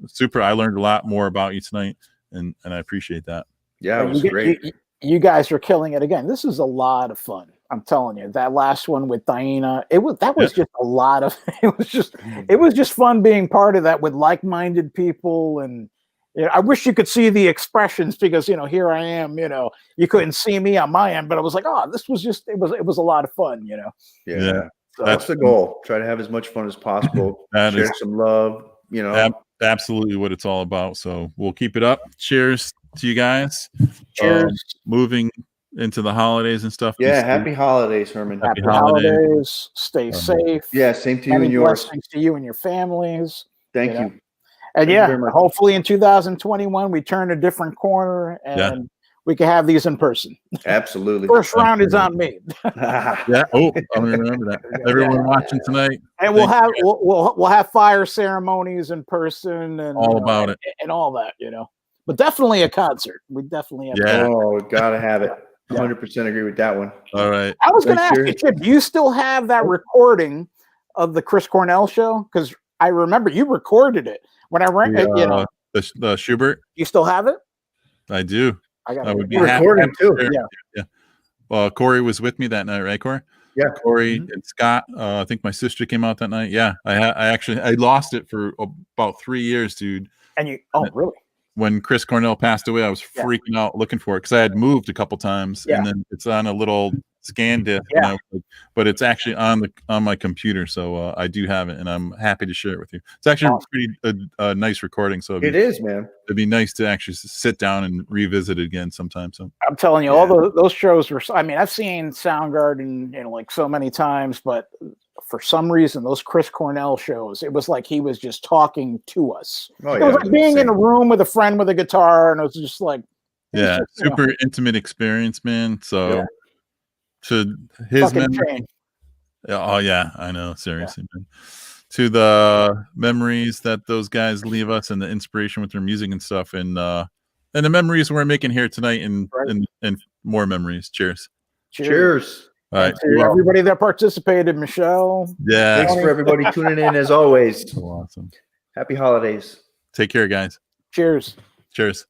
super. I learned a lot more about you tonight, and I appreciate that. Yeah, it was great. You guys are killing it again. This is a lot of fun. I'm telling you, that last one with Diana, it was just a lot of. It was just fun being part of that with like-minded people, and I wish you could see the expressions because here I am. You couldn't see me on my end, but I was like, oh, this was just it was a lot of fun. Yeah. So that's the goal. Try to have as much fun as possible. Share some love. Absolutely what it's all about. So we'll keep it up. Cheers to you guys. Cheers. Moving into the holidays and stuff. Yeah, happy holidays, Herman. Happy holidays. Stay safe. Yeah, same to you and yours. Blessings to you and your families. Thank you. And hopefully in 2021 we turn a different corner and we can have these in person. Absolutely. First round is on me. Yeah. Oh, I'm gonna remember that. Everyone watching tonight. And we'll have fire ceremonies in person and all about it and all that, But definitely a concert. We definitely have Oh, gotta have it. 100% agree with that one. All right. I was gonna ask you, Chip, do you still have that recording of the Chris Cornell show? Because I remember you recorded it when I ran the Schubert. You still have it? I do. I would be recording too. Yeah. Corey was with me that night, right, Corey? Yeah. Corey and Scott. I think my sister came out that night. Yeah. I lost it for about 3 years, dude. And really? When Chris Cornell passed away, I was freaking out looking for it because I had moved a couple times, and then it's on a little scan disc, but it's actually on my computer, so I do have it, and I'm happy to share it with you. It's actually a nice recording, so it is, man. It'd be nice to actually sit down and revisit it again sometime. So I'm telling you, all those shows were. I mean, I've seen Soundgarden, like so many times, but for some reason, those Chris Cornell shows, it was like he was just talking to us. It was like being in a room with a friend with a guitar, and it was just like, super intimate experience, man. So to his memory, I know, seriously, man. To the memories that those guys leave us, and the inspiration with their music and stuff, and the memories we're making here tonight, and more memories. Cheers. All right, to everybody that participated, Michelle. Yeah, thanks for everybody tuning in as always. So awesome. Happy holidays. Take care, guys. Cheers. Cheers.